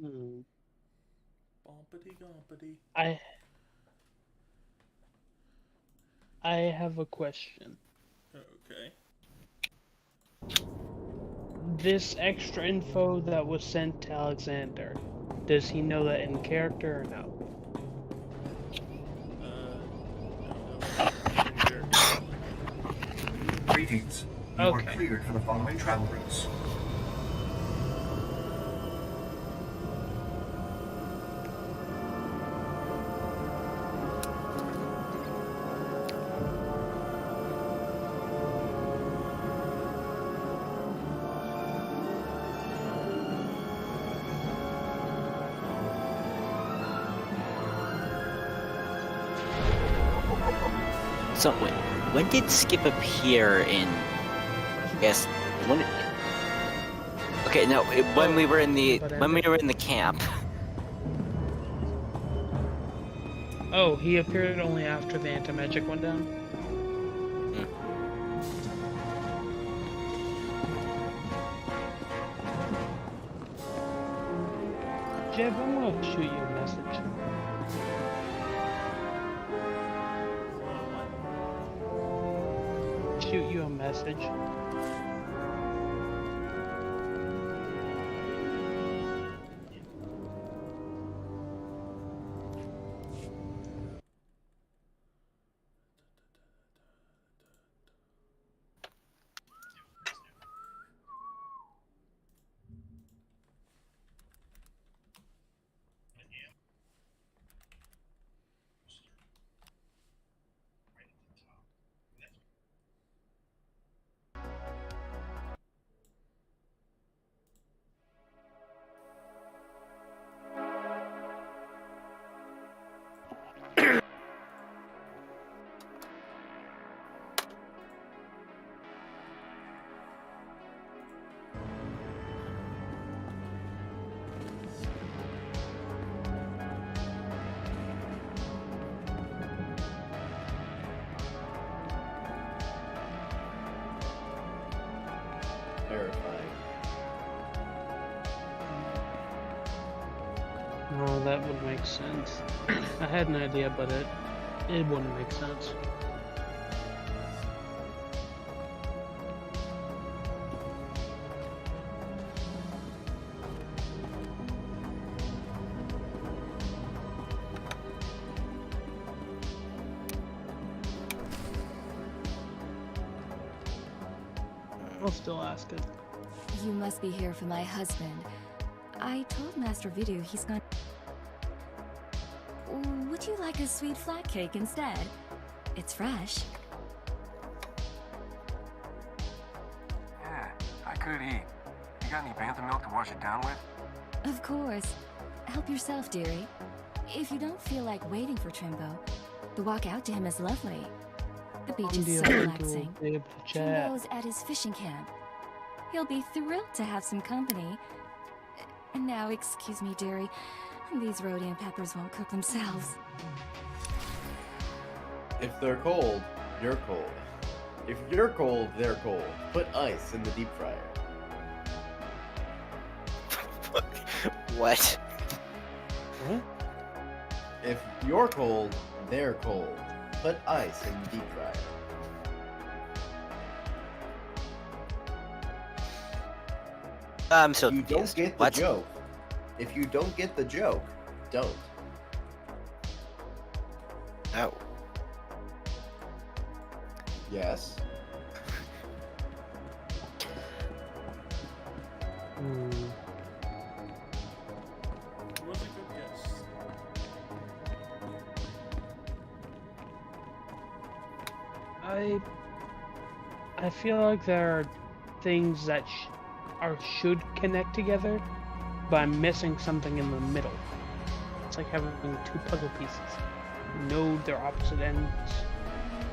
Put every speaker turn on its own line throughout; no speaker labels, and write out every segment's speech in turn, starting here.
Hmm.
Bumpity gumpity.
I I have a question.
Okay.
This extra info that was sent to Alexander, does he know that in character or no?
Here.
Greetings. You are
Okay.
cleared for the following travel routes.
So when did Skip appear in? I guess when. Okay, no, when we were in the camp.
Oh, he appeared only after the anti-magic went down? Jeb, I'm gonna shoot you a message. Shoot you a message.
Terrifying.
No, that would make sense. I had an idea, but it wouldn't make sense. I'll still ask it.
You must be here for my husband. I told Master Vidu he's gone. Would you like a sweet flat cake instead? It's fresh.
Yeah, I could eat. You got any bantha milk to wash it down with?
Of course. Help yourself, dearie. If you don't feel like waiting for Trimbo, the walk out to him is lovely. The beach is so relaxing.
Be able to chat.
Trimbo's at his fishing camp. He'll be thrilled to have some company. And now, excuse me, dearie, these Rhodian peppers won't cook themselves.
If they're cold, you're cold. If you're cold, they're cold. Put ice in the deep fryer.
What?
What?
If you're cold, they're cold. Put ice in the deep fryer.
I'm so
You don't
confused.
get the
What?
joke. If you don't get the joke, don't.
Oh.
Yes.
It was a good guess.
I feel like there are things that should connect together, but I'm missing something in the middle. It's like having two puzzle pieces. You know they're opposite ends,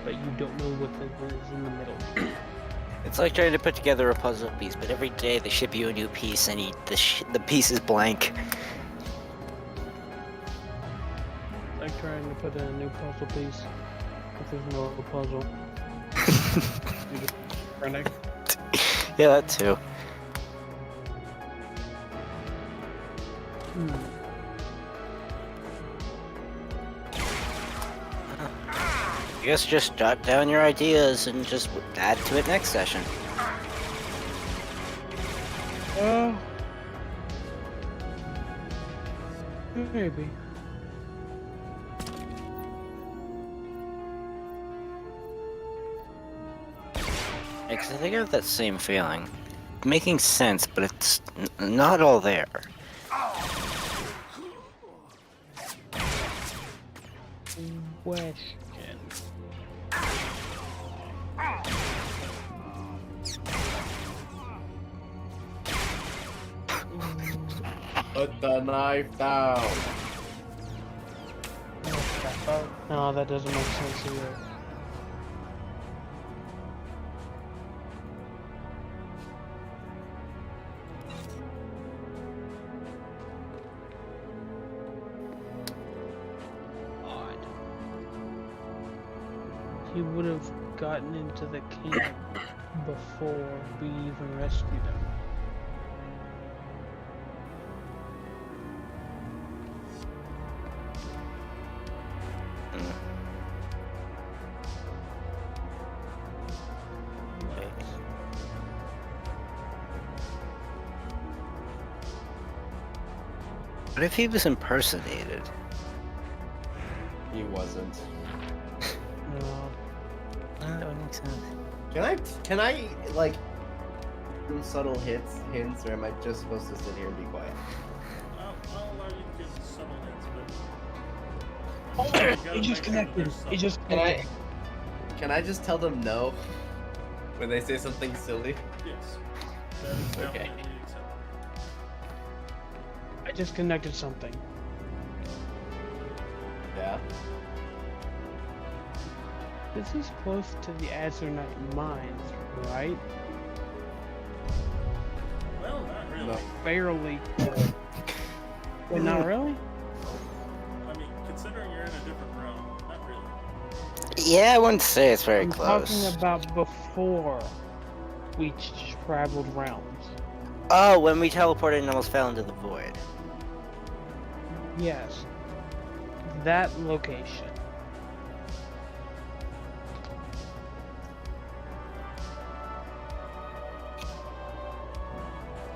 but you don't know what is in the middle.
It's like trying to put together a puzzle piece, but every day they ship you a new piece, and the piece is blank.
Like trying to put in a new puzzle piece, but there's no puzzle. You're just running.
Yeah, that too. I guess just jot down your ideas and just add to it next session.
Maybe.
Because I think I have that same feeling. Making sense, but it's not all there.
Question.
Put the knife down.
No, that doesn't make sense either. Odd. He would have gotten into the camp before we even rescued him.
What if he was impersonated?
He wasn't.
No.
That would make sense.
Can I like do subtle hints, or am I just supposed to sit here and be quiet?
I'll allow you to get subtle hints, but...
Oh, he just connected. He just connected.
Can I just tell them no when they say something silly?
Yes. That is
Okay.
definitely acceptable.
I just connected something.
Yeah.
This is close to the Azurnite mines, right?
Well, not really.
No.
Fairly close. Wait, not really?
I mean, considering you're in a different realm, not really.
Yeah, I wouldn't say it's very
I'm
close.
talking about before we traveled realms.
Oh, when we teleported and almost fell into the void.
Yes. That location.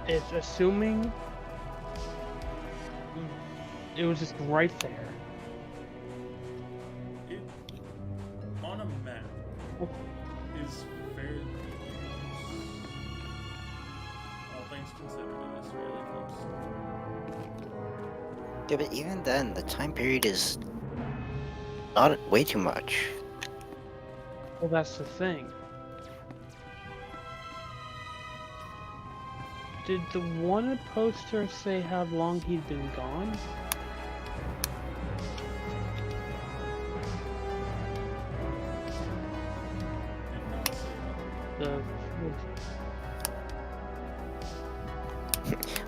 It's assuming it was just right there.
It, on a map, is fairly close. All things considered, it is fairly close.
Yeah, but even then, the time period is not way too much.
Well, that's the thing. Did the wanted poster say how long he'd been gone? The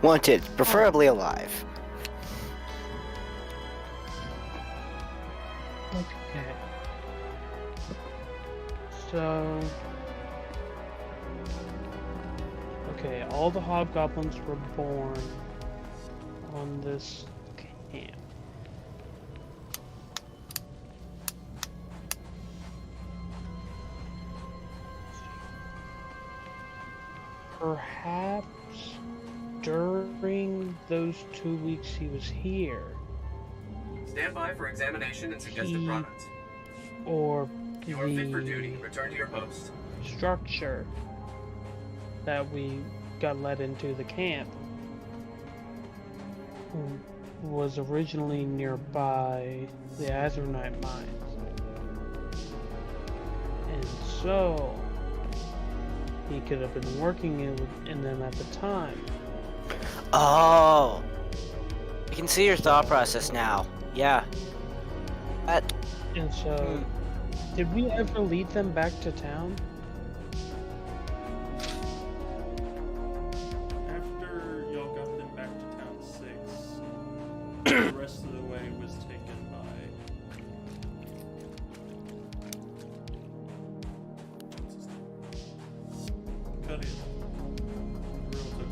Wanted, preferably alive.
okay. So okay, all the hobgoblins were born on this camp. Perhaps during those 2 weeks he was here,
Stand by for examination and suggested
He-
products.
or
You are fit for
the
duty. Return to your post.
structure that we got led into the camp was originally nearby the Azurnite mines. And so he could have been working in them at the time.
Oh, I can see your thought process now. Yeah. That.
And so, did we ever lead them back to town?
After y'all got them back to Town 6, the rest of the way was taken by... What's his name? Cut it. Girl took the rest of the way.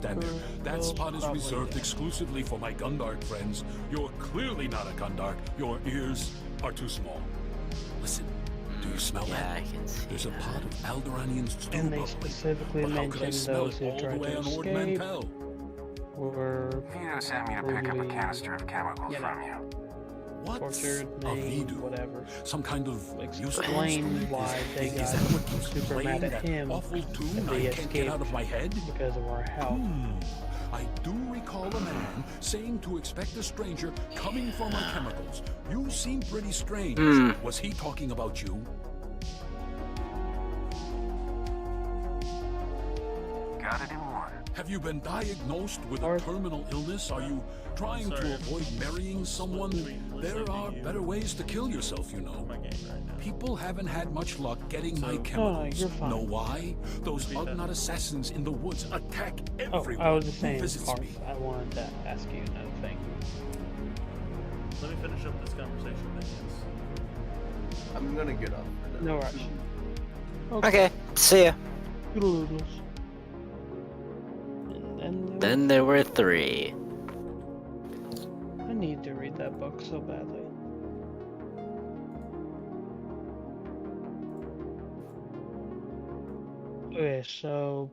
don't stand there. That spot is
Probably.
reserved exclusively for my Gundark friends. You're clearly not a Gundark. Your ears are too small. Listen, do you smell
Yeah,
that?
I can see
There's a
that.
pot of Alderaanian stew
And they
bubbling.
specifically
But how could I
mentioned
smell
those
it
who
all the
tried
way
to
on Ord
escape
Mantell?
were
Vito sent me to pick up a
Probably,
canister of chemicals
you know,
from you.
What's
tortured,
a
maimed,
Vidu?
whatever.
Some kind of musical
Explain
instrument?
why they
Is
got
that what keeps
super
playing
mad at
that
him
awful tune
and
I
they
can't get out of my head?
because of our help.
I do recall a man saying to expect a stranger coming for my chemicals. You seem pretty strange. Was he talking about you?
Got it in one.
Have you been diagnosed with
Or-
a terminal illness? Are you trying
Sorry,
to avoid marrying someone? There are better ways to kill yourself, you know.
My game right now.
People haven't had much luck getting my
So-
chemicals.
you're fine.
Know why? Those
Repeat that.
Ugnaught assassins in the woods attack
Oh,
everyone
I was just
who
saying,
visits
Parth,
me.
I wanted to ask you another thing.
Let me finish up this conversation then, yes.
I'm gonna get up. for now.
No rush.
Okay, see ya.
Doodle-doodles. And
Then there were 3.
I need to read that book so badly. Okay, so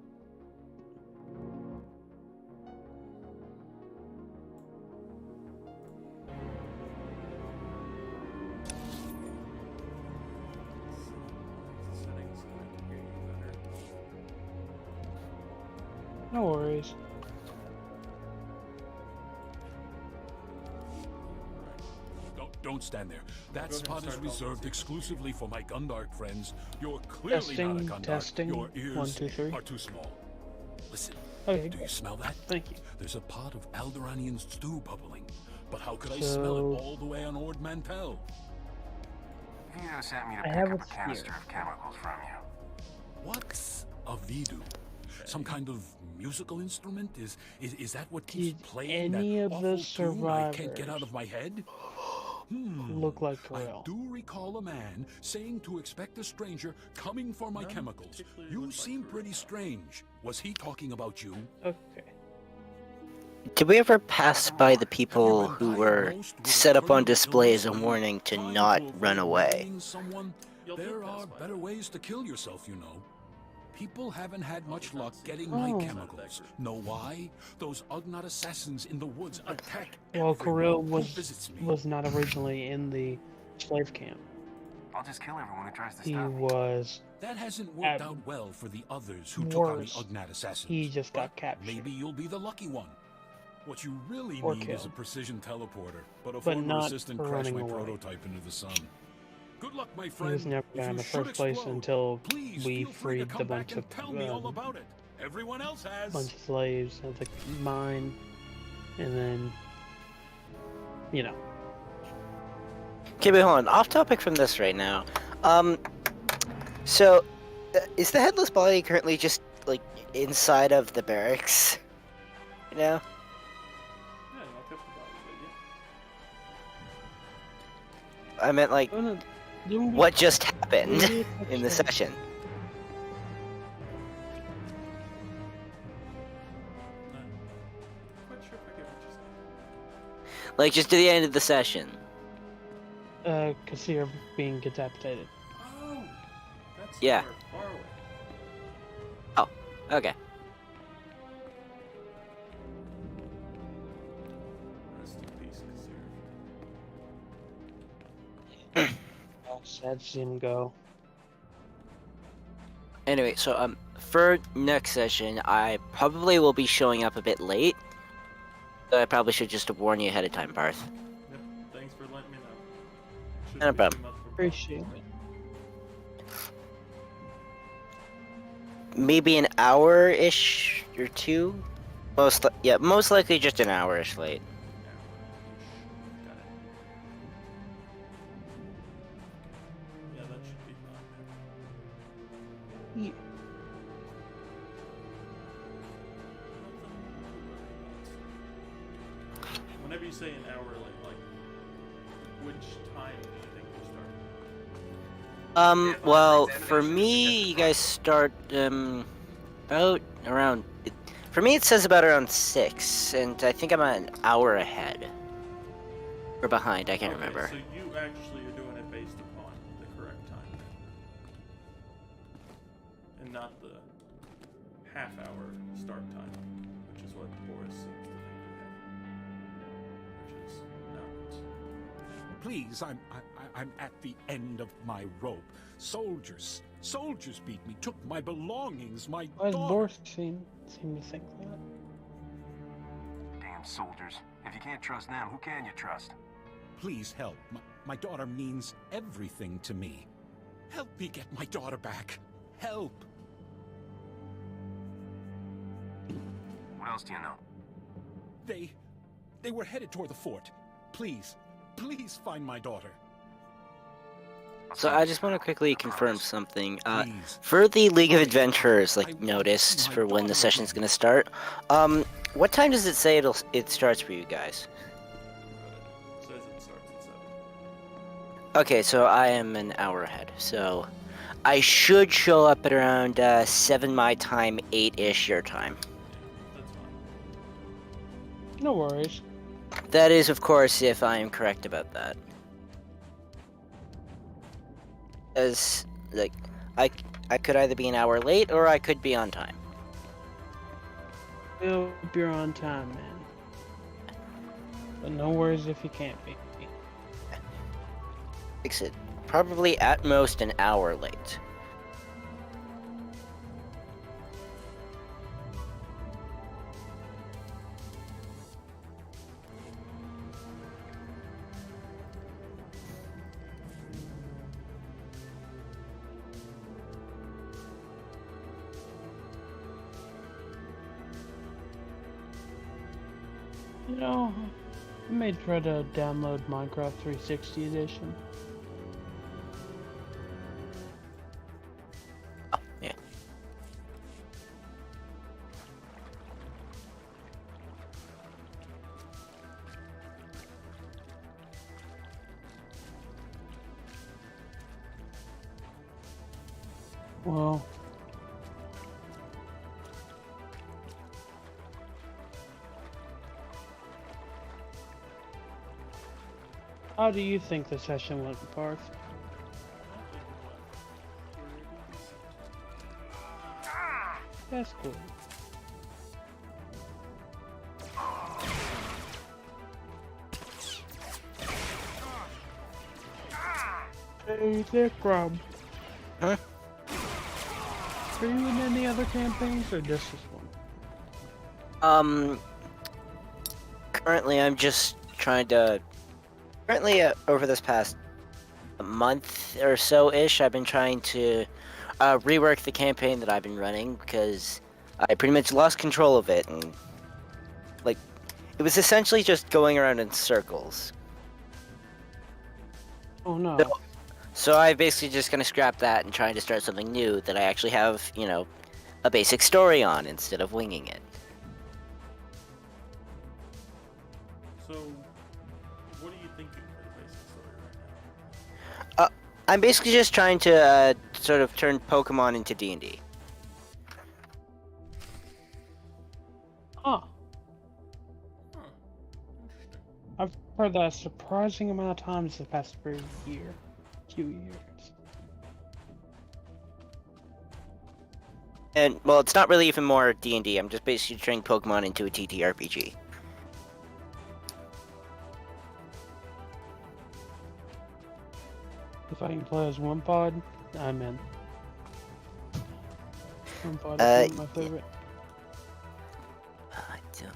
Settings so I can hear you better.
no worries.
Don't stand there. That
Go ahead and
spot is
start talking.
reserved exclusively for my Gundark friends. You're clearly not a
Testing,
Gundark.
testing.
Your ears
1, 2, 3.
are too small. Listen,
Okay,
do you smell that?
thank you.
There's a pot of Alderaanian stew bubbling. But how could I
So-
smell it all the way on Ord Mantell?
Vito sent me to
I
pick
have
up a
it
canister
here.
of chemicals from you.
What's a Vidu? Some kind of musical instrument? Is that what keeps
Did
playing
any
that
of the
awful tune I can't get
survivors
out of my head?
look like
I
Terrell?
do recall a man saying to expect a stranger coming for my
None
chemicals.
particularly
You
look like
seem
Terrell.
pretty strange. Was he talking about you?
Okay.
Did we ever pass by the people who were set up on display as a warning to not run away?
Y'all did
There
pass
are
by
better
them.
ways to kill yourself, you know. People haven't had much luck getting my
Oh.
chemicals. Know why? Those Ugnaught assassins in the woods attack
Well, Kirill
everyone who visits me.
was not originally in the slave camp.
I'll just kill everyone who tries to
He
stop me.
was.
That hasn't worked
At
out well for the others who took on the
worst,
Ugnaught assassins.
he just got
But
captured.
Maybe you'll be the lucky one. What you really
Or
need is a
killed.
precision teleporter, but a
But
former
not
assistant
for
crashed
running
my
away.
prototype into the sun. Good luck, my
He
friend.
was never
If
there in
you
the
should
first place
explode,
until
please
we
feel free to
freed
come
the
back
bunch
and
of
tell me all about it. Everyone else has.
bunch of slaves at the mine, and then, you know.
Okay, but hold on. Off topic from this right now. So, is the headless body currently just like inside of the barracks? You know?
Yeah, I'll keep the body, but
I meant like, what just happened in the session?
yeah. Not quite sure if I get what you're saying.
Like, just to the end of the session.
Kassir being decapitated.
Oh! That's
Yeah.
far away.
Okay.
Rest in peace, Kassir.
Sad to see him go.
Anyway, so for next session, I probably will be showing up a bit late. So I probably should just warn you ahead of time, Parth.
Yep, thanks for letting me know. Should
No
pick
problem.
him up for
Appreciate
possibly-
it.
Maybe an hour-ish or two. Most likely just an hour-ish late.
Got it. Yeah, that should be fine.
Yeah.
Whenever you say an hour late, like, which time do you think you start?
Well, for me, you guys start, about around... For me, it says about around 6, and I think I'm an hour ahead. Or behind, I can't
Okay,
remember.
So you actually are doing it based upon the correct time, and not the half-hour start time, which is what Boris seems to think we have, which is not.
Please, I'm at the end of my rope. Soldiers beat me, took my belongings, my
Why does
daughter.
Boris seem to think that?
Damn soldiers. If you can't trust them, who can you trust?
Please help. My daughter means everything to me. Help me get my daughter back. Help.
What else do you know?
They were headed toward the fort. Please find my daughter.
So I just want to quickly confirm something.
Please.
For the League of Adventurers,
I
like,
want
noticed
to see my
for when the
daughter
session's
again.
gonna start, what time does it say it starts for you guys?
It says it starts at 7.
Okay, so I am an hour ahead, so I should show up at around 7 my time, 8-ish your time.
That's fine.
No worries.
That is, of course, if I am correct about that. As, like, I could either be an hour late or I could be on time.
Hope you're on time, man. But no worries if you can't be.
Fix it. Probably at most an hour late.
You know, I may try to download Minecraft 360 edition.
Oh, yeah.
Well, how do you think the session went, Parth? That's cool. Hey there, Grub.
Huh?
Are you in any other campaigns or just this one?
Currently I'm just trying to... Currently, over this past month or so-ish, I've been trying to rework the campaign that I've been running, because I pretty much lost control of it, and, like, it was essentially just going around in circles.
Oh no.
So I basically just gonna scrap that and trying to start something new that I actually have, you know, a basic story on instead of winging it.
So, what are you thinking for the basic story right now?
I'm basically just trying to sort of turn Pokemon into D&D.
Huh.
Huh. Interesting.
I've heard that a surprising amount of times the past few years.
And, well, it's not really even more D&D, I'm just basically turning Pokemon into a TTRPG.
If I can play as one pod, I'm in. One pod
Uh,
is my favorite.
I don't...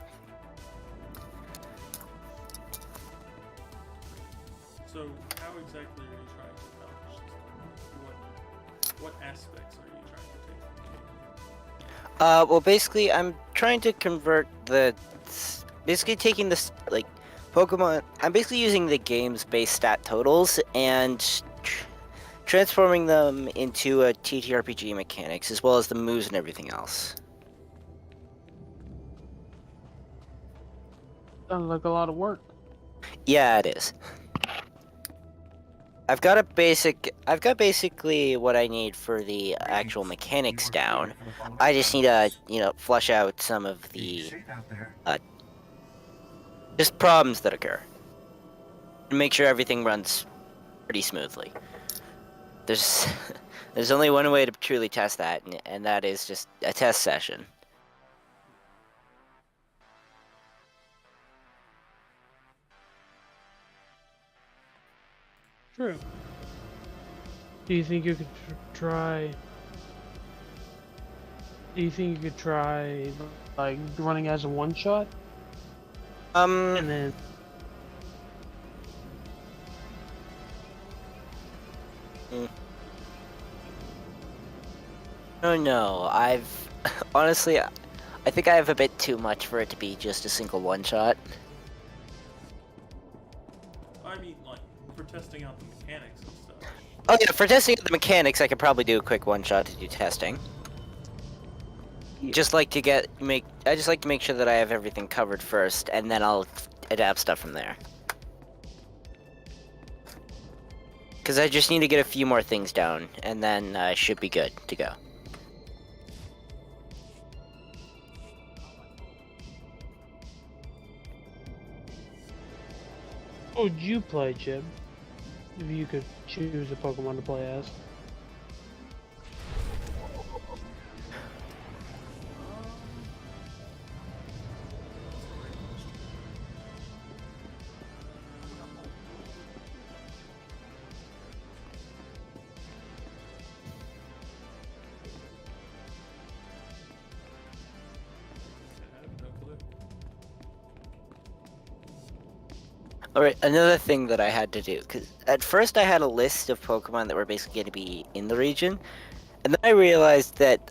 So, how exactly are you trying to accomplish this? What aspects are you trying to take from the game?
Well, basically, I'm trying to convert basically taking this, like, Pokemon, I'm basically using the game's base stat totals and transforming them into a TTRPG mechanics, as well as the moves and everything else.
Sounds like a lot of work.
Yeah, it is. I've got basically what I need for the actual mechanics down. I just need to, flush out some of the just problems that occur and make sure everything runs pretty smoothly. There's there's only one way to truly test that, and that is just a test session.
True. Do you think you could try? Do you think you could try like running as a one shot and then?
Oh no, I've honestly, I think I have a bit too much for it to be just a single one shot.
I mean, like, for testing out the mechanics and stuff.
Oh yeah, for testing the mechanics, I could probably do a quick one shot to do testing. I just like to make sure that I have everything covered first, and then I'll adapt stuff from there. Because I just need to get a few more things down, and then I should be good to go.
What would you play, Chib? If you could choose a Pokemon to play as.
I have no clue.
Alright, another thing that I had to do, because at first I had a list of Pokemon that were basically going to be in the region, and then I realized that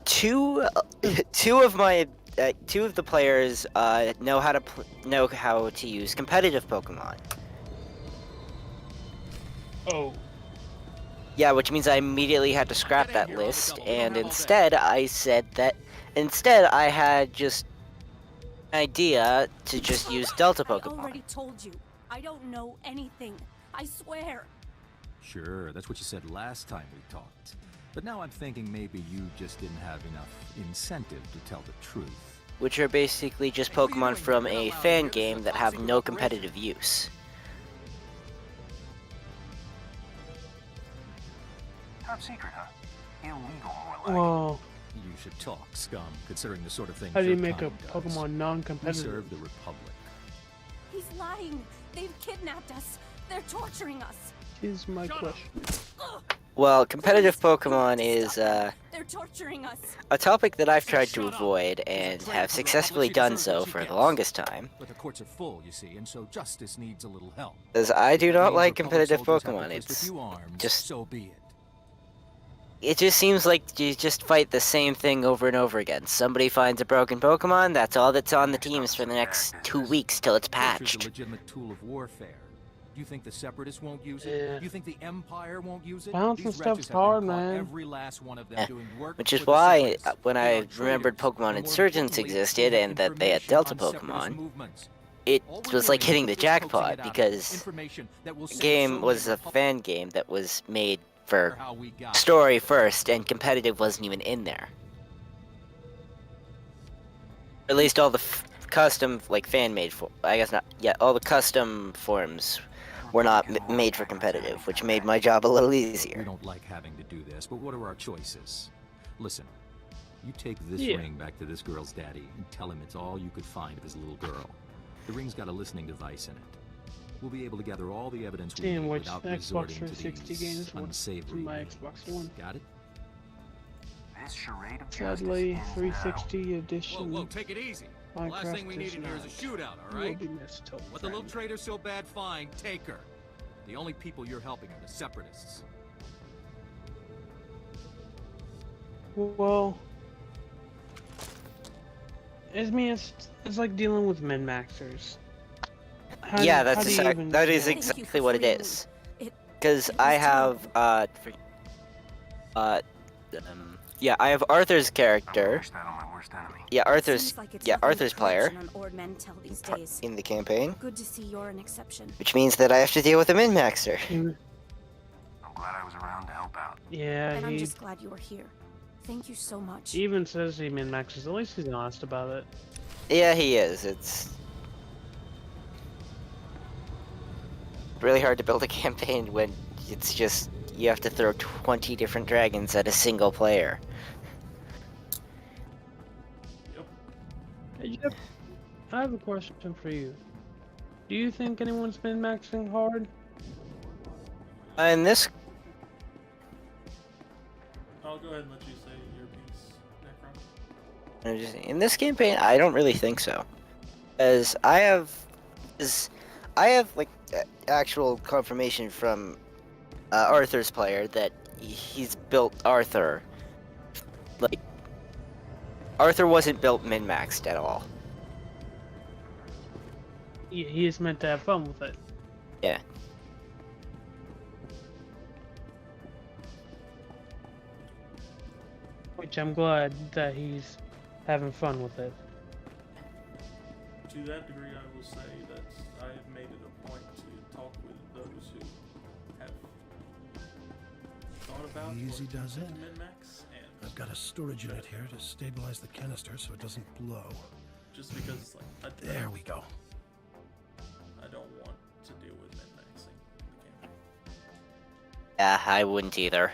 two of the players know how to use competitive Pokemon.
Oh.
Yeah, which means I immediately had to scrap that list, and instead I had just idea to just use Delta
I
Pokemon.
already told you. I don't know anything. I swear.
Sure, that's what you said last time we talked. But now I'm thinking maybe you just didn't have enough incentive to tell the truth.
Which are basically just Pokemon from a fan game that have no competitive use.
Top secret, huh? Illegal, more like.
Well,
You should talk, scum, considering the sort of thing
how do you
your
make a
kind does.
Pokemon
We
non-competitive?
serve the Republic.
He's lying. They've kidnapped us. They're torturing us.
Is my question.
Well, competitive Pokemon is
They're torturing us.
a topic that I've tried to avoid and have successfully done so for the longest time,
But the courts are full, you see, and so justice needs a little help.
as I do not
Means
like
Republic
competitive
soldiers have
Pokemon.
to twist a
It's
few arms,
just
so be it.
it just seems like you just fight the same thing over and over again. Somebody finds a broken Pokemon, that's all that's on the teams for the next 2 weeks till it's
Torture's a
patched.
legitimate tool of warfare. Do you think the Separatists won't use it?
Yeah.
Do you think the Empire won't use it?
Balancing
These
stuff's
wretches have been
hard,
caught,
man.
Every last one of them
Yeah.
doing work
Which is
for the
why,
Separatists.
when
They
I
are
remembered
traitors,
Pokemon
and more
Insurgents
importantly,
existed
they
and that they had
information
Delta
on Separatist
Pokemon,
movements.
it
All we're
was like
doing
hitting
is
the
just coaxing
jackpot
it out of
because
them. Information that will
the
save
game
so
was
many
a
Republic-
fan game that was made for
how we got
story first, and competitive wasn't even in there. At least all the custom, like fan-made, I guess not. Yeah, all the custom forms were not made for competitive, which made my job a little
We
easier.
don't like having to do this, but what are our choices? Listen, you take this
Yeah.
ring back to this girl's daddy and tell him it's all you could find of his little girl. The ring's got a listening device in it. We'll be able to gather all the evidence we
Seeing
need
which
without
Xbox
resorting to
360
these
games were
unsavory
in my
means.
Xbox One.
Got it?
This charade of justice
Sadly,
ends
360 edition
take it easy.
Minecraft
Last thing we
is
needed here is a
not.
shootout, all
Will
right?
be missed till
What the little
then.
traitor's so bad, fine, take her. The only people you're helping are the Separatists.
Well, it's like dealing with min-maxers.
Yeah,
how do you even
that is
know?
Thank you
exactly
for
what it
freeing me.
is.
It-
Because
it
I
was
have
terrible.
Yeah, I have Arthur's
I
character.
wish that on my worst enemy.
Yeah, Arthur's
Seems like it's
yeah,
nothing
Arthur's
but
player
corruption on Ord Mantell these
par-
days.
in the campaign,
Good to see you're an exception.
which means that I have to deal with a min-maxer.
He-
I'm glad I was around to help out.
Yeah,
And I'm
he
just glad you were here. Thank you so much.
even says he min-maxes. At least he's honest about it.
Yeah, he is. It's really hard to build a campaign when it's just you have to throw 20 different dragons at a single player.
Yep.
Hey, Jeff, I have a question for you. Do you think anyone's been maxing hard?
In this,
I'll go ahead and let you say your piece, Necron.
in this campaign, I don't really think so, as I have like actual confirmation from Arthur's player that he's built Arthur. Like, Arthur wasn't built min-maxed at all.
He is meant to have fun with it.
Yeah.
Which I'm glad that he's having fun with it.
To that degree, I will say that I have made it a point to talk with those who have thought about
Easy
or
does it.
considered min-max, and
I've got a storage unit here to stabilize the canister so it doesn't blow.
just because it's like
There we go.
I don't want to deal with min-maxing in the game.
Yeah, I wouldn't either.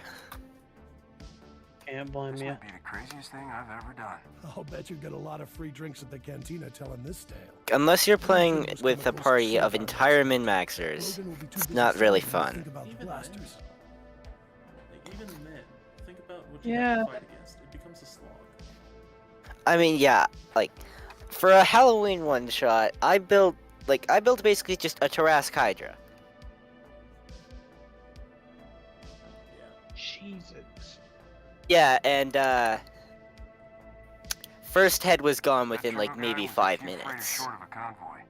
Can't blame
This
you.
might be the craziest thing I've ever done.
I'll bet you get a lot of free drinks at the cantina telling this tale.
Unless you're playing with a party of entire min-maxers,
Logan will be too
it's
busy
not really
studying to
fun.
think about the
Even
blasters.
Like, even then, think about what you
Yeah.
have to fight against. It becomes a slog.
I mean, yeah, like for a Halloween one shot, I built basically just a Tarrasque Hydra.
Yeah.
Jesus.
Yeah, and first head was gone
That
within
turtle
like
guy
maybe
was a
5
few frames
minutes.
short of a convoy.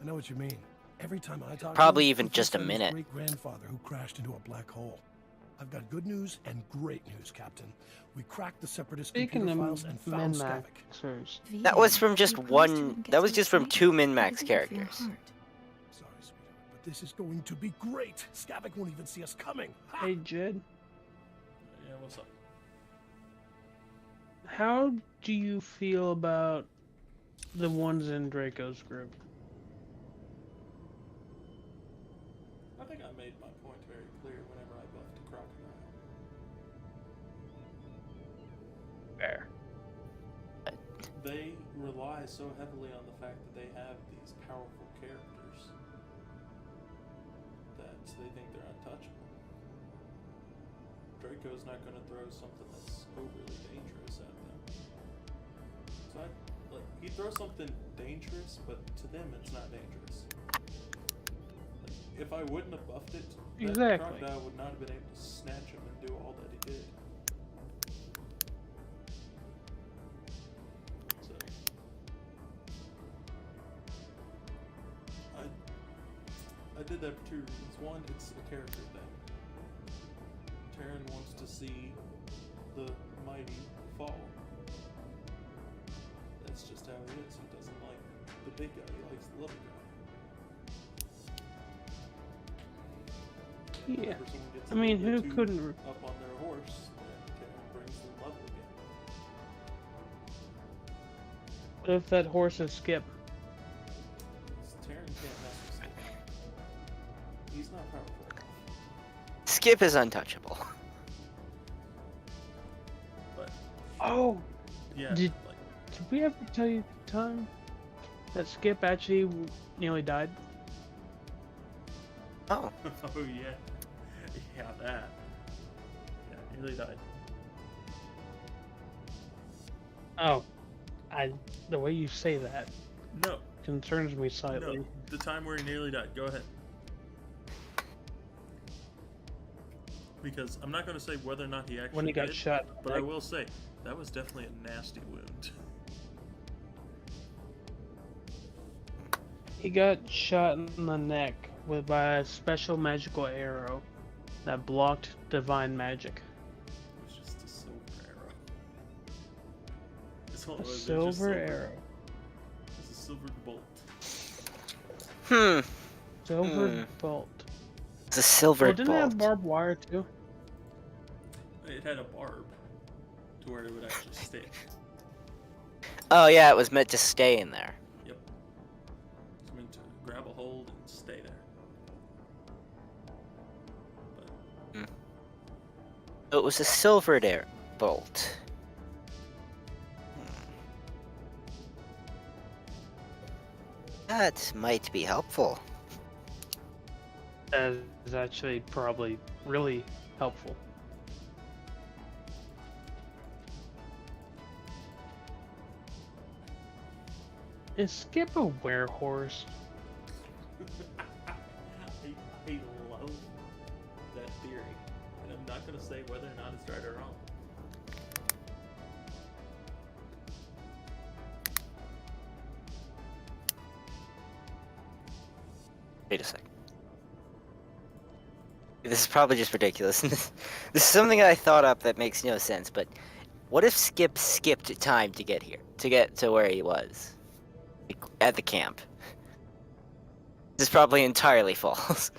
I know what you mean. Every time I talk
Probably
to him,
even
he
just
thinks
a
I'm his
minute.
great-grandfather who crashed into a black hole. I've got good news and great news, Captain. We cracked the Separatist
Speaking
computer
of
files and found Stavik.
min-maxers,
That was from just one. That was just from 2 min-max characters.
Sorry, sweetheart, but this is going to be great. Skavik won't even see us coming. Ha!
hey Jed,
Yeah, what's up?
how do you feel about the ones in Draco's group?
I think I made my point very clear whenever I buffed Crocodile.
Fair.
They rely so heavily on the fact that they have these powerful characters that they think they're untouchable. Draco's not going to throw something that's overly dangerous at them. So he throws something dangerous, but to them it's not dangerous. Like, if I wouldn't have buffed it, that
Exactly.
Crocodile would not have been able to snatch him and do all that he did. So I did that for 2 reasons. One, it's a character thing. Terran wants to see the mighty fall. That's just how he is. He doesn't like the big guy, he likes the little guy.
Yeah.
Whenever someone gets
I
a
mean,
little
who
bit too
couldn't?
up on their horse, then Terran brings them level again.
What if that horse is Skip?
Terran can't mess with Skip. He's not powerful enough.
Skip is untouchable.
But
Oh,
yeah,
Did-
like
did we ever tell you the time that Skip actually nearly died?
Oh,
oh yeah. Yeah, that. Yeah, nearly died.
Oh, the way you say that
No,
concerns me slightly.
no. The time where he nearly died. Go ahead. Because I'm not going to say whether or not he actually
When he got
did,
shot.
but I
like,
will say that was definitely a nasty wound.
he got shot in the neck by a special magical arrow that blocked divine magic.
It was just a silver arrow. So
A
they're just
silver arrow.
It's a silver bolt.
Silver bolt.
It's a silver
Oh, didn't it have
bolt.
barbed wire too?
It had a barb to where it would actually stick.
Oh yeah, it was meant to stay in there.
Yep. It's meant to grab a hold and stay there. But
So it was a silvered air bolt. That might be helpful.
That is actually probably really helpful. Is Skip a werehorse?
I love that theory. And I'm not going to say whether or not it's right or wrong.
Wait a second. This is probably just ridiculous. This is something I thought up that makes no sense, but what if Skip skipped time to get here? To get to where he was? Like, at the camp. This is probably entirely false.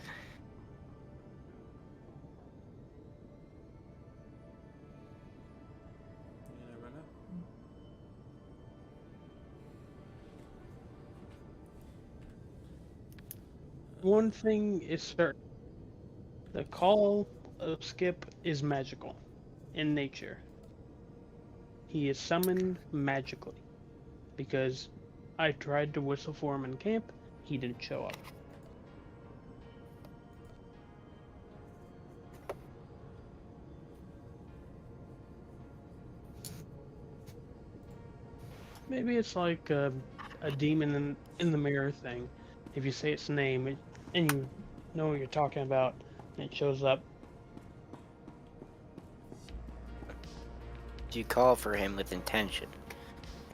You never know.
One thing is certain. The call of Skip is magical in nature. He is summoned magically. Because I tried to whistle for him in camp, he didn't show up. Maybe it's like a demon in the mirror thing. If you say its name and you know what you're talking about, and it shows up.
You call for him with intention.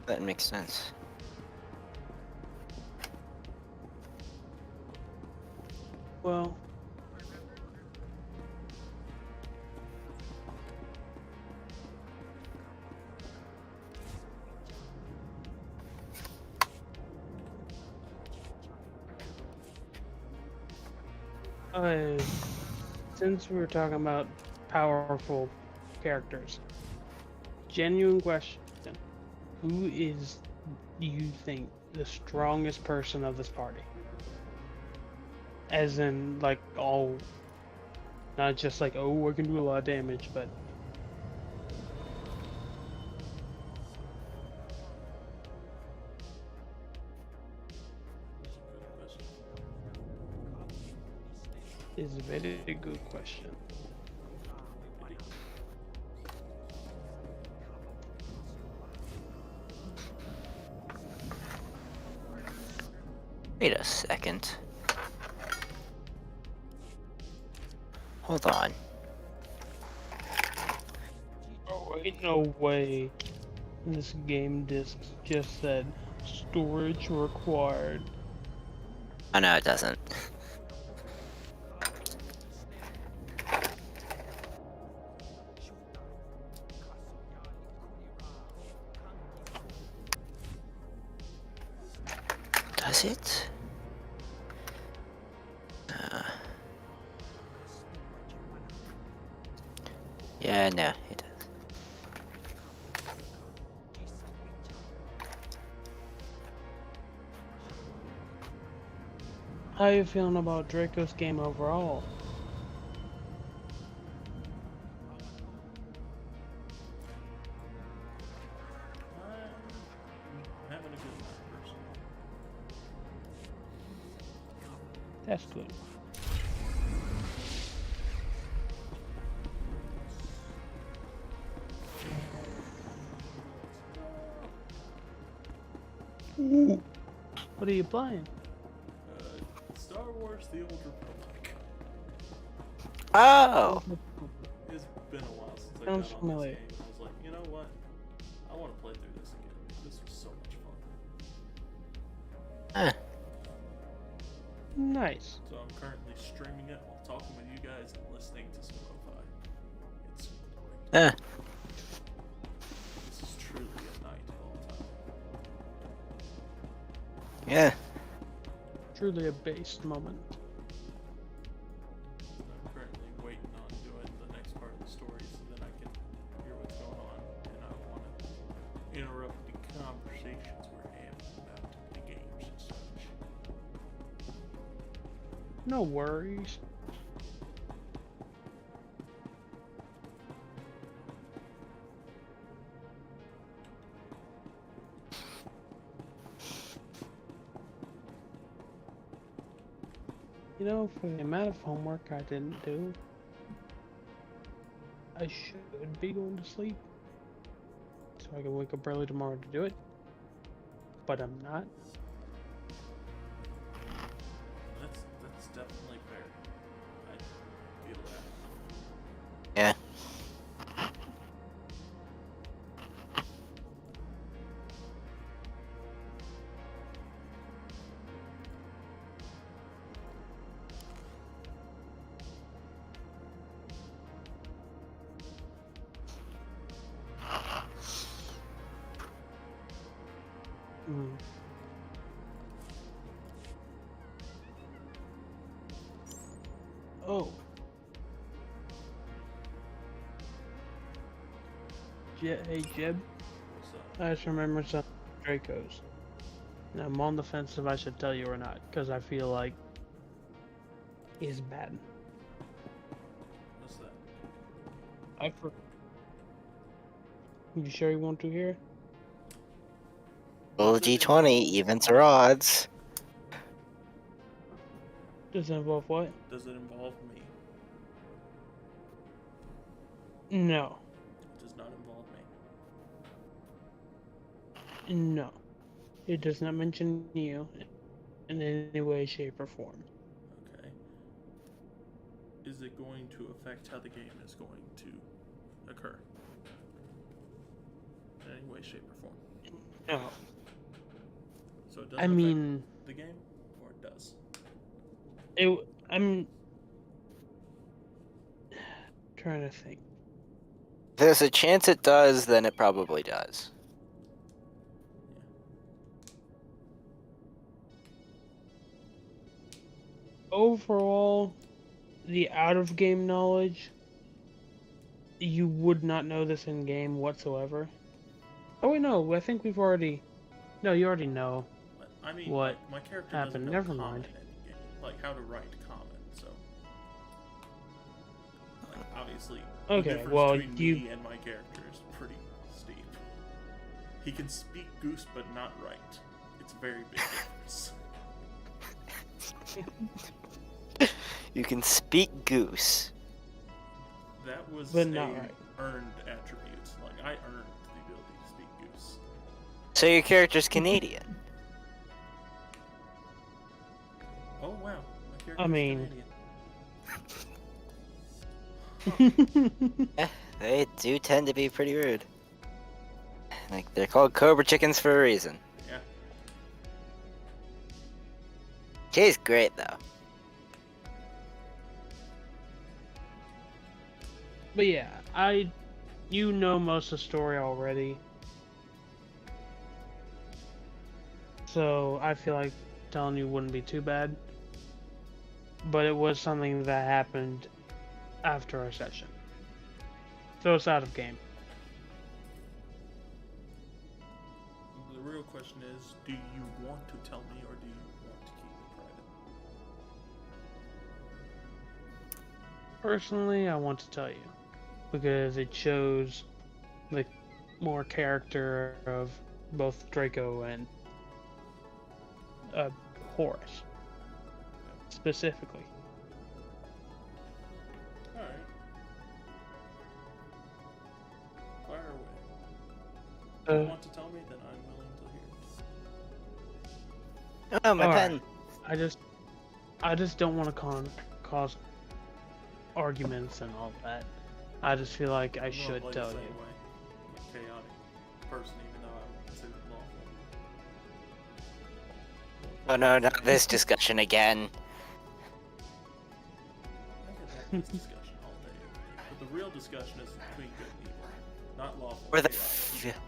That makes sense.
Well, since we were talking about powerful characters, genuine question: who is, do you think, the strongest person of this party? As in, like, all, not just like, oh, I can do a lot of damage, but is a very good question.
Wait a second. Hold on.
Oh, ain't no way this game disc just said storage required.
Oh no, it doesn't. Does it? Yeah, no, it does.
How you feeling about Draco's game overall?
I'm having a good time, personally.
That's good. Ooh. What are you playing?
Star Wars: The Old Republic.
Oh!
It's been a while since I
Sounds
got on
familiar.
this game. I was like, you know what? I want to play through this again. This was so much fun.
Huh.
Nice.
So I'm currently streaming it while talking with you guys and listening to some lo-fi. It's great.
Huh.
This is truly a night all
Yeah.
Truly a based moment.
I'm currently waiting on doing the next part of the story so then I can hear what's going on, and I don't want to interrupt the conversations we're having about the games and such.
No worries. You know, for the amount of homework I didn't do, I should be going to sleep. So I can wake up early tomorrow to do it. But I'm not.
That's definitely fair. I feel that.
Yeah.
Mm. Oh. Hey Jeb,
What's up?
I just remembered some Dracos. And I'm on the fence if I should tell you or not, because I feel like he's bad.
What's that?
You sure you want to hear?
Roll d20, evens or odds.
Does it involve what?
Does it involve me?
No.
It does not involve me.
No. It does not mention you in any way, shape, or form.
Okay. Is it going to affect how the game is going to occur? In any way, shape, or form?
No.
So it doesn't
I
affect
mean,
the game? Or it does?
I'm trying to think.
If there's a chance it does, then it probably does.
Overall, the out-of-game knowledge, you would not know this in-game whatsoever. Oh wait, no, I think we've already... No, you already know.
But, I mean,
what
like, my character
happened.
doesn't know
Never
common
mind.
in any game. Like, how to write common, so... Like, obviously, the
Okay,
difference
well,
between me and my character is pretty steep. He can speak goose, but not write. It's a very big difference.
You can speak goose.
That was
But
a
not right.
earned attribute. Like, I earned the ability to speak goose.
So your character's Canadian.
Oh, wow. My character's
I mean...
Canadian.
Yeah, they do tend to be pretty rude. Like, they're called Cobra Chickens for a reason.
Yeah.
She's great, though.
But yeah, you know most of the story already. So I feel like telling you wouldn't be too bad. But it was something that happened after our session. So it's out of game.
The real question is, do you want to tell me or do you want to keep it private?
Personally, I want to tell you. Because it shows the more character of both Draco and Horace. Specifically.
Alright. Fire away. If you want to tell me, then I'm willing to hear it.
Oh, my
Alright.
pen.
I just don't want to cause arguments and all that. I just feel like I should
play
tell
the
you.
same way. I'm a chaotic person, even though I would consider it lawful.
Oh no, not this discussion again.
I could have this discussion all day, every day. But the real discussion is between good and evil, not lawful.
We're the,
chaotic.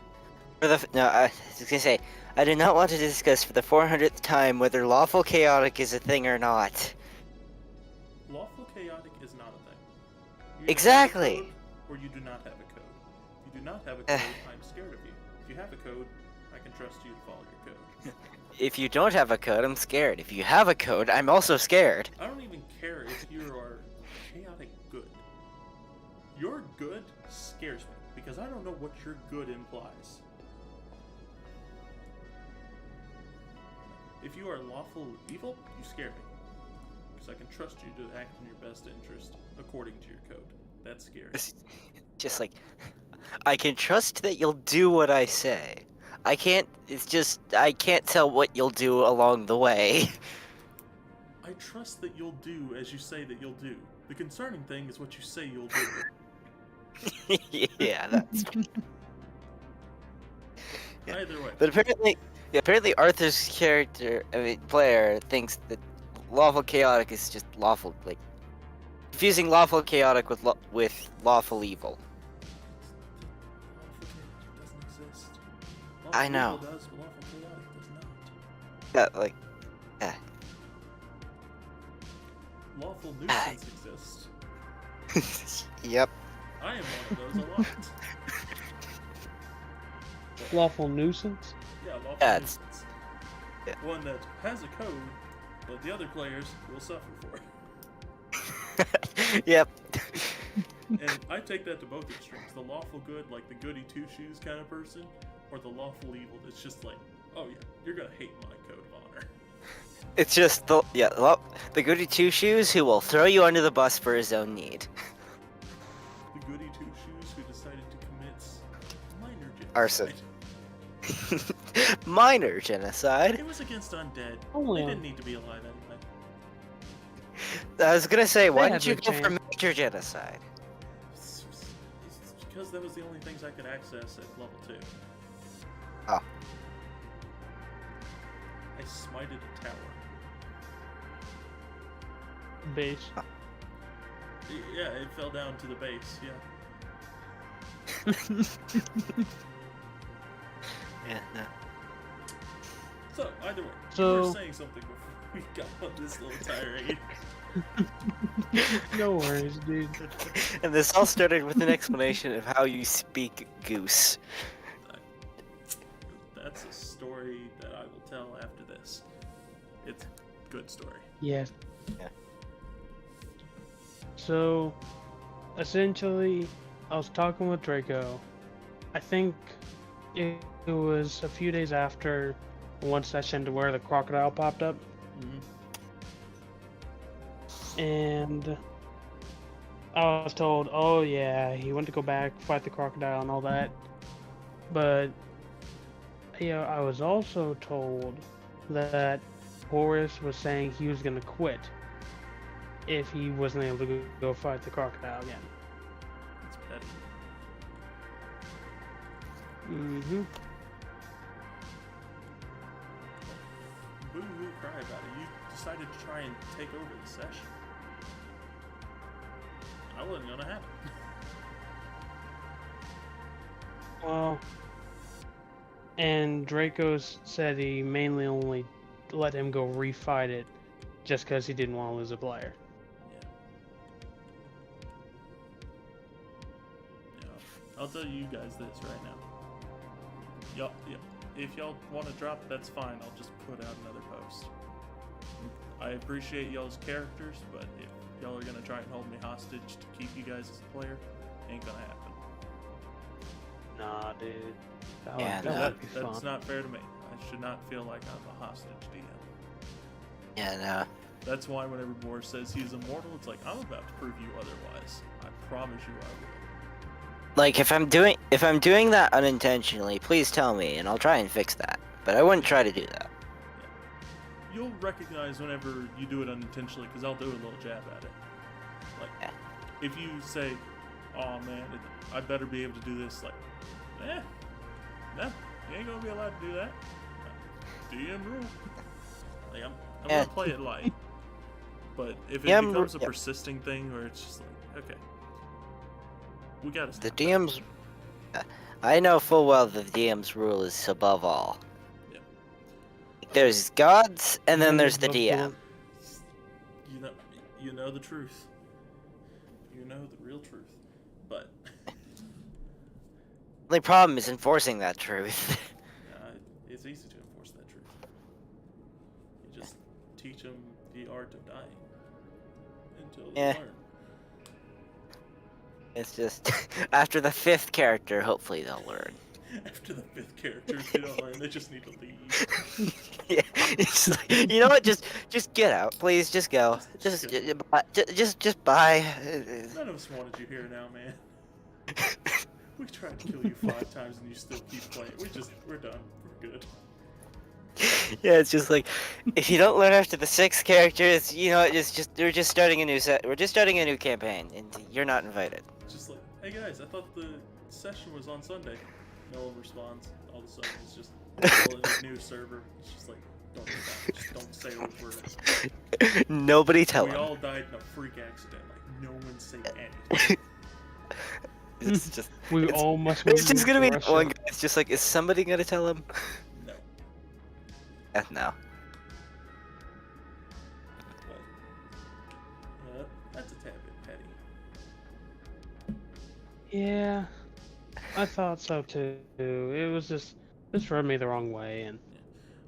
I was gonna say, I do not want to discuss for the 400th time whether lawful chaotic is a thing or not.
Lawful chaotic is not a thing. You either
Exactly.
have a code, or you do not have a code. If you do not have a code, I'm scared of you. If you have a code, I can trust you to follow your code.
If you don't have a code, I'm scared. If you have a code, I'm also scared.
I don't even care if you are chaotic good. Your good scares me, because I don't know what your good implies. If you are lawful evil, you scare me. Because I can trust you to act in your best interest according to your code. That's scary.
It's just like, I can trust that you'll do what I say. I can't tell what you'll do along the way.
I trust that you'll do as you say that you'll do. The concerning thing is what you say you'll do.
Yeah, that's... Yeah.
Either way.
But apparently Arthur's player thinks that lawful chaotic is just lawful, like, confusing lawful chaotic with lawful evil.
Doesn't exist.
I know.
Lawful evil does, but lawful chaotic does not.
Yeah, like, yeah.
Lawful nuisance exists.
Yep.
I am one of those a lot.
Lawful nuisance?
Yeah, lawful
Yeah,
nuisance.
yeah.
One that has a code, but the other players will suffer for it.
Yep.
And I take that to both extremes. The lawful good, like the goody two-shoes kind of person, or the lawful evil that's just like, oh yeah, you're gonna hate my code of honor.
It's just the goody two-shoes who will throw you under the bus for his own need.
The goody two-shoes who decided to commit minor genocide.
Arson. Minor genocide.
It was against undead.
Oh,
They
yeah.
didn't need to be alive anyway.
I was gonna say, why
had
didn't you
their
go for
chance.
major genocide?
It's because that was the only things I could access at level 2.
Oh.
I smited a tower.
Base.
Yeah, it fell down to the base, yeah.
Yeah, no.
So, either way,
So-
you were saying something before we got on this little tirade.
No worries, dude.
And this all started with an explanation of how you speak goose.
That's a story that I will tell after this. It's a good story.
Yeah.
Yeah.
So, essentially, I was talking with Draco. I think it was a few days after one session to where the crocodile popped up. And I was told, oh yeah, he went to go back, fight the crocodile and all that. But, I was also told that Horace was saying he was going to quit if he wasn't able to go fight the crocodile again.
It's petty.
Mm-hmm.
Boo-hoo, cry about it. You decided to try and take over the session. I wasn't gonna have it.
Well, and Draco's said he mainly only let him go refight it just because he didn't want to lose a player.
Yeah. I'll tell you guys this right now. Y'all, if y'all want to drop, that's fine. I'll just put out another post. I appreciate y'all's characters, but if y'all are gonna try and hold me hostage to keep you guys as a player, ain't gonna happen.
Nah, dude.
Yeah, no.
That's not fair to me. I should not feel like I'm a hostage DM.
Yeah, no.
That's why whenever Boris says he's immortal, it's like, I'm about to prove you otherwise. I promise you I will.
Like, if I'm doing that unintentionally, please tell me, and I'll try and fix that. But I wouldn't try to do that.
You'll recognize whenever you do it unintentionally, because I'll do a little jab at it. Like,
Yeah.
if you say, oh man, I better be able to do this, like, no, you ain't gonna be allowed to do that. DM rule. Like, I'm gonna play it light. But if it becomes a persisting thing where it's just like, okay, we gotta
The
stop
DM's... I know full well that the DM's rule is above all.
Yeah.
There's gods, and then there's the
Above
DM.
You know the truth. You know the real truth. But
Only problem is enforcing that truth.
it's easy to enforce that truth. You just teach them the art of dying until they learn.
It's just after the 5th character, hopefully they'll learn.
After the 5th character, if they don't learn, they just need to leave.
Yeah, it's like, you know what? Just get out, please. Just go. Just bye.
None of us wanted you here now, man. We tried to kill you 5 times and you still keep playing. We're done. We're good.
Yeah, it's just like if you don't learn after the 6th character, it's we're just starting a new We're just starting a new campaign, and you're not invited.
Just like, hey guys, I thought the session was on Sunday. No one responds. All of a sudden, it's just a new server. It's just like, don't respond. Just don't say a word.
Nobody tell
We
him.
all died in a freak accident. Like, no one say anything.
It's just
all must.
It's just gonna be one guy. It's just like, is somebody gonna tell him?
No.
No.
But, that's a tad bit petty.
Yeah, I thought so too. It was just this rubbed me the wrong way, and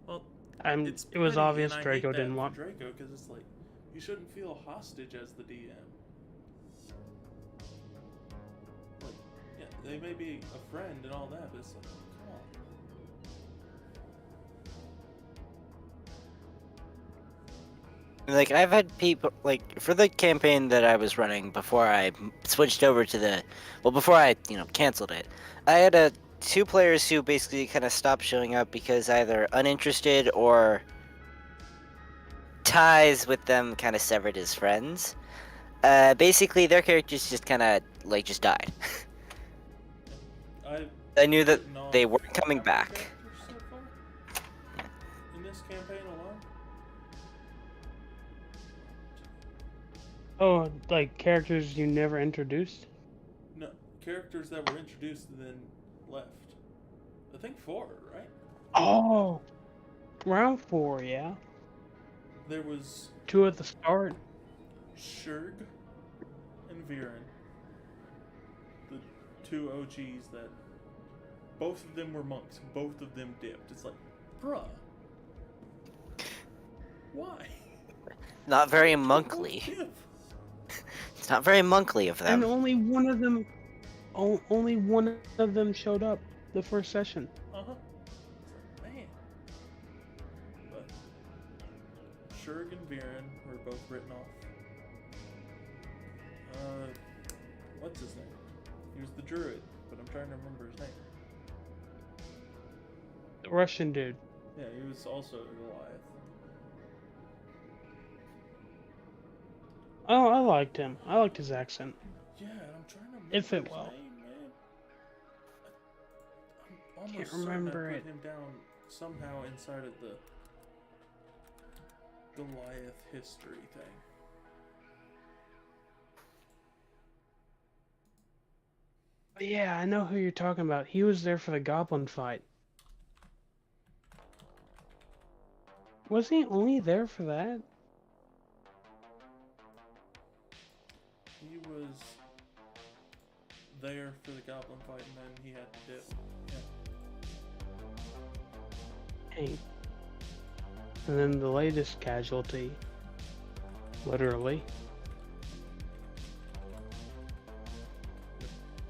well,
it was obvious Draco didn't want
Draco because it's like you shouldn't feel hostage as the DM. Like, yeah, they may be a friend and all that, but it's like, come on.
Like, I've had people, like, for the campaign that I was running before I switched over to before I, canceled it, I had 2 players who basically kind of stopped showing up because either uninterested or ties with them kind of severed as friends. Basically, their characters just kind of, just died. I knew that they weren't coming back.
So far? In this campaign alone?
Oh, like characters you never introduced?
No, characters that were introduced and then left. I think 4, right?
Oh, round 4, yeah.
There was
2 at the start.
Shurg and Viren. The 2 OGs that both of them were monks. Both of them dipped. It's like, bruh. Why?
Not very monkly. It's not very monkly of them.
And only one of them showed up the first session.
Uh-huh. Man. But Shurg and Viren were both written off. What's his name? He was the druid, but I'm trying to remember his name.
The Russian dude.
Yeah, he was also a Goliath.
Oh, I liked him. I liked his accent.
Yeah, and I'm trying to remember
It fit
his
well.
name, man. I'm almost
Can't
certain
remember
I
it.
put him down somehow inside of the Goliath history thing.
But yeah, I know who you're talking about. He was there for the goblin fight. Was he only there for that?
He was there for the goblin fight and then he had to dip. Yeah.
Hey. And then the latest casualty. Literally.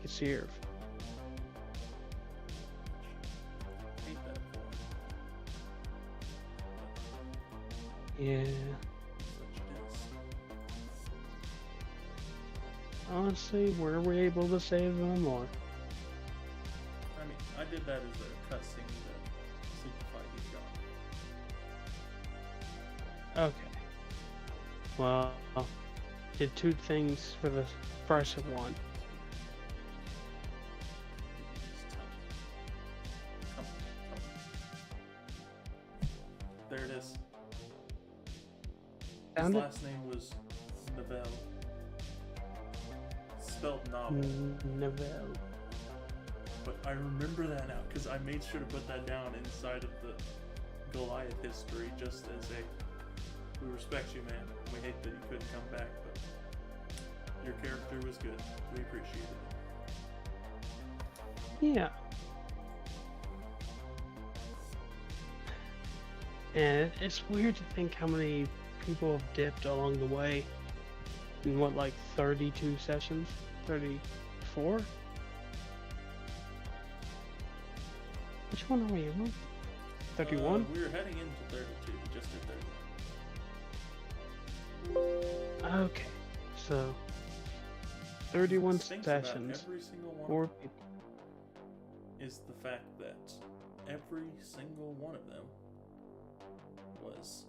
It's here.
Hate that for him.
Yeah.
Such
Honestly, were we able to save them or?
I mean, I did that as a cutscene to signify he's gone.
Okay. Well, did 2 things for the price of 1.
There it is. His
Found it?
last name was Novell. Spelled novel.
Neville.
but I remember that now because I made sure to put that down inside of the Goliath history, just as we respect you, man. We hate that you couldn't come back, but your character was good. We appreciated it.
Yeah. And it's weird to think how many people have dipped along the way. In what, like 32 sessions? 34? Which one are we on? 31?
We were heading into 32. We just did 31.
Okay, so 31
Things about
sessions.
every single one
4
of them
people.
is the fact that every single one of them was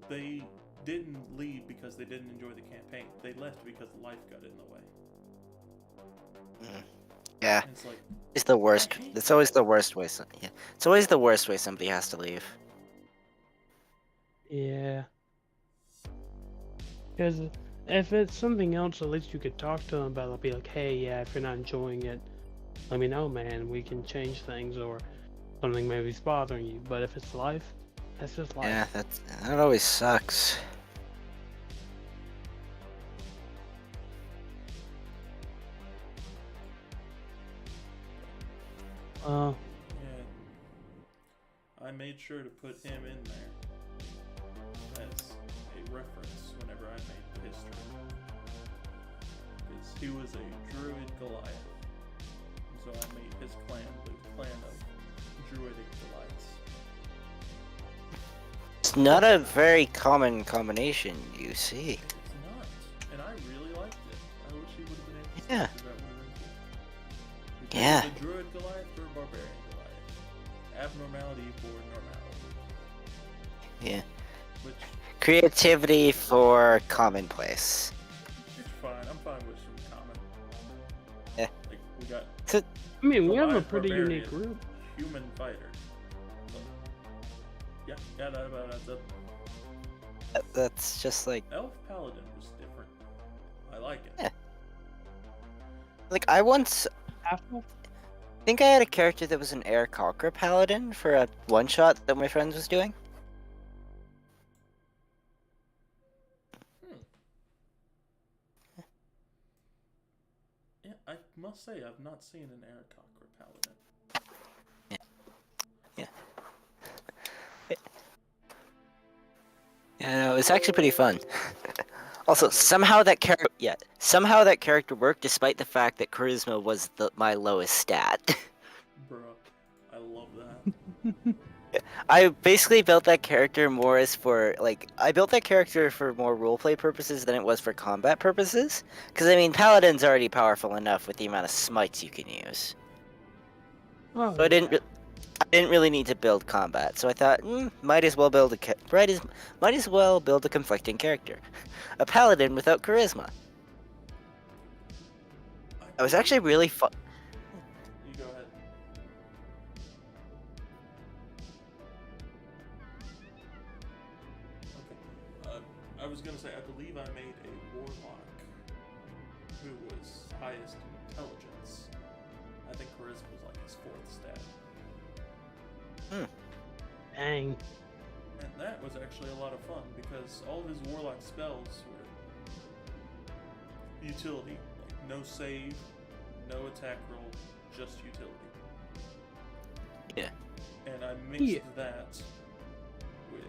they didn't leave because they didn't enjoy the campaign. They left because life got in the way.
Yeah,
And it's like,
it's the worst. It's always the worst way. Yeah, it's always the worst way somebody has to leave.
Yeah. Because if it's something else, at least you could talk to them about it. Be like, hey, yeah, if you're not enjoying it, let me know, man. We can change things, or something maybe's bothering you. But if it's life, that's just life.
Yeah, that always sucks.
yeah. I made sure to put him in there as a reference whenever I made the history. Because he was a druid Goliath. And so I made his clan the clan of druidic Goliaths.
It's not a very common combination, you see.
It's not. And I really liked it. I wish he would have been able to
Yeah.
do that with him. Because
Yeah.
the druid Goliath or barbarian Goliath. Abnormality for normality.
Yeah.
Which
Creativity for commonplace.
it's fine. I'm fine with some common.
Yeah.
Like we got
I mean, we have a
Goliath,
pretty
barbarian,
unique group.
human fighter. So, yeah, that about adds up.
That's just like,
Elf paladin was different. I like it.
Yeah. like I once think I had a character that was an air conqueror paladin for a one shot that my friends was doing.
Yeah, I must say I've not seen an Aarakocra paladin.
Yeah, no, it's actually pretty fun. Also, somehow that character worked despite the fact that charisma was my lowest stat.
Bruh, I love that.
I basically built that character more as for I built that character for more roleplay purposes than it was for combat purposes. Because I mean, paladin's already powerful enough with the amount of smites you can use.
Oh,
So I didn't really need to build combat. So I thought, might as well build a conflicting character, a paladin without charisma. That was actually really fun.
You go ahead. Okay. I was gonna say, I believe I made a warlock who was highest intelligence. I think charisma was like his 4th stat.
Dang.
And that was actually a lot of fun because all his warlock spells were utility. Like no save, no attack roll, just utility.
Yeah.
And I mixed that with,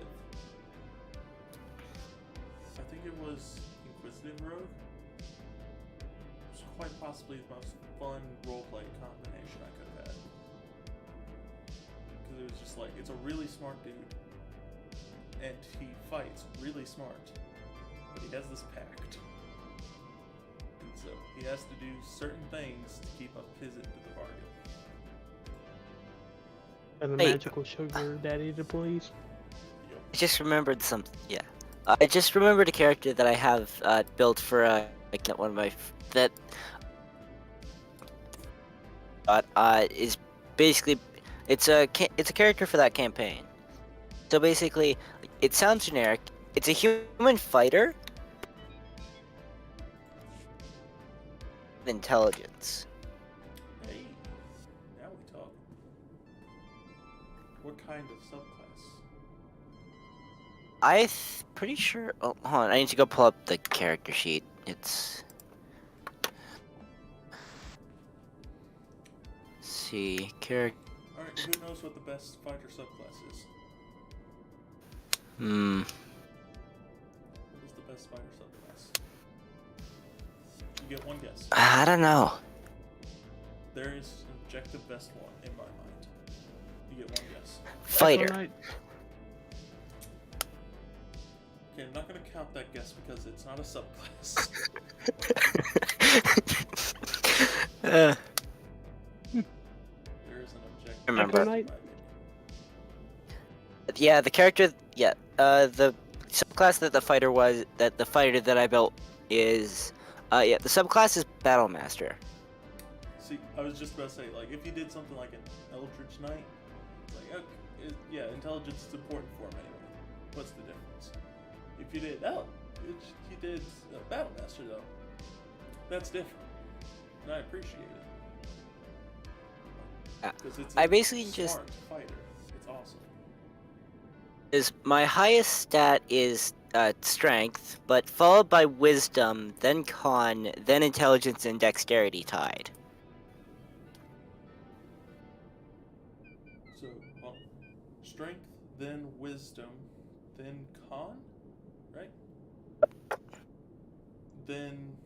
I think it was Inquisitive Rogue. It was quite possibly the most fun roleplay combination I could have had. Because it was just like, it's a really smart dude. And he fights really smart. But he has this pact. And so he has to do certain things to keep up his end of the bargain.
And the
Hey.
magical sugar daddy to please.
I just remembered something. Yeah, I just remembered a character that I have built for one of my is basically it's a character for that campaign. So basically, it sounds generic. It's a human fighter with intelligence.
What kind of subclass?
Pretty sure. Oh, hold on. I need to go pull up the character sheet. It's. Let's see, character.
Alright, who knows what the best fighter subclass is?
Hmm.
What is the best fighter subclass? You get one guess.
I don't know.
There is an objective best one in my mind. You get one guess.
Fighter.
Okay, I'm not gonna count that guess because it's not a subclass. There is an objective.
Remember. Yeah, the character. Yeah, the subclass that the fighter that I built is. Yeah, the subclass is Battle Master.
See, I was just about to say, like, if you did something like an Eldritch Knight, it's like, okay, yeah, intelligence is important for him anyway. What's the difference? If you did Battle Master though, that's different, and I appreciate it. Because it's
I basically
smart
just
fighter. It's awesome.
is my highest stat is strength, but followed by wisdom, then con, then intelligence and dexterity tied.
So, well, strength, then wisdom, then con, right? Then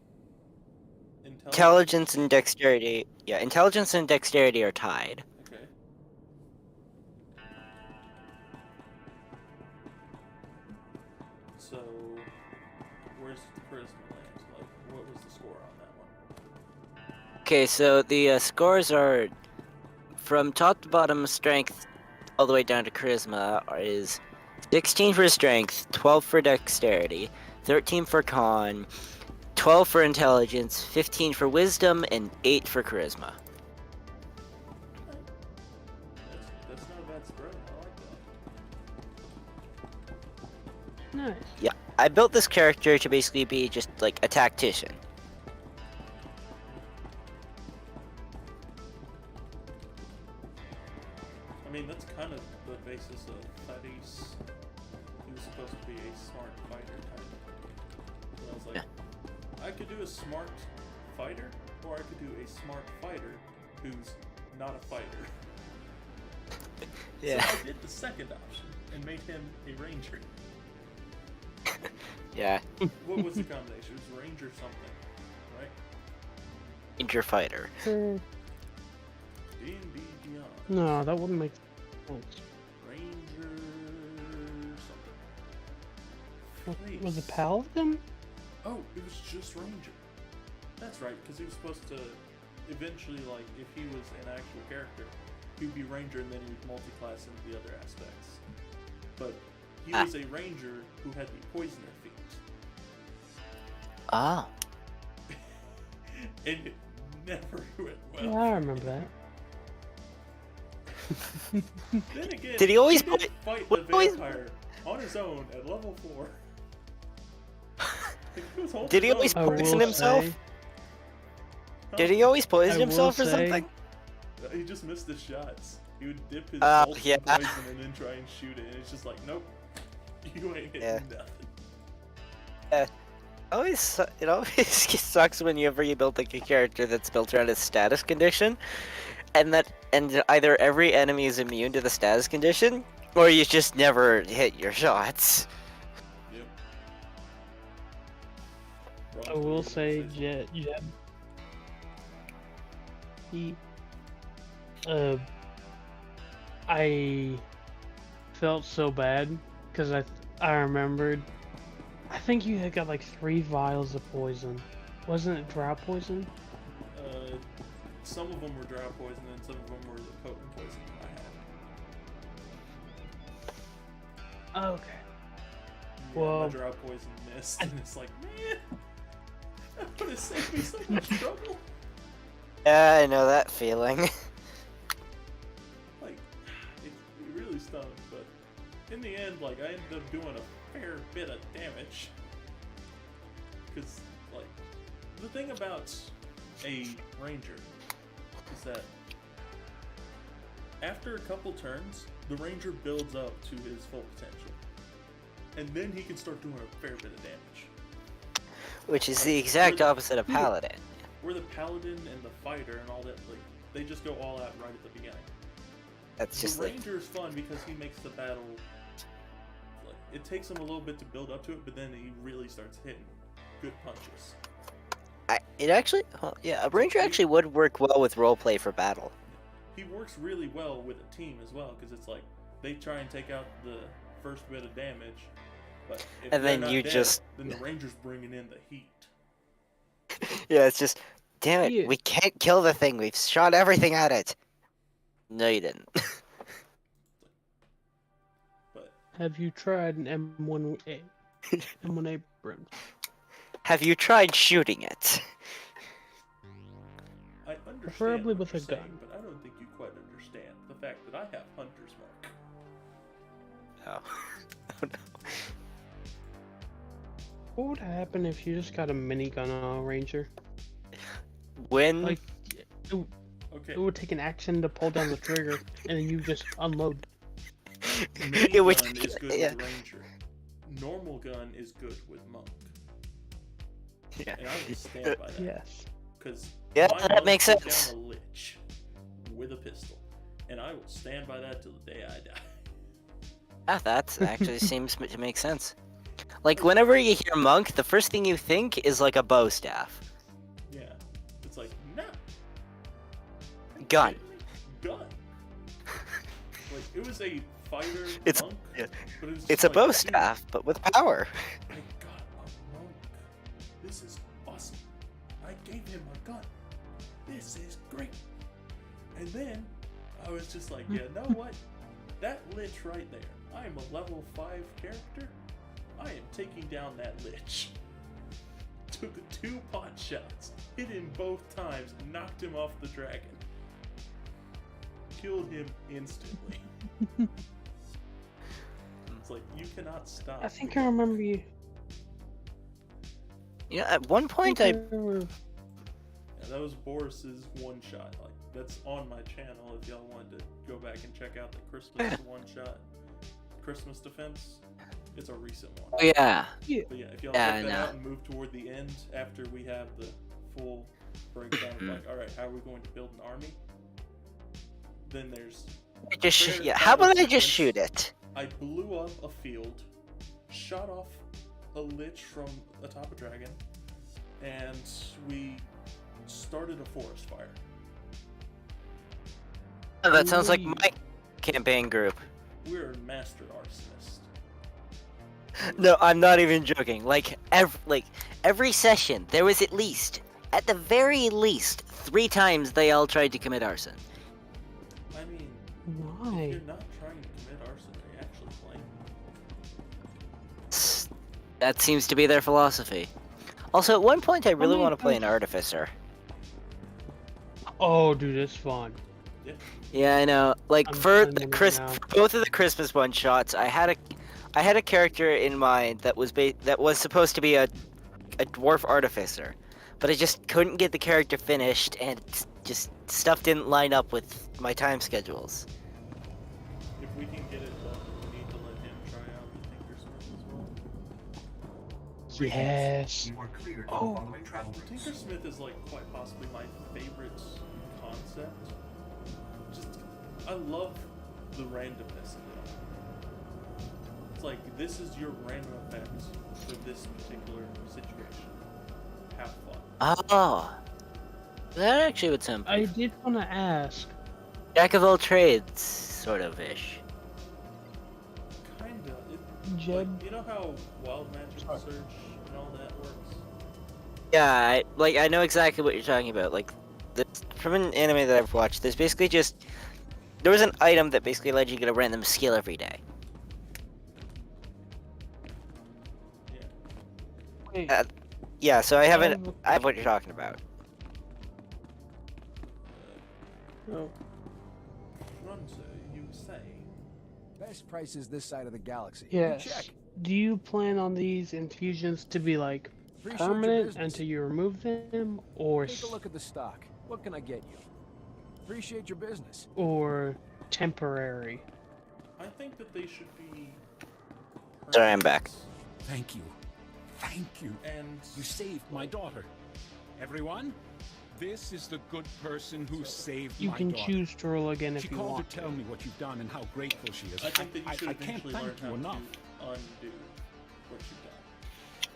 Intelligence and dexterity. Yeah, intelligence and dexterity are tied.
Okay. So, where's the charisma land? Like, what was the score on that one?
Okay, so the scores are from top to bottom. Strength all the way down to charisma is 16 for strength, 12 for dexterity, 13 for con, 12 for intelligence, 15 for wisdom, and 8 for charisma.
That's not a bad spread. I like that.
Nice.
Yeah, I built this character to basically be just like a tactician.
I mean, that's kind of the basis of Thaddeus. He was supposed to be a smart fighter type. And I was like, I could do a smart fighter, or I could do a smart fighter who's not a fighter.
Yeah.
So I did the second option and made him a ranger.
Yeah.
What was the combination? It was ranger something, right?
Ranger fighter.
D&D Beyond.
No, that wouldn't make sense.
Ranger something.
Was it Paladin?
Oh, it was just ranger. That's right, because he was supposed to eventually, like, if he was an actual character, he would be ranger and then he would multi-class into the other aspects. But he was a ranger who had the poisoner feat.
Ah.
And it never went well.
Yeah, I remember that.
Then again,
Did he always
did fight the vampire on his own at level 4.
Did he always poison himself? Did he always poison himself or something?
He just missed his shots. He would dip his
Oh,
bolt
yeah.
in poison and then try and shoot it, and it's just like, nope, you ain't hitting nothing.
Yeah. It always sucks whenever you build like a character that's built around a status condition, and either every enemy is immune to the status condition, or you just never hit your shots.
I will say, Jet. I felt so bad because I remembered. I think you had got like 3 vials of poison. Wasn't it drought poison?
Some of them were drought poison, and some of them were the potent poison I had.
Okay.
Yeah,
Well,
my drought poison missed, and it's like, man, that would have saved me so much trouble.
Yeah, I know that feeling.
Like, it really stung, but in the end, like, I ended up doing a fair bit of damage. Because, like, the thing about a ranger is that after a couple turns, the ranger builds up to his full potential, and then he can start doing a fair bit of damage.
Which is the exact opposite of paladin.
Where the paladin and the fighter and all that, like, they just go all out right at the beginning.
That's just
the
like
ranger is fun because he makes the battle. Like, it takes him a little bit to build up to it, but then he really starts hitting good punches.
A ranger actually would work well with roleplay for battle.
He works really well with a team as well, because it's like they try and take out the first bit of damage, but if
And then
they're not
you
dead,
just
then the ranger's bringing in the heat.
Yeah, it's just damn it,
Yeah.
we can't kill the thing. We've shot everything at it. No, you didn't.
But
Have you tried an M1A? M1 Abrams.
Have you tried shooting it?
I understand
Preferably
what
with
you're
a gun.
saying, but I don't think you quite understand the fact that I have Hunter's Mark.
Oh. Oh no.
What would happen if you just got a minigun on a ranger?
When
Like,
Okay.
it would take an action to pull down the trigger, and then you just unload.
it would
Gun is good
yeah.
with ranger. Normal gun is good with monk.
Yeah.
And I will stand by that.
Yes.
Because
Yeah,
my
that
monk
makes
took
sense.
down a lich with a pistol, and I will stand by that till the day I die.
Yeah, that actually seems to make sense. Like whenever you hear monk, the first thing you think is like a bow staff.
Yeah, it's like no
Gun.
gun. Like it was a fighter
It's
monk,
yeah.
but it was
It's
just
a
like,
bow
dude,
staff, but with power.
I got a monk. This is awesome. I gave him a gun. This is great. And then I was just like, yeah, know what? That lich right there. I am a level 5 character. I am taking down that lich. Took 2 pot shots, hit him both times, knocked him off the dragon. Killed him instantly. It's like, you cannot stop.
I think
me.
I remember you.
You know, at one point I
Yeah, that was Boris's one shot. Like that's on my channel if y'all wanted to go back and check out the Christmas one shot. Christmas defense. It's a recent one.
Oh yeah.
But yeah, if y'all
Yeah,
check
I
that
know.
out and move toward the end after we have the full breakdown of like, alright, how are we going to build an army? Then there's fair
how about I
battle
just
sequence.
shoot it?
I blew up a field, shot off a lich from atop a dragon, and we started a forest fire.
Oh, that sounds like
Ooh.
my campaign group.
We're a master arsonist.
No, I'm not even joking. Like every session, there was at the very least, 3 times they all tried to commit arson.
I mean,
Why?
if you're not trying to commit arson, are you actually playing?
That seems to be their philosophy. Also, at one point, I really
many
want to play an
times-
artificer.
Oh, dude, it's fun.
Yeah.
Yeah, I know. Like
I'm
for
playing
the
one
Chris,
right now.
for both of the Christmas one shots, I had a character in mind that was supposed to be a dwarf artificer, but I just couldn't get the character finished, and just stuff didn't line up with my time schedules.
If we can get it done, we need to let him try out the Tinkersmith as well.
Yes.
You are cleared
Oh.
for one-way travel routes.
Tinkersmith is like quite possibly my favorite concept. Just, I love the randomness of it all. It's like, this is your random effect for this particular situation. Have fun.
Oh, that actually would sound
I did want to ask.
jack of all trades, sort of ish.
Kinda.
Jed?
Like, you know how Wild Magic Search and all that works?
Yeah, I know exactly what you're talking about. Like, from an anime that I've watched, there was an item that basically led you to get a random skill every day.
Yeah.
Wait,
Yeah, so I have
Um,
what you're talking about.
oh,
Runza, you say?
Best prices this side of the galaxy. You
yes.
check.
Do you plan on these infusions to be like
Appreciate your
permanent
business.
until you remove them, or
Take a look at the stock. What can I get you? Appreciate your business.
or temporary.
I think that they should be.
Sorry, I'm back.
Thank you. Thank you.
And
You saved my daughter. Everyone, this is the good person who saved
You
my
can
daughter.
choose to roll again
She
if you
called
want
to tell me what you've done and how grateful she is.
I think that you should
I can't
eventually learn
thank
how
you enough.
to undo what you've done.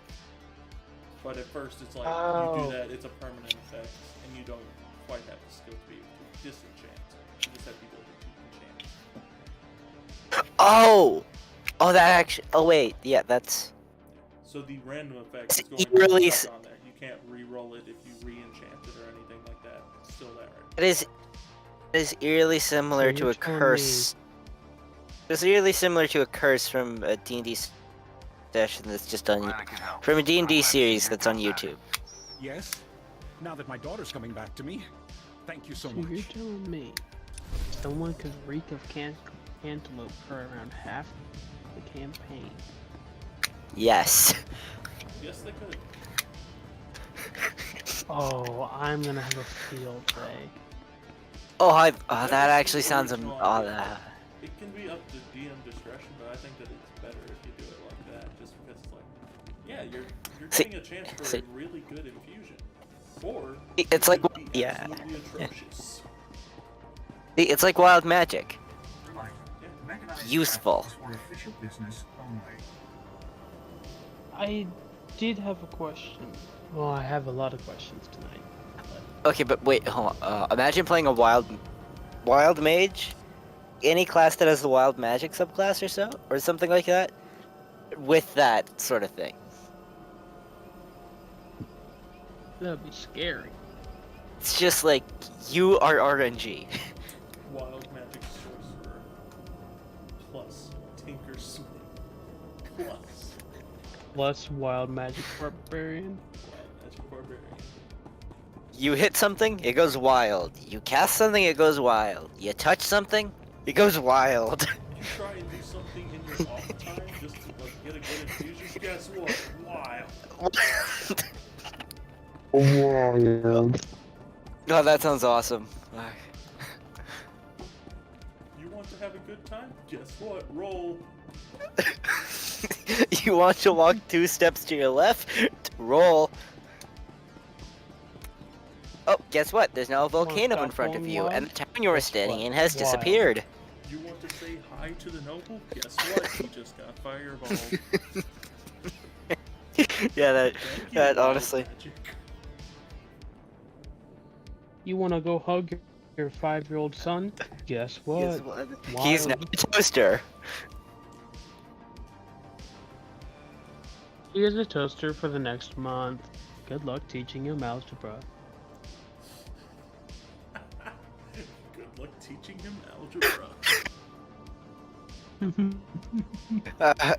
But at first, it's like you do that; it's a permanent effect, and you don't quite have the skill to be able to disenchant. You just have the ability to enchant.
Oh! Oh, that actually. Oh, wait. Yeah, that's.
So the random effect is
It's
going to be
eerily
stuck on there. You can't re-roll it if you re-enchant it or anything like that. It's still there.
It is eerily similar
So
to
you're
a
telling
curse. It's eerily similar to a curse from a D&D session that's just on. From a D&D series that's on YouTube.
Yes? Now that my daughter's coming back to me, thank you so
So you're
much.
telling me someone could reek of cantaloupe for around half the campaign?
Yes.
Yes, they could.
Oh, I'm gonna have a field day.
Oh,
That
that
was
actually
the
sounds.
original
Oh,
idea.
that.
It can be up to DM discretion, but I think that it's better if you do it like that, just because it's like, yeah, you're
See-
getting a chance for
see-
a really good infusion, or
It's
it
like-
could be
yeah.
absolutely atrocious.
It's like wild magic.
Yeah.
Useful.
For official business only.
I did have a question. Well, I have a lot of questions tonight.
Okay, but wait, hold on. Imagine playing a wild mage, any class that has the wild magic subclass or so, or something like that, with that sort of thing.
That'd be scary.
It's just like you are RNG.
Wild magic sorcerer plus tinker smith
Plus wild magic barbarian.
wild magic barbarian.
You hit something, it goes wild. You cast something, it goes wild. You touch something, it goes wild.
You try and do something in your off time just to like get a good infusion. Guess what? Wild.
Wild. Oh, that sounds awesome.
You want to have a good time? Guess what? Roll.
You want to walk 2 steps to your left? Roll. Oh, guess what? There's now a volcano in front of you, and the town you were standing in has disappeared.
You want to say hi to the noble? Guess what? He just got fireballed.
Yeah,
Thank you,
that
wild
honestly.
magic.
You wanna go hug your 5-year-old son? Guess what?
Guess what? He's now
Wild.
a toaster.
Here's a toaster for the next month. Good luck teaching him algebra.
Good luck teaching him algebra.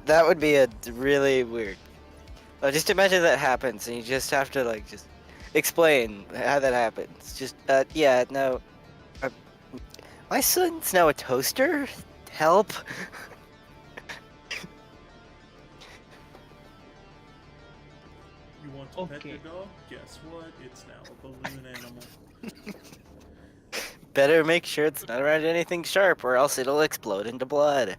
That would be a really weird. Just imagine that happens, and you just have to like just explain how that happens. Just yeah, no. My son's now a toaster. Help.
You want to pet your dog? Guess what? It's now a balloon animal.
Better make sure it's not around anything sharp, or else it'll explode into blood.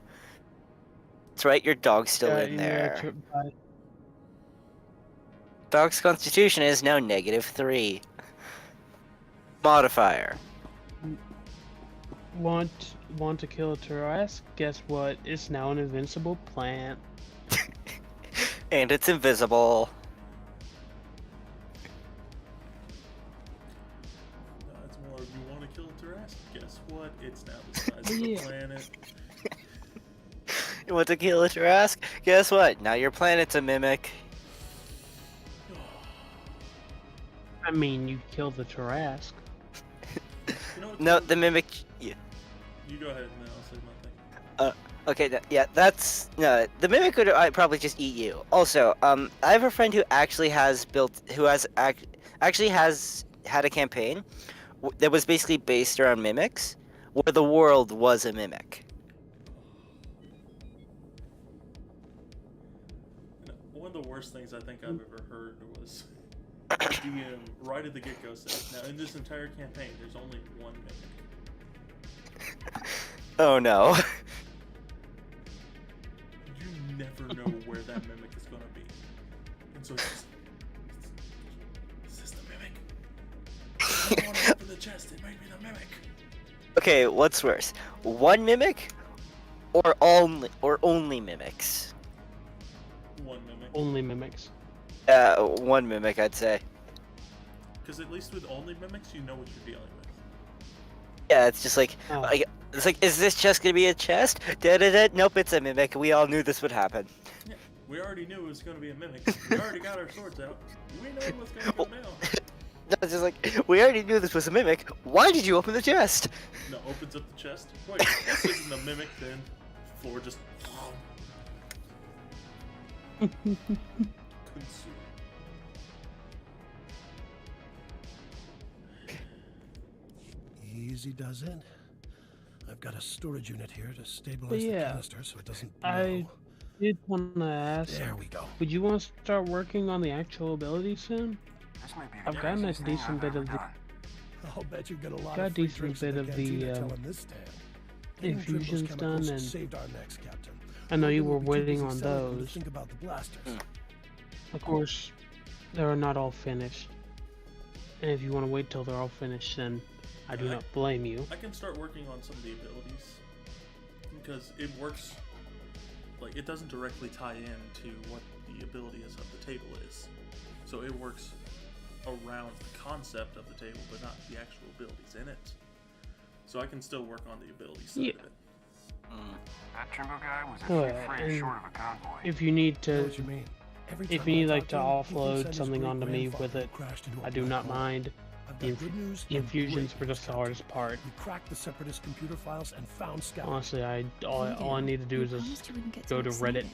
That's right, your dog's still in there. Dog's constitution is now -3. Modifier.
Want to kill a Tarrasque? Guess what? It's now an invincible plant.
And it's invisible.
No, it's more you want to kill a Tarrasque? Guess what? It's now the size of the planet.
You want to kill a Tarrasque? Guess what? Now your planet's a mimic.
I mean, you kill the Tarrasque.
You know what,
No, the mimic. Yeah.
You go ahead and then I'll say my thing.
Okay. Yeah. That's no. The mimic would probably just eat you. Also, I have a friend who actually has actually has had a campaign that was basically based around mimics, where the world was a mimic.
One of the worst things I think I've ever heard was DM right at the get-go said, now in this entire campaign, there's only one mimic.
Oh no.
You never know where that mimic is gonna be. And so it's just, is this the mimic? I don't want to open the chest, it might be the mimic.
Okay, what's worse? One mimic or only mimics?
One mimic.
Only mimics.
One mimic, I'd say.
Because at least with only mimics, you know what you're dealing with.
Yeah, it's just like, it's like, is this just gonna be a chest? Da-da-da. Nope, it's a mimic. We all knew this would happen.
Yeah, we already knew it was going to be a mimic. We already got our swords out. We know what's going to go down.
It's just like, we already knew this was a mimic. Why did you open the chest?
No, opens up the chest. Wait, this isn't a mimic then. Floor just... Consume.
Easy does it. I've got a storage unit here to stabilize the canister so it doesn't blow.
I did want to ask.
There we go.
Would you want to start working on the actual ability soon? I've gotten a decent bit of the.
I'll bet you get a lot
got a
of free
decent
drinks in
bit of
cantina
the
telling this tale.
infusions done, and
saved our necks, Captain.
I know you were
We'll be too
waiting
busy
on
celebrating to
those.
think about the blasters.
Of course, they're not all finished. And if you want to wait till they're all finished, then I do not blame you.
I can start working on some of the abilities. Because it works... Like, it doesn't directly tie in to what the ability is of the table is. So it works around the concept of the table, but not the actual abilities in it. So I can still work on the ability side of it.
That Trimble guy was a
Alright,
few frames
and
short of a convoy.
if you need
I know
to,
what you mean. Every
if
time
you
I
need like to
talk to him, he
offload
thinks that
something
his
onto me with
great-grandfather
it,
crashed into a
I do
black
not
hole.
mind.
I've
The,
got good news
the
and
infusions
great
were just the
news,
hardest part.
We cracked the Separatist computer files and found Scout.
Honestly, all I need to do is just go to Reddit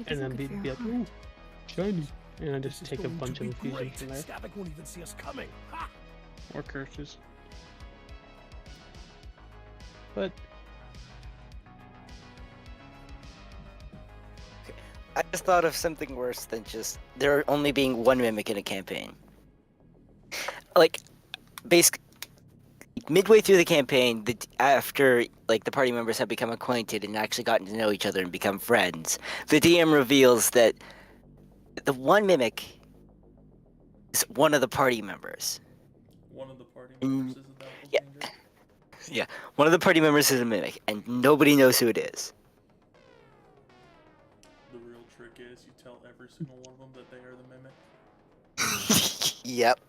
and then be like, ooh, shiny, and I just take a bunch of infusions from there.
Stabik won't even see us coming. Ha!
Or curses. But
I just thought of something worse than just there only being one mimic in a campaign. Like, basically, midway through the campaign, after like the party members have become acquainted and actually gotten to know each other and become friends, the DM reveals that the one mimic is one of the party members.
One of the party members is a doppelganger?
Yeah, one of the party members is a mimic, and nobody knows who it is.
The real trick is you tell every single one of them that they are the mimic.
Yep.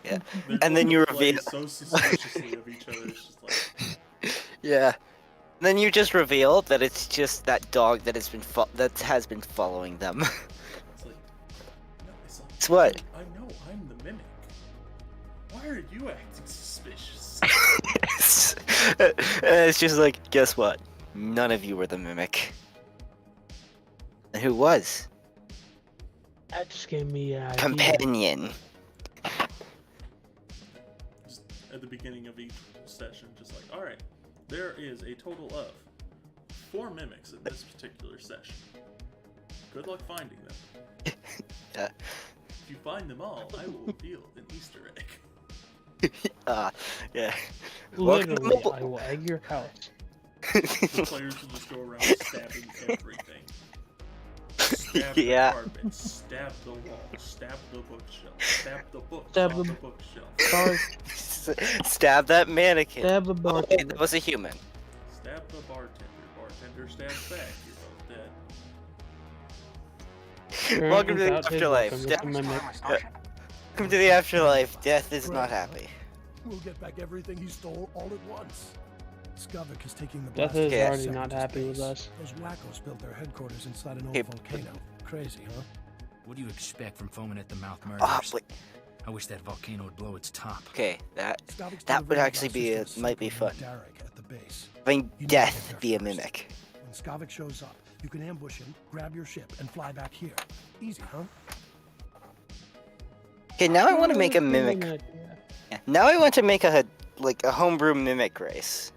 Yeah. And then you reveal
so suspiciously of each other. It's just like...
Yeah. And then you just reveal that it's just that dog that has been following them.
It's like, no,
it's what?
I know I'm the mimic. Why are you acting suspicious?
It's just like, guess what? None of you were the mimic. And who was?
that just gave me an idea.
Companion.
Just at the beginning of each session, just like, alright, there is a total of 4 mimics in this particular session. Good luck finding them.
Yeah.
If you find them all, I will reveal an Easter egg.
Yeah.
Literally, I will egg your house.
The players will just go around stabbing everything. Stab the carpet, stab the wall, stab the bookshelf, stab the book, stab the bookshelf.
Stab that mannequin.
Stab the bartender.
Oh, wait, that was a human.
Stab the bartender. Bartender stabs back. You're both dead.
Welcome to the afterlife. Welcome to the afterlife. Death is not happy.
We'll get back everything he stole all at once. Skavik is taking the
Death
blast
is
off
already
the
not
Separatist
happy with
base.
us.
Those wackos built their headquarters inside an old
Hey,
volcano. Crazy, huh?
What do you expect from foaming at the mouth murders?
Ah, wait.
I wish that volcano would blow its top.
Okay, that
Skavik's
would
delivering
actually be
blasters
might be
to
fun.
Derek at the base.
Having
You need to
death
get
be a
there first.
mimic.
When Skavik shows up, you can ambush him, grab your ship, and fly back here. Easy, huh?
Okay, now I want to make a mimic. Yeah, now I want to make a homebrew mimic race.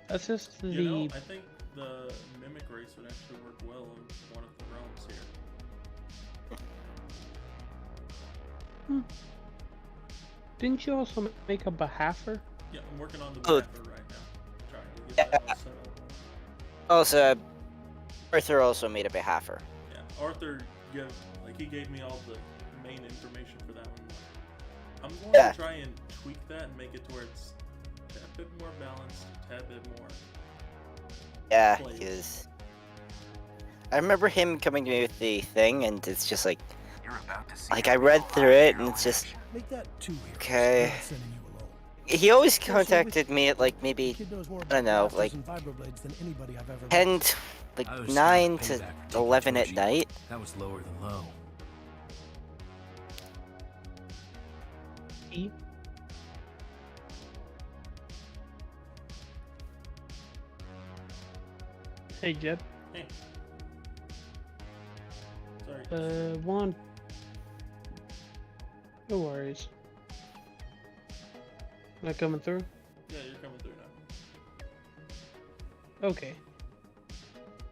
That's just the.
You know, I think the mimic race would actually work well in one of the realms here.
Didn't you also make a behaffer?
Yeah, I'm working on the
Oh.
mapper right now. Trying to get that all set up.
Also, Arthur also made a behaffer.
Yeah, Arthur he gave me all the main information for that one. I'm going to try and tweak that and make it to where it's a tad bit more balanced, a tad bit more.
Yeah,
played.
because I remember him coming to me with the thing, and it's just like, I read through it, and it's just
Make that 2 heroes.
okay.
I'm not sending you alone.
He always contacted me at like maybe
Kid knows more
I
about
don't know,
blasters
like
and vibroblades than anybody I've ever
10,
met.
like
I was
9
scared
to
of payback for
11 at
taking
night.
That was lower than low.
E? Hey, Jeb.
Hey. Sorry.
Juan. No worries. Am I coming through?
Yeah, you're coming through now.
Okay.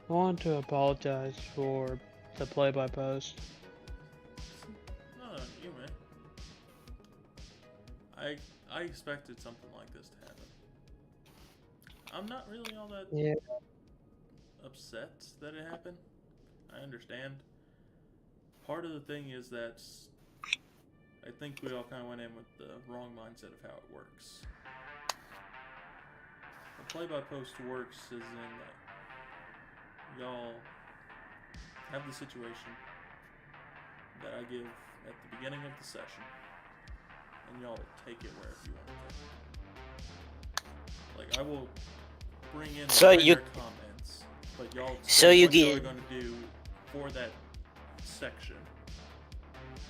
I want to apologize for the play-by-post.
No, you may. I expected something like this to happen. I'm not really all that upset that it happened. I understand. Part of the thing is that I think we all kind of went in with the wrong mindset of how it works. The play-by-post works is in that y'all have the situation that I give at the beginning of the session, and y'all take it wherever you want to go. Like, I will bring in minor comments, but y'all say what y'all are going to do for that section,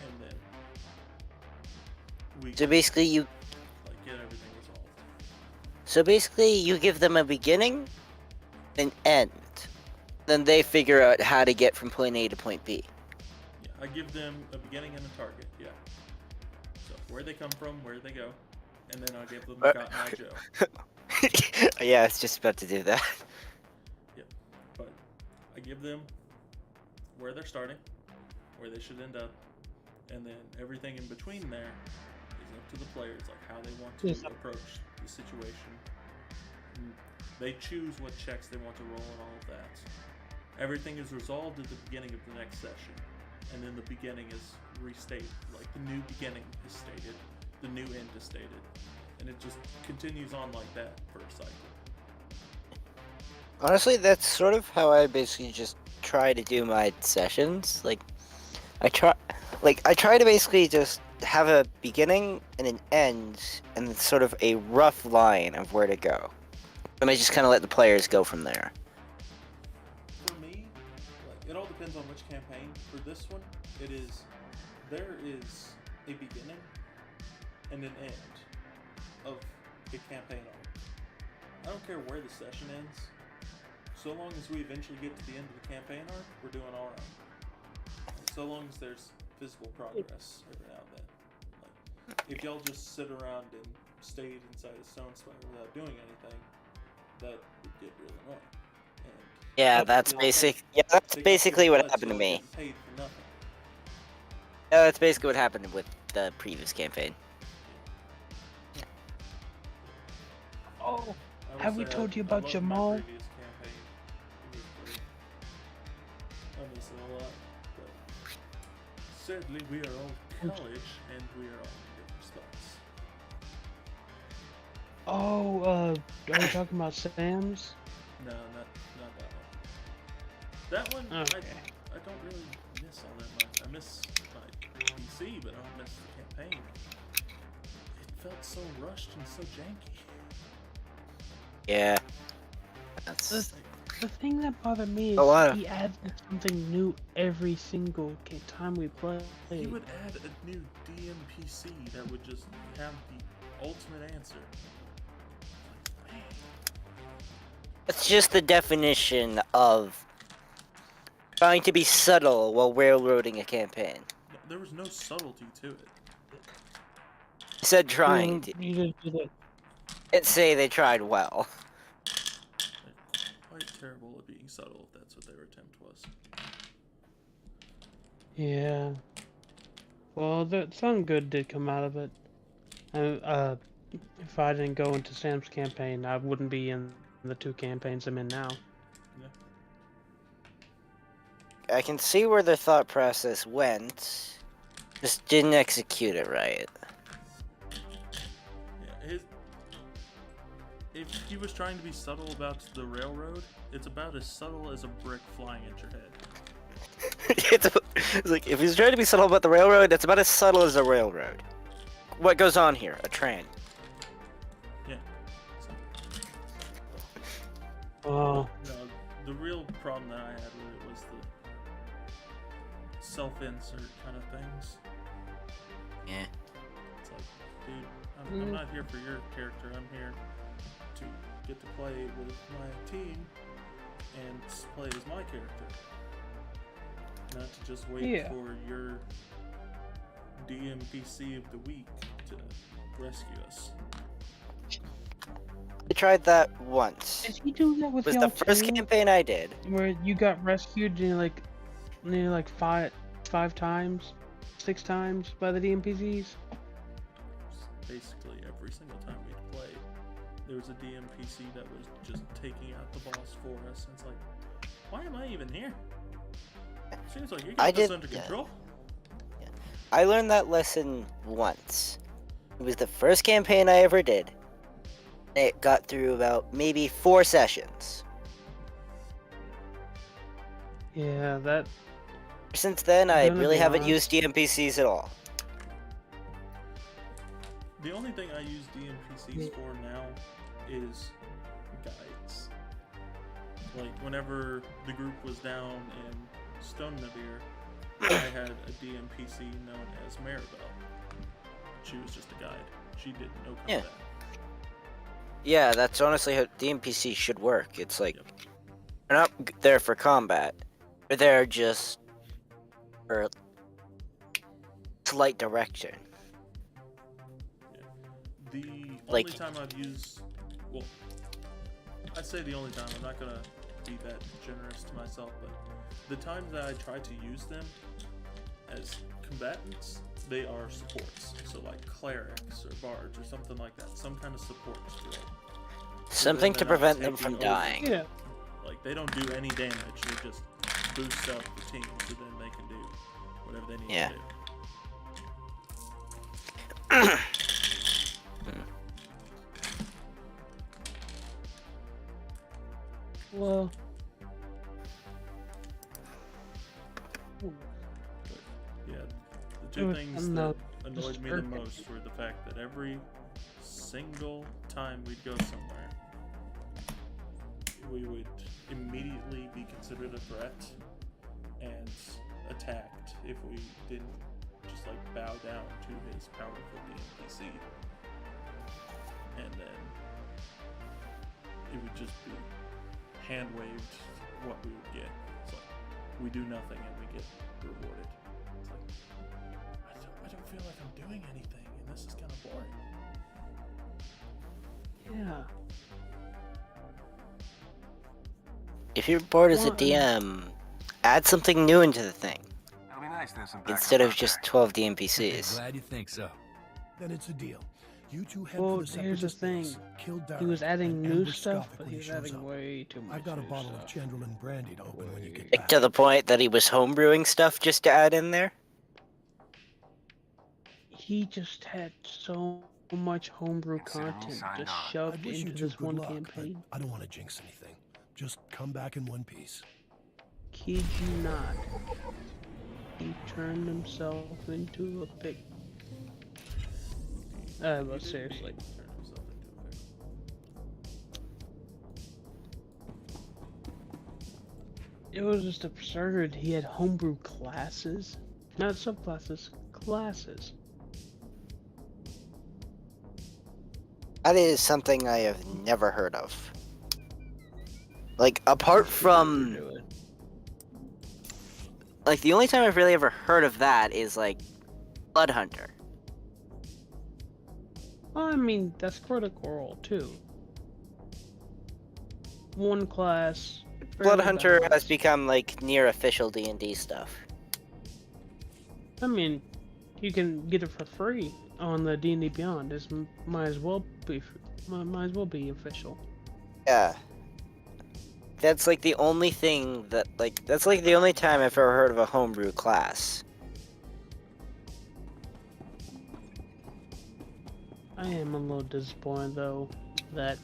and then we
So basically you
like get everything resolved.
So basically you give them a beginning, an end. Then they figure out how to get from point A to point B.
Yeah, I give them a beginning and a target, yeah. So where they come from, where they go, and then I give them Cotton Eye Joe.
Yeah, I was just about to do that.
Yep. But I give them where they're starting, where they should end up, and then everything in between there is up to the players, like how they want to approach the situation. And they choose what checks they want to roll and all of that. Everything is resolved at the beginning of the next session, and then the beginning is restated. Like the new beginning is stated, the new end is stated, and it just continues on like that for a cycle.
Honestly, that's sort of how I basically just try to do my sessions. Like, I try to basically just have a beginning and an end, and then sort of a rough line of where to go. And I just kind of let the players go from there.
For me, like, it all depends on which campaign. For this one, there is a beginning and an end of a campaign arc. I don't care where the session ends. So long as we eventually get to the end of the campaign arc, we're doing alright. So long as there's visible progress every now and then. Like, if y'all just sit around and stayed inside a stone spire without doing anything, that would get real annoying. And
Yeah, that's basically what happened to me.
paid for nothing.
Yeah, that's basically what happened with the previous campaign.
Oh, have we told you about Jamal?
I miss it a lot, but sadly we are all college and we are all in different spots.
Oh, are we talking about Sam's?
No, not that one. That one,
Okay.
I don't really miss all that much. I miss my PC, but I don't miss the campaign. It felt so rushed and so janky.
Yeah.
The thing that bothered me is he adds something new every single time we play.
He would add a new DMPC that would just have the ultimate answer.
It's just the definition of trying to be subtle while railroading a campaign.
There was no subtlety to it.
I said trying to.
You didn't do that.
Didn't say they tried well.
Quite terrible at being subtle if that's what their attempt was.
Yeah. Well, something good did come out of it. If I didn't go into Sam's campaign, I wouldn't be in the 2 campaigns I'm in now.
I can see where the thought process went. Just didn't execute it right.
Yeah, if he was trying to be subtle about the railroad, it's about as subtle as a brick flying at your head.
It's like, if he's trying to be subtle about the railroad, it's about as subtle as a railroad. What goes on here? A train.
Yeah.
Oh.
No, the real problem that I had with it was the self-insert kind of things.
Yeah.
It's like, dude, I'm not here for your character. I'm here to get to play with my team and play as my character. Not to just wait for your DMPC of the week to rescue us.
I tried that once.
Did you do that with
It was
y'all
the first
too?
campaign I did.
Where you got rescued nearly like five times, 6 times by the DMPCs?
Basically every single time we'd play, there was a DMPC that was just taking out the boss for us. And it's like, why am I even here? Seems like you got this under control.
Yeah. I learned that lesson once. It was the first campaign I ever did. It got through about maybe 4 sessions.
Yeah, that...
Since then, I really haven't
honest.
used DMPCs at all.
The only thing I use DMPCs for now is guides. Like, whenever the group was down in Stone Navir, I had a DMPC known as Maribel. She was just a guide. She did no combat.
Yeah, that's honestly how DMPC should work. It's like, they're not there for combat. They're there just for slight direction.
The only time I've used, well, I say the only time, I'm not gonna be that generous to myself, but the times that I try to use them as combatants, they are supports. So like clerics or bards or something like that, some kind of support skill.
Something to prevent them from dying.
Yeah.
Like they don't do any damage, they just boost up the team so then they can do whatever they need to do.
Well...
Yeah, the two things that annoyed me the most were the fact that every single time we'd go somewhere, we would immediately be considered a threat and attacked if we didn't just like bow down to his powerful DMPC. And then it would just be hand waved what we would get. It's like we do nothing and we get rewarded. It's like I don't feel like I'm doing anything and this is kind of boring.
Yeah.
If you're bored as a DM, add something new into the thing.
It'll be nice to have some
instead of just 12 DMPCs.
Glad you think so.
Then it's a deal. You two head
Well,
for the
here's the
Separatist
thing.
base, kill
He was
Darren,
adding
and
new
ambush
stuff,
Skopik
but
when
he
he
was
shows
adding
up.
way too much
I've got a
new
bottle of
stuff.
Chandlerland brandy to open when you get
Like
back.
to the point that he was homebrewing stuff just to add in there?
He just had so much homebrew content just shoved
I wish you
into
two
this
good
one
luck, but
campaign.
I don't want to jinx anything. Just come back in one piece.
Kid you not. He turned himself into a pig. Well, seriously. It was just absurd. He had homebrew classes. Not subclasses, classes.
That is something I have never heard of. Like, apart from... Like, the only time I've really ever heard of that is, like, Blood Hunter.
Well, I mean, that's Critical Role, too. One class.
Blood
fairly
Hunter
balanced.
has become, like, near official D&D stuff.
I mean, You can get it for free on the D&D Beyond. It might as well be official.
Yeah. That's like the only thing that that's like the only time I've ever heard of a homebrew class.
I am a little disappointed though that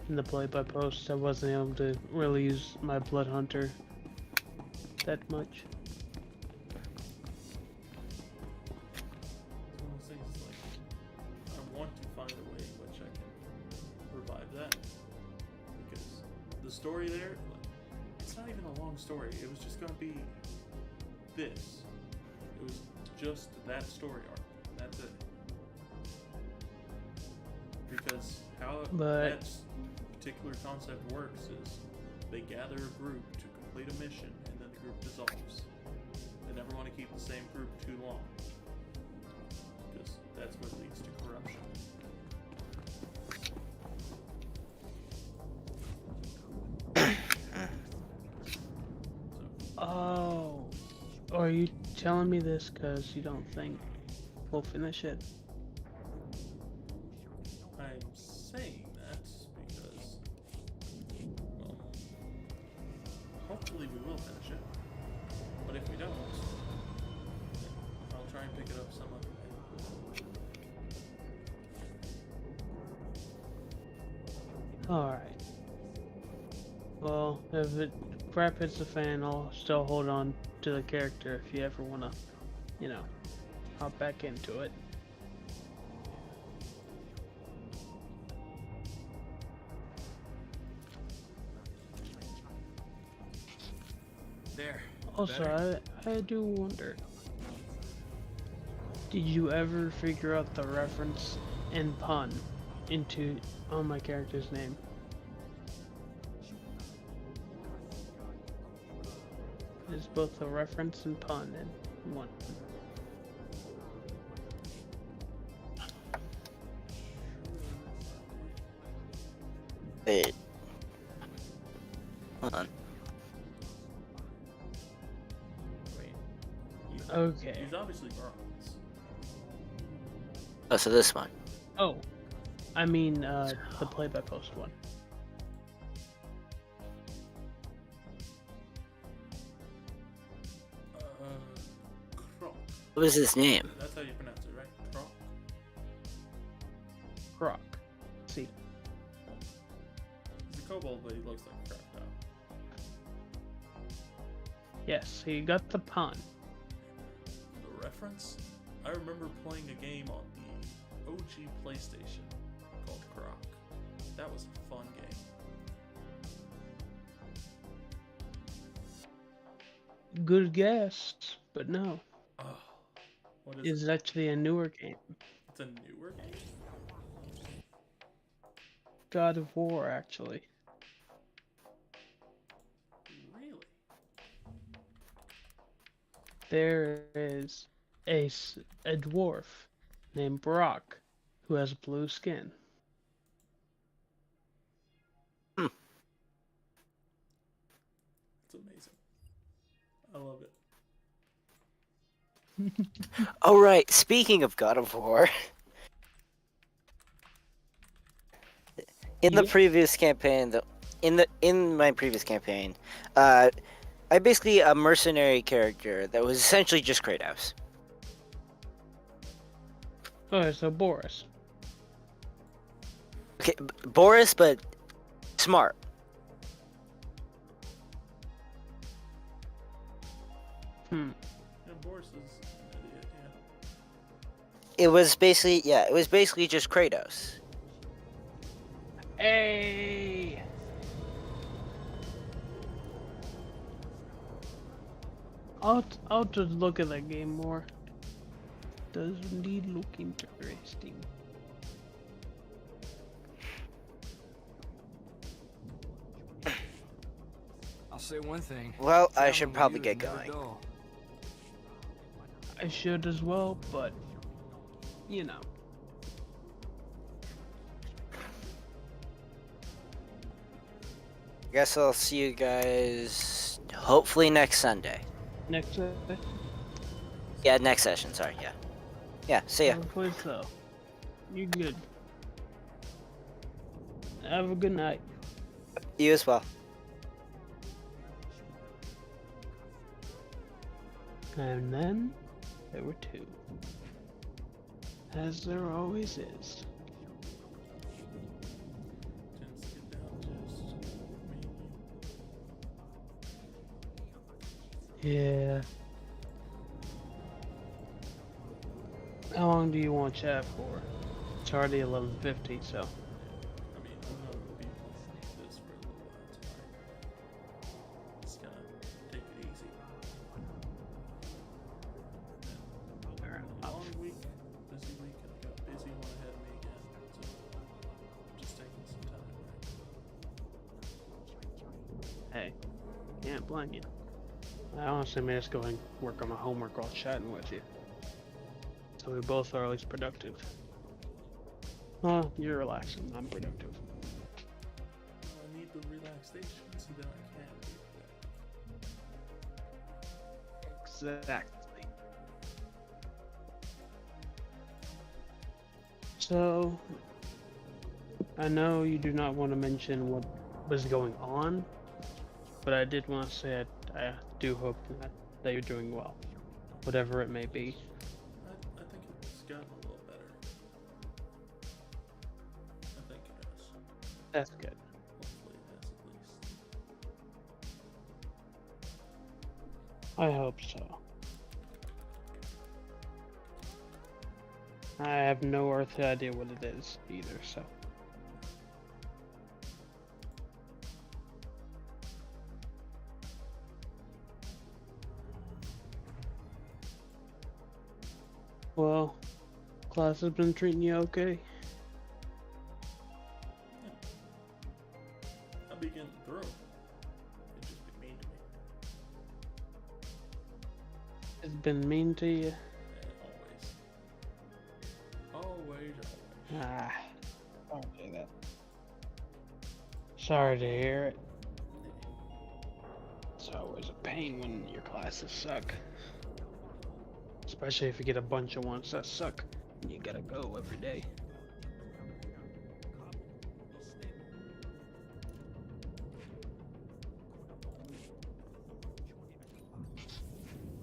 in the play-by-post I wasn't able to really use my Blood Hunter that much.
I want to find a way in which I can revive that, because the story there, it's not even a long story. It was just gonna be this. It was just that story arc. That's it. Because how that particular concept works is they gather a group to complete a mission, and then the group dissolves. They never want to keep the same group too long, because that's what leads to corruption.
Oh, are you telling me this because you don't think we'll finish it?
I'm saying that because, well, hopefully we will finish it. But if we don't, then I'll try and pick it up some other way.
Alright. Well, if crap hits the fan, I'll still hold on to the character if you ever want to, you know, hop back into it.
There.
Also, I do wonder, did you ever figure out the reference and pun on my character's name? It's both a reference and pun in one.
Wait. Hold on.
Okay.
He's obviously bronze.
Oh, so this one.
Oh, I mean the play-by-post one.
Croc.
What was his name?
That's how you pronounce it, right? Croc?
Croc. See.
He's a kobold, but he looks like a crocodile.
Yes, he got the pun.
The reference? I remember playing a game on the OG PlayStation called Croc. That was a fun game.
Good guess, but no.
Oh, what is
It's
it?
actually a newer game.
It's a newer game?
God of War, actually.
Really?
There is a dwarf named Brock who has blue skin.
It's amazing. I love it.
Oh right, speaking of God of War. In the previous campaign, in my previous campaign, I basically a mercenary character that was essentially just Kratos.
Oh, so Boris.
Okay, Boris, but smart.
Hmm.
Yeah, Boris is an idiot,
It was basically just Kratos.
Hey! I'll just look at that game more. Does indeed look interesting.
I'll say one thing.
Well, I
traveling
should
with
probably
you is
get
never
going.
dull.
I should as well, but you know.
Guess I'll see you guys hopefully next Sunday.
Next
Yeah, next session, sorry, yeah. Yeah, see ya.
Hopefully so. You good. Have a good night.
You as well.
And then there were two. As there always is.
Tends to get down just me.
Yeah. How long do you want chat for? It's already 11:50, so.
I mean, I'm gonna be playing this for a little while tonight. Just gonna take it easy. Long week, busy week, and I got a busy one ahead of me again. So, just taking some time.
Hey, can't blame you. I honestly may just go and work on my homework while chatting with you. So we both are at least productive. You're relaxing, I'm productive.
I need the relaxation so that I can be productive.
Exactly. So, I know you do not want to mention what was going on, but I did want to say I do hope that you're doing well, whatever it may be.
I think it's gotten a little better. I think it has.
That's good.
Hopefully it has at least.
I hope so. I have no earthly idea what it is either, so. Well, class has been treating you okay?
I'll be getting through. It'd just be mean to me.
It's been mean to you?
Yeah, always.
Ah, sorry to hear that. Sorry to hear it. It's always a pain when your classes suck. Especially if you get a bunch of ones that suck and you gotta go every day.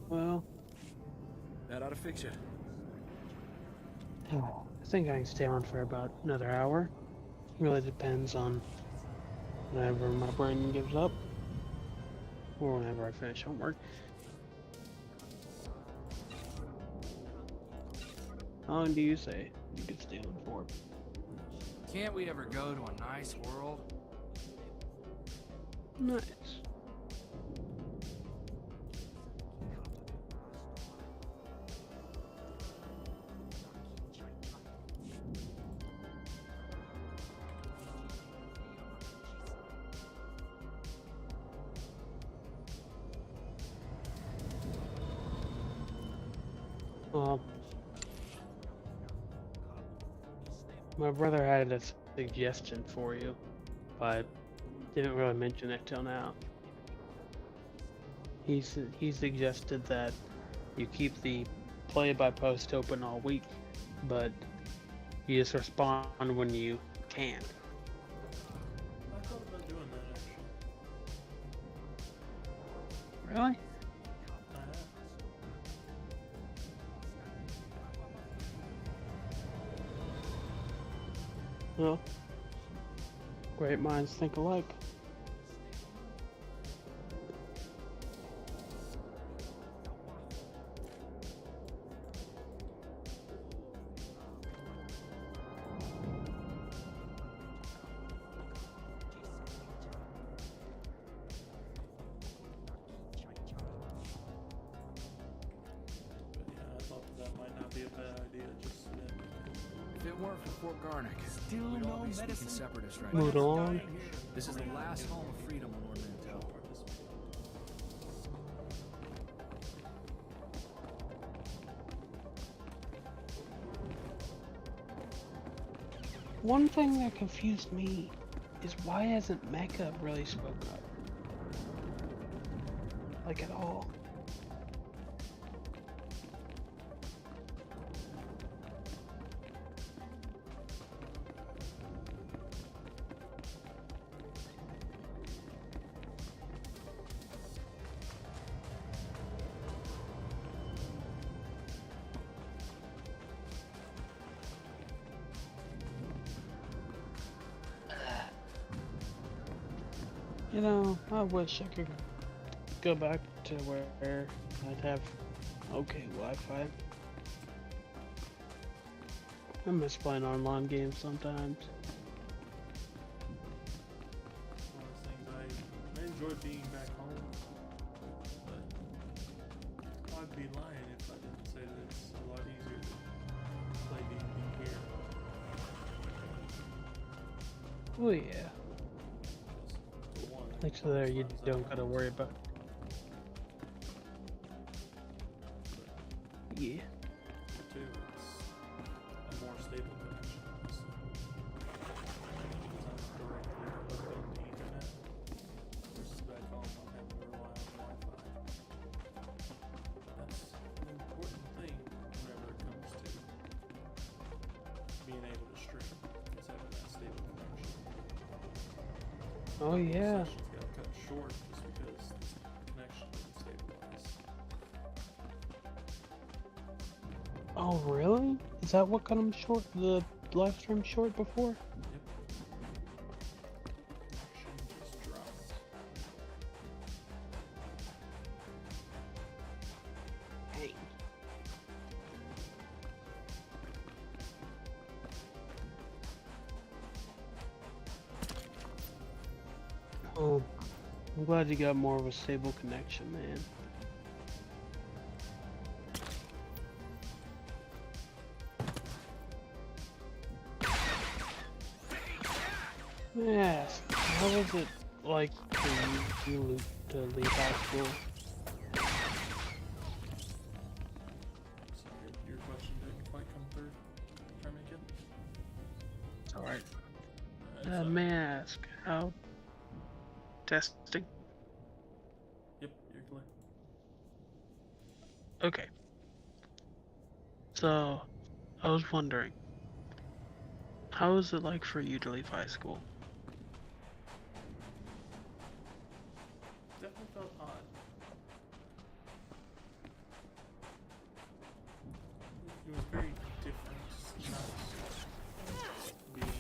Well,
That ought to fix you.
I think I can stay on for about another hour. Really depends on whenever my brain gives up or whenever I finish homework. How long do you say you could stay on for?
Can't we ever go to a nice world?
Nice. Well, my brother had a suggestion for you, but didn't really mention it till now. He suggested that you keep the play by post open all week, but you just respond when you can.
I thought about doing that actually.
Really?
I have.
Well, great minds think alike.
But yeah, I thought that might not be a bad idea. Just
If it weren't for Fort Garnick,
Still
we'd all
no
be speaking
medicine?
separatist right
Move
now.
along.
This is the last home of freedom on Lord Mantel.
One thing that confused me is why hasn't Mecca really spoken up? Like at all. You know, I wish I could go back to where I'd have okay Wi-Fi. I miss playing online games sometimes.
One of those things I enjoy being back home, but I'd be lying if I didn't say that it's a lot easier to play D&D here.
Oh yeah.
For one,
Thanks to there, you don't gotta worry about. Yeah.
for two, it's a more stable connection. So, because I'm directly hooked up to the internet, versus back home, I'm having to rely on Wi-Fi. That's an important thing whenever it comes to being able to stream, is having that stable connection.
Oh yeah.
Sessions got cut short just because the connection didn't stabilize.
Oh really? Is that what cut them short? The live stream short before?
Yep. Connection just dropped.
Hey. Oh, I'm glad you got more of a stable connection, man. Yes. How was it like for you to leave high school?
Sorry, your question didn't quite come through. Try me again.
It's alright.
It's,
May I ask how? Testing.
Yep, you're clear.
Okay. So, I was wondering, how is it like for you to leave high school?
Definitely felt odd. It was very different. Not being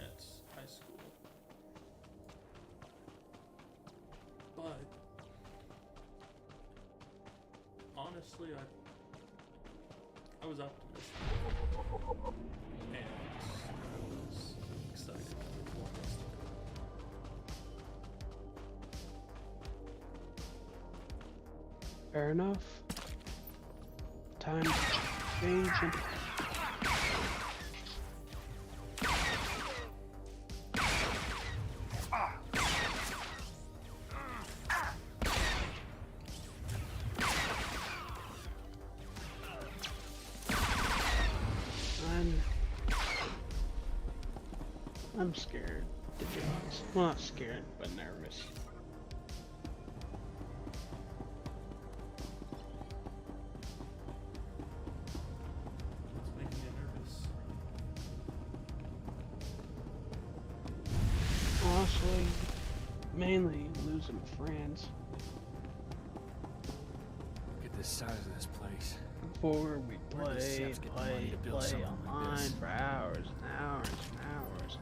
at high school. But honestly, I was optimistic. And I was excited for what was to come.
Fair enough. Time to change and I'm scared, to be honest. Well, not scared, but nervous.
What's making you nervous?
Honestly, mainly losing friends.
Look at the size of this place.
Before we
Where does
play
Seth get the money to build something like
online
this?
for hours and hours and hours.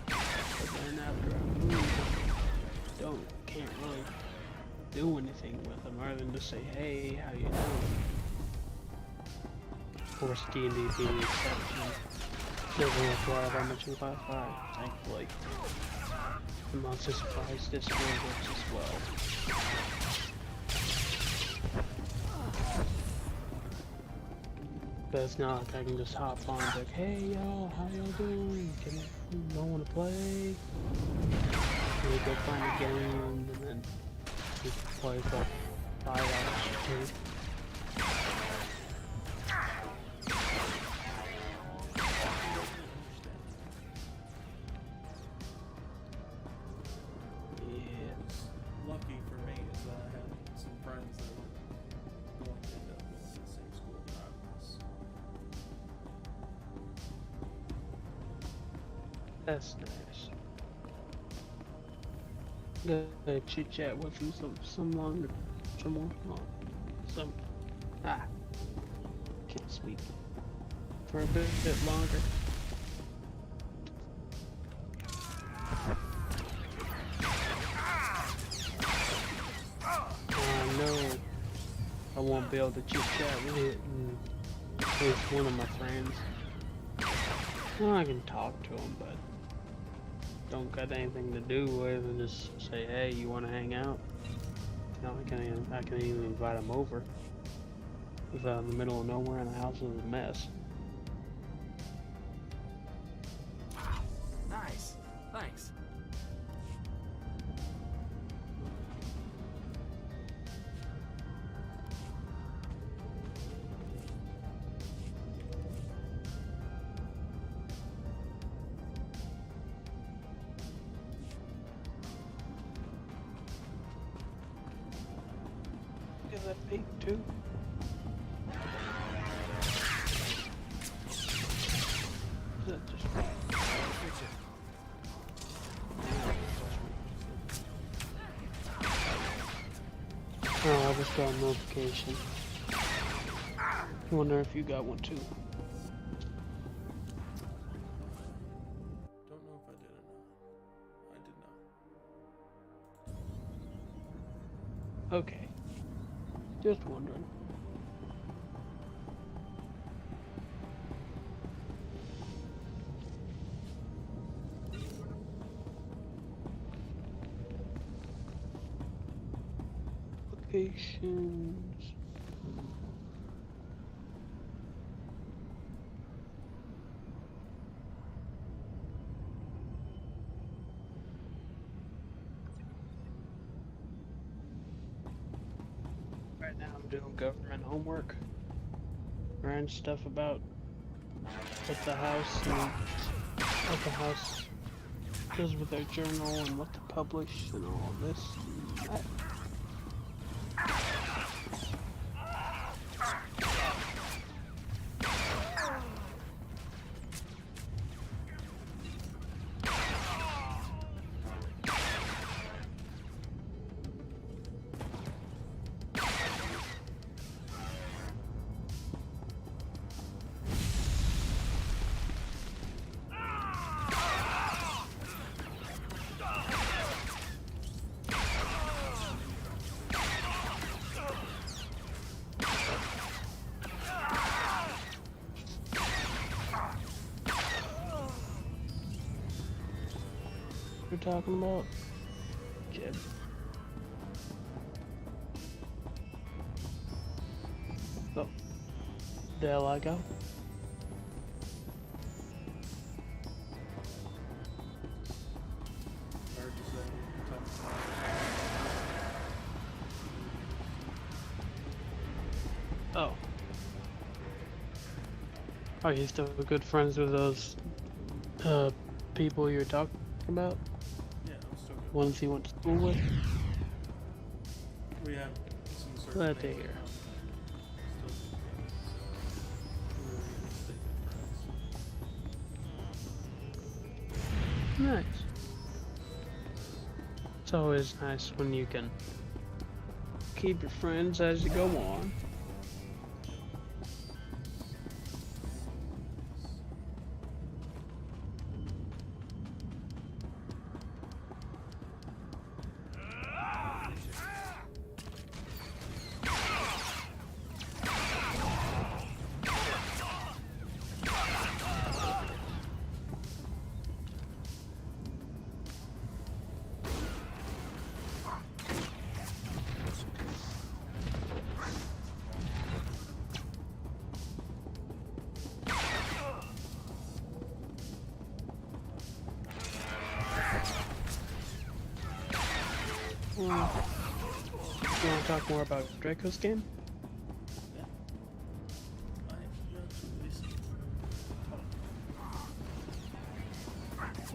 But then after I move, can't really do anything with them other than just say, hey, how you doing? Of course, D&D being the exception. Doesn't require that much in Class 5, thankfully. I'm not so surprised this world works as well. But it's not like I can just hop on and be like, hey y'all, how y'all doing? Y'all wanna play? And we go find a game and then we play for 5 hours straight.
Lucky for me is that I had some friends that were going to end up going to the same school that I was.
That's nice. Gonna chit chat with you some longer, can't speak for a bit longer. won't be able to chit chat with it. And at least one of my friends. Well, I can talk to him, but don't got anything to do with and just say, hey, you want to hang out? You know, I can even invite him over. If in the middle of nowhere and the house is a mess.
Wow, nice. Thanks.
Is that big too? Is that just Oh, I just got a notification. I wonder if you got one too.
Don't know if I did or not. I did not.
Okay. Just wondering. Locations. Right now I'm doing government homework. Learn stuff about what the house does with their journal and what to publish and all of this. We're talking about Jeb. Oh, there I go.
Hard to say. Tough.
Oh. Are you still good friends with those people you're talking about?
Yeah, I'm still good.
Ones you went to school with?
We have some certain
Glad to
things
hear.
in common. Still good friends, so we're gonna stay good friends.
Nice. It's always nice when you can keep your friends as you go on. You want to talk more about Draco's game?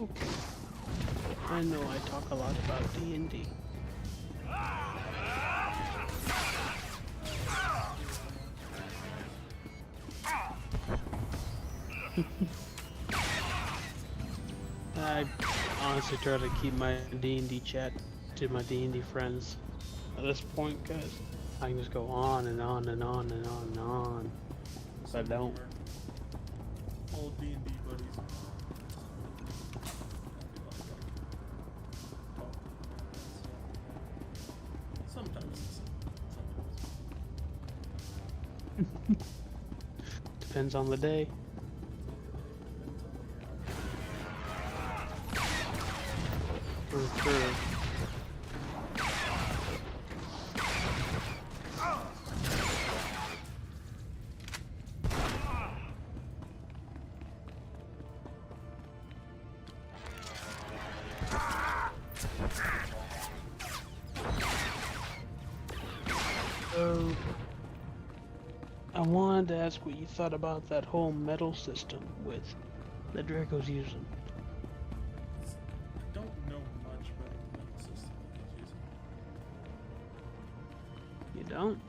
Okay. I know I talk a lot about D&D. I honestly try to keep my D&D chat to my D&D friends at this point, because I can just go on and on and on and on and on. If I don't.
Old D&D buddies. Sometimes.
Depends on the day. For sure. So, I wanted to ask what you thought about that whole medal system with that Draco's using.
I don't know much about the metal system that he's using.
You don't?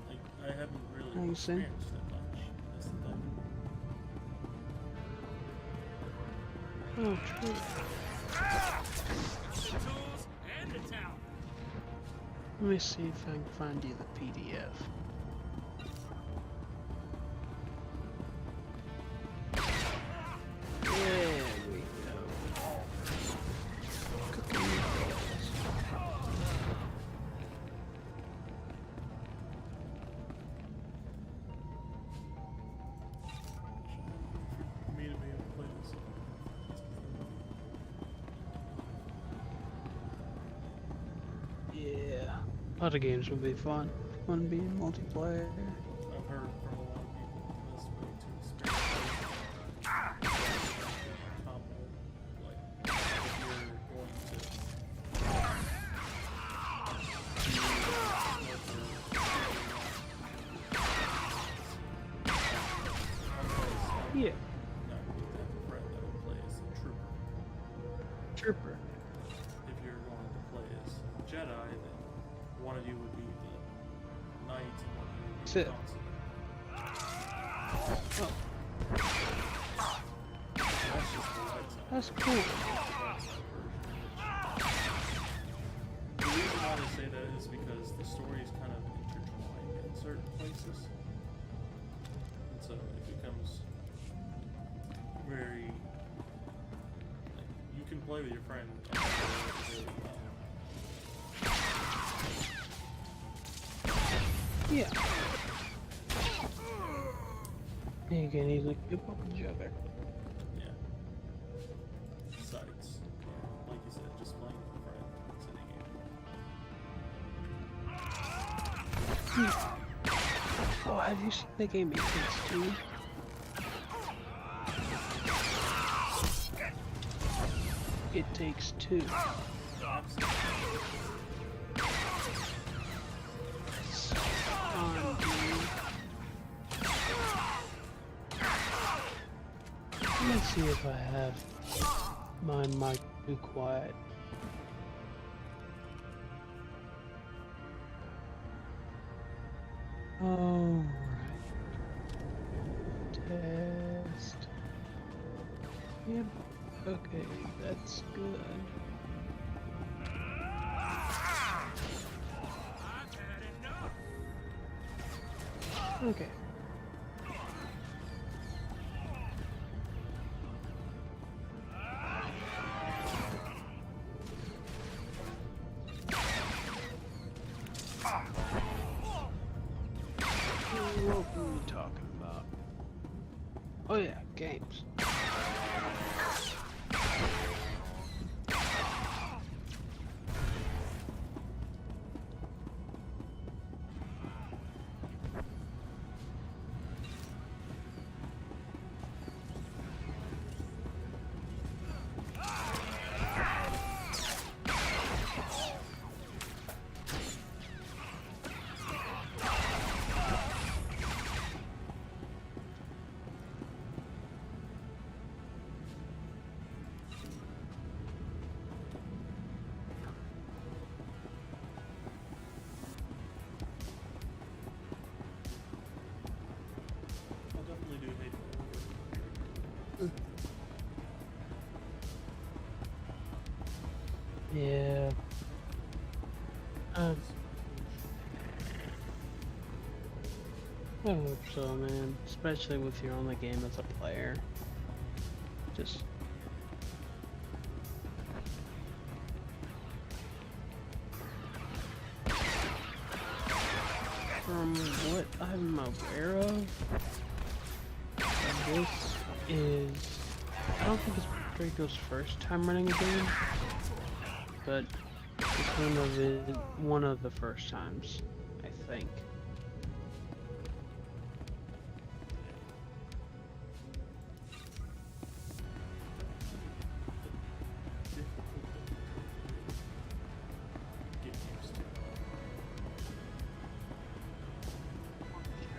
Like, I haven't really
How you say?
experienced it much. That's the thing.
Oh, true.
Tools and the towel.
Let me see if I can find you the PDF. There we go. Cooking meatballs.
For me to be able to play this.
Yeah. A lot of games would be fun. Fun being multiplayer.
I've heard from a lot of people the best way to experience combo, like if you're going
Yeah.
not with that friend that would play as a trooper.
Trooper.
If you're going to play as Jedi, then one of you would be the knight and one of you would be the
Sith.
consul.
Oh,
That's just the light side.
that's cool.
The reason why they say that is because the story is kind of intertwined in certain places. And so it becomes very... Like, you can play with your friend and play really well.
Yeah. You can easily keep up with each other.
Yeah. Besides, like you said, just playing with a friend. It's any game.
Oh, have you seen the game It Takes Two? It Takes Two. It's fun, dude. Let's see if I have my mic too quiet. Alright. Test. Yep. Okay, that's good. Okay. What were we talking about? Oh yeah, games.
I definitely do hate that.
Yeah. I hope so, man. Especially with your only game as a player. Just. from what I'm aware of, this is, I don't think it's Draco's first time running a game, but it's one of the first times, I think.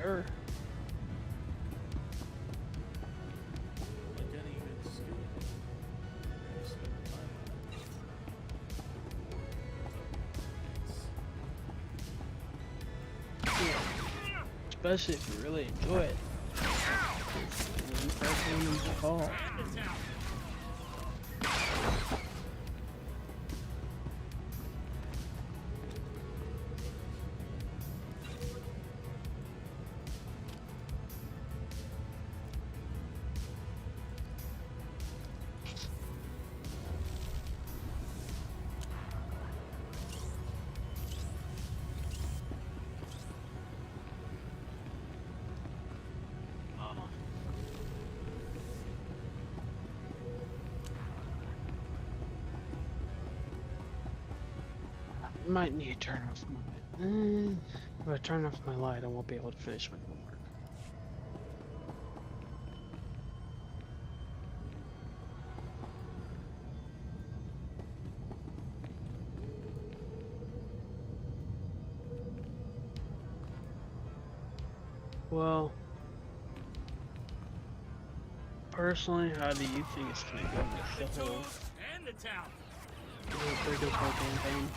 Sure.
Like any good skill, you spend time on it.
Especially if you really enjoy it. One person in the hall. Might need to turn off my. If I turn off my light, I won't be able to finish my homework. Well, personally, how do you think it's gonna go with the whole Draco's whole campaign?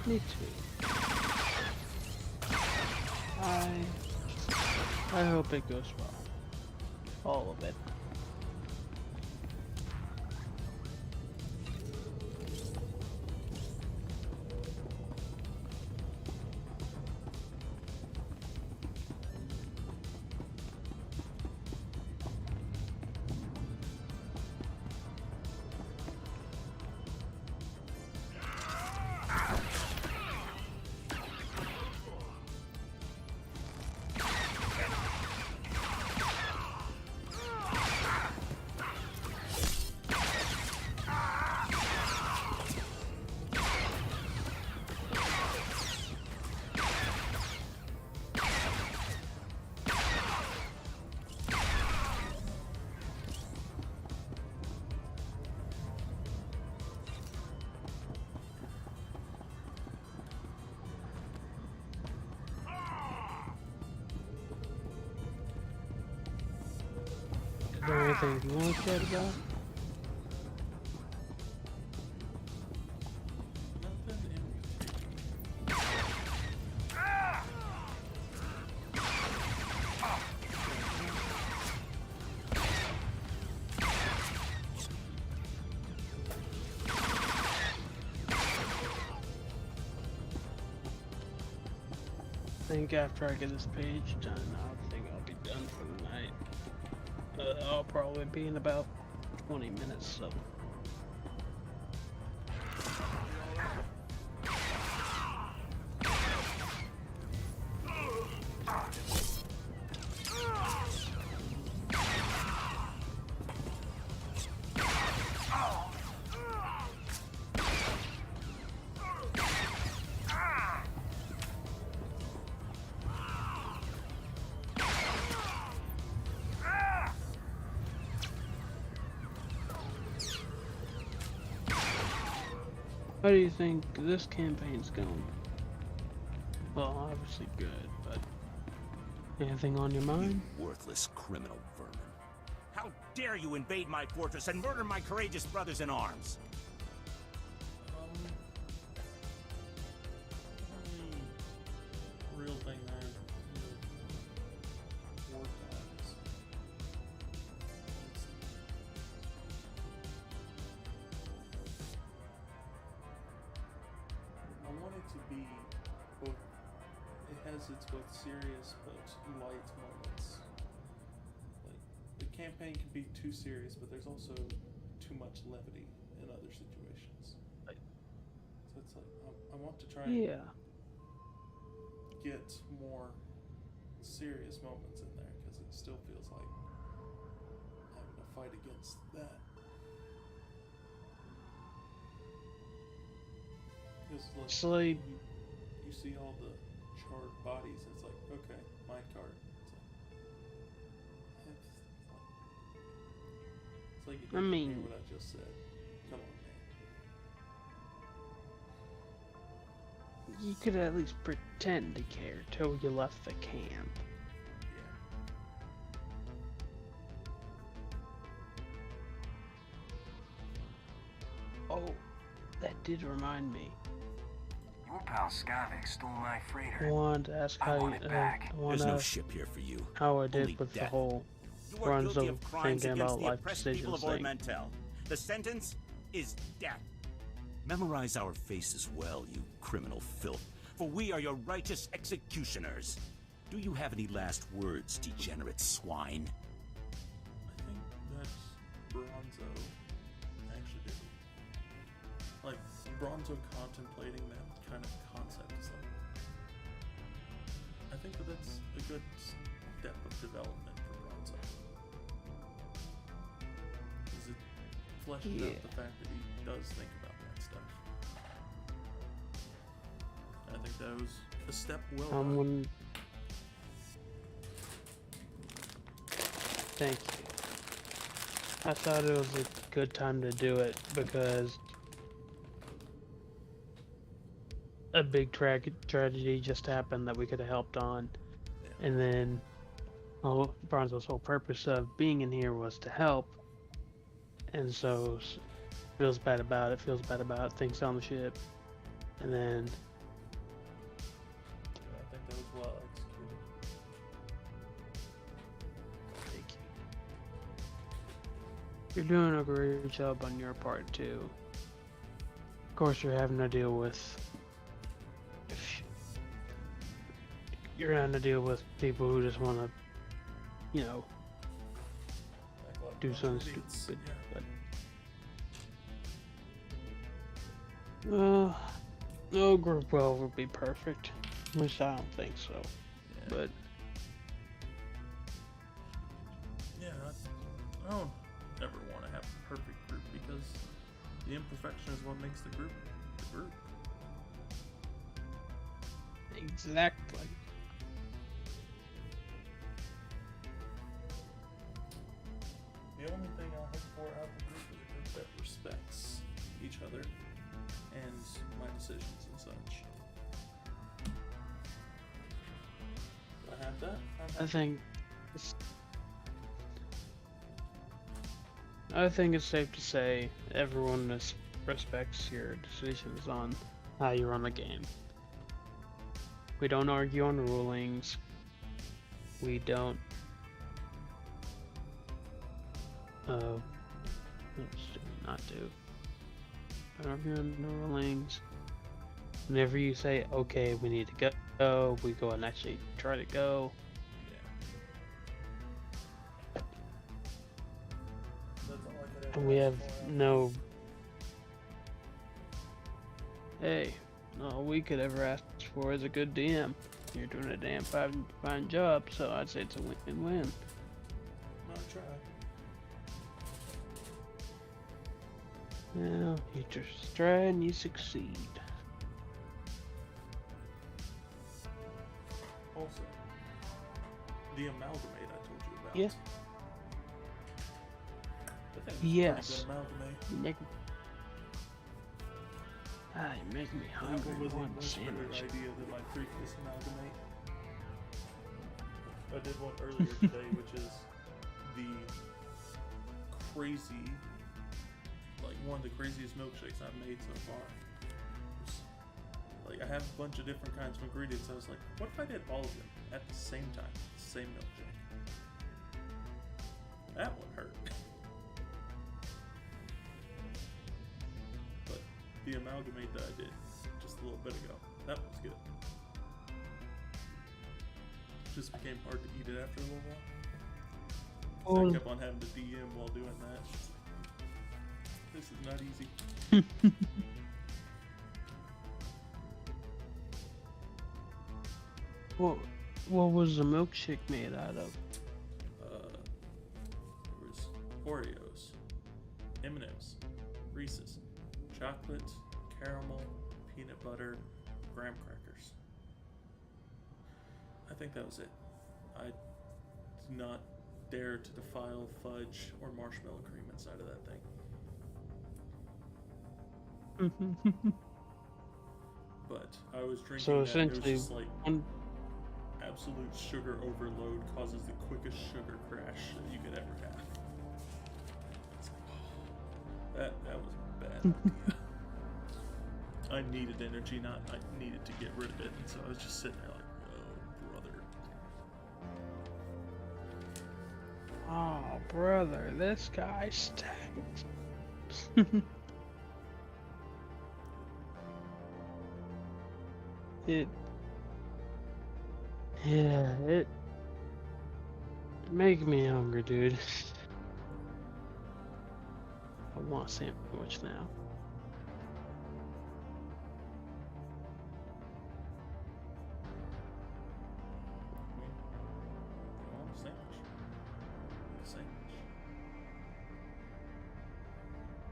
Me too. I hope it goes well. All of it. Is there anything you want to chat about? I think after I get this page done, I think I'll be done for the night. I'll probably be in about 20 minutes, so. How do you think this campaign's going? Well, obviously good, but anything on your mind?
You worthless criminal vermin.
How dare you invade my fortress and murder my courageous brothers in arms?
Real thing I work on is I want it to be both has its both serious but light moments. Like, the campaign can be too serious, but there's also too much levity in other situations. So it's like, I want to try and get more serious moments in there, because it still feels like having to fight against that. It's like, you see all the charred bodies, and it's like, okay, mine card. It's like you didn't hear what I just said. Come on, man.
You could at least pretend to care till you left the camp. Oh, that did remind me.
Your pal Skavik stole my freighter.
I wanted to ask how you,
There's no ship here for you.
How I did
Only
with
death.
the whole
You are guilty
Bronzo
of crimes
thinking
against
about
the
life
oppressed people
decisions
of Ord
thing.
Mantell. The sentence is death.
Memorize our faces well, you criminal filth.
For we are your righteous executioners.
Do you have any last words, degenerate swine?
I think that's Bronzo actually did. Like, Bronzo contemplating that kind of concept is like, I think that's a good step of development for Bronzo. Because it fleshes out the fact that he does think about that stuff. And I think that was a step well done.
Thank you. I thought it was a good time to do it because a big tragedy just happened that we could have helped on, and then Bronzo's whole purpose of being in here was to help, and so feels bad about it, things on the ship, and then
I think that was well executed.
you're doing a great job on your part too. Of course, you're having to deal with people who just want to, you know, do something stupid. But no group well would be perfect. At least I don't think so. But
yeah, I don't ever want to have a perfect group, because the imperfection is what makes the group the group.
Exactly.
The only thing I'll hope for out of the group is a group that respects each other and my decisions and such. Do I have that?
I think it's safe to say everyone respects your decisions on how you run a game. We don't argue on rulings. We don't what else do we not do? Don't argue on the rulings. Whenever you say, okay, we need to go, we go and actually try to go. And we have no... Hey, all we could ever ask for is a good DM. You're doing a damn fine job, so I'd say it's a win-win.
Not try.
Well, you just try and you succeed.
Also, the amalgamate I told you about.
Yeah.
I think
Yes.
amalgamate.
You make me
That
hungry.
one was a
One
much better
sandwich.
idea than my previous amalgamate. I did one earlier today, which is the crazy, like one of the craziest milkshakes I've made so far. Like, I have a bunch of different kinds of ingredients. I was like, what if I did all of them at the same time, the same milkshake? That one hurt. But the amalgamate that I did just a little bit ago, that was good. just became hard to eat it after a little while. So
Oh.
I kept on having to DM while doing that. This is not easy.
What was the milkshake made out of?
There was Oreos, M&M's, Reese's, chocolate, caramel, peanut butter, graham crackers. I think that was it. I did not dare to defile fudge or marshmallow cream inside of that thing. But I was drinking
So
that, it was
essentially,
just like absolute sugar overload causes the quickest sugar crash that you could ever have. It's like, that was a bad idea. I needed energy, I needed to get rid of it, and so I was just sitting there like,
oh, brother, this guy stinks. it make me hungry, dude. I want a sandwich now.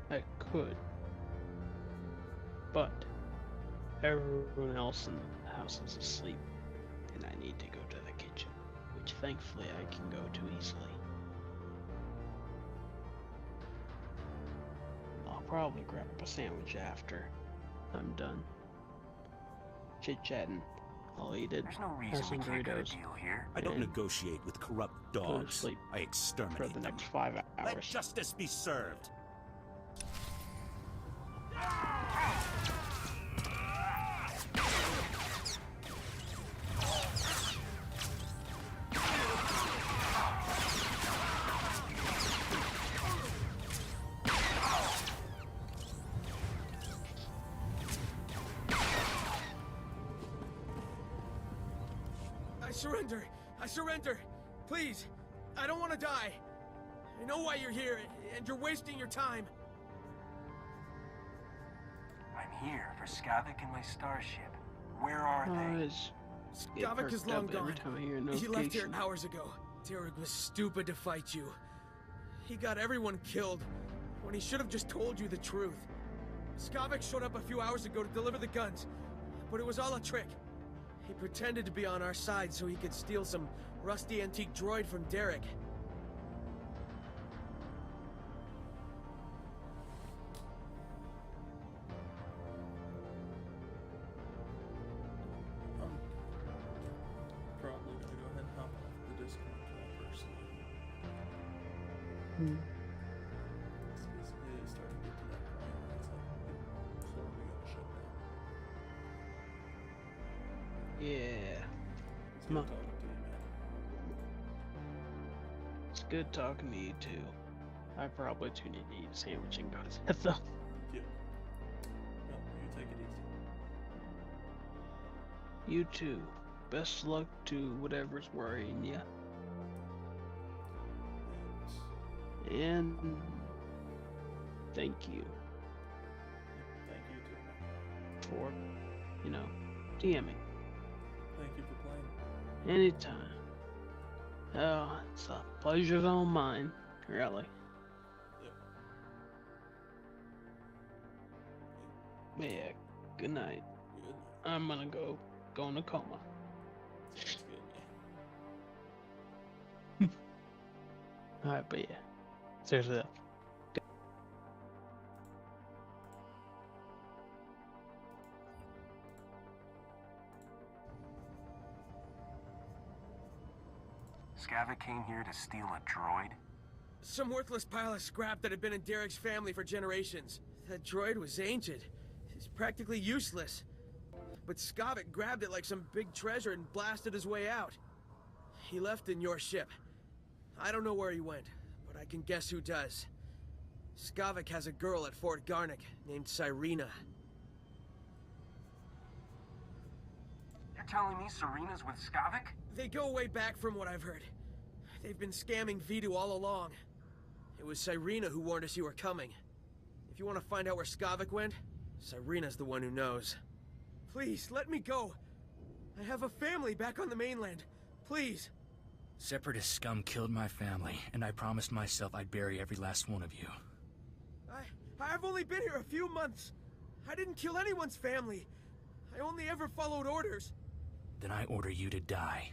I could, but everyone else in the house is asleep, and I need to go to the kitchen, which thankfully I can go to easily. I'll probably grab a sandwich after I'm done chit-chatting. I'll eat it.
There's no
Have
reason we
some
can't get a
Burritos.
deal here.
I don't
and
negotiate with corrupt
go to
dogs.
sleep
I exterminate
for the
them.
next 5
Let
hours.
justice be served.
I surrender! Please! I don't want to die! I know why you're here, and you're wasting your time!
I'm here for Skavik and my starship. Where are they?
Skavik is long gone.
Every time I hear a
He left here
notification.
hours ago. Derek was stupid to fight you. He got everyone killed, when he should have just told you the truth. Skavik showed up a few hours ago to deliver the guns, but it was all a trick. He pretended to be on our side so he could steal some rusty antique droid from Derek.
I'm probably gonna go ahead and hop off the Discord call personally. Because it is starting to get to that point where it's like slowly gonna shut down.
Yeah.
It's
Come
good
on.
talking to you, man.
It's good talking to you too. I probably too need to eat a sandwich and go to bed though.
Yep. No, you take it easy.
You too. Best luck to whatever's worrying you. And thank you
Thank you too, man.
for, DMing.
Thank you for playing.
Anytime. Oh, it's a pleasure's all mine, really.
Yep.
But yeah, good night.
Good.
I'm gonna go in a coma.
Sounds good, man.
Alright, but yeah. Seriously.
Skavik came here to steal a droid?
Some worthless pile of scrap that had been in Derek's family for generations. That droid was ancient. It's practically useless. But Skavik grabbed it like some big treasure and blasted his way out. He left in your ship. I don't know where he went, but I can guess who does. Skavik has a girl at Fort Garnick named Cyrena.
You're telling me Serena's with Skavik?
They go way back from what I've heard. They've been scamming Vidu all along. It was Serena who warned us you were coming. If you want to find out where Skavik went, Serena's the one who knows. Please, let me go. I have a family back on the mainland. Please.
Separatist scum killed my family, and I promised myself I'd bury every last one of you.
I've only been here a few months. I didn't kill anyone's family. I only ever followed orders.
Then I order you to die.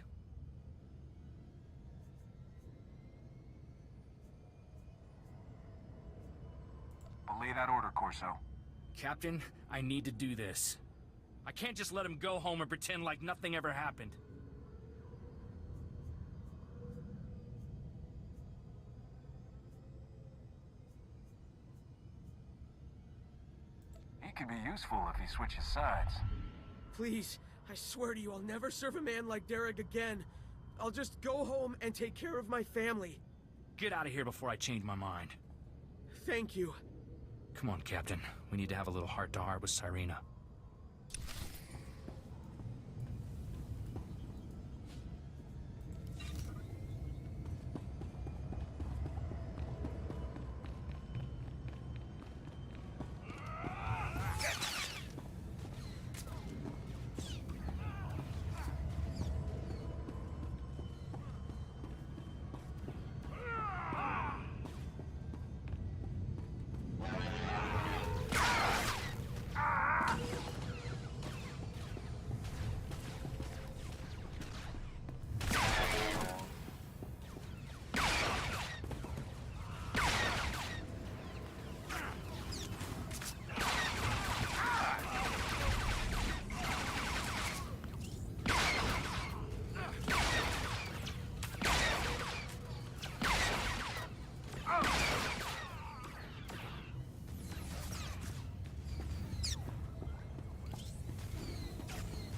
Belay that order, Corso.
Captain, I need to do this. I can't just let him go home and pretend like nothing ever happened.
He could be useful if he switches sides.
Please, I swear to you I'll never serve a man like Derek again. I'll just go home and take care of my family.
Get out of here before I change my mind.
Thank you.
Come on, Captain. We need to have a little heart-to-heart with Serena.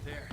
There.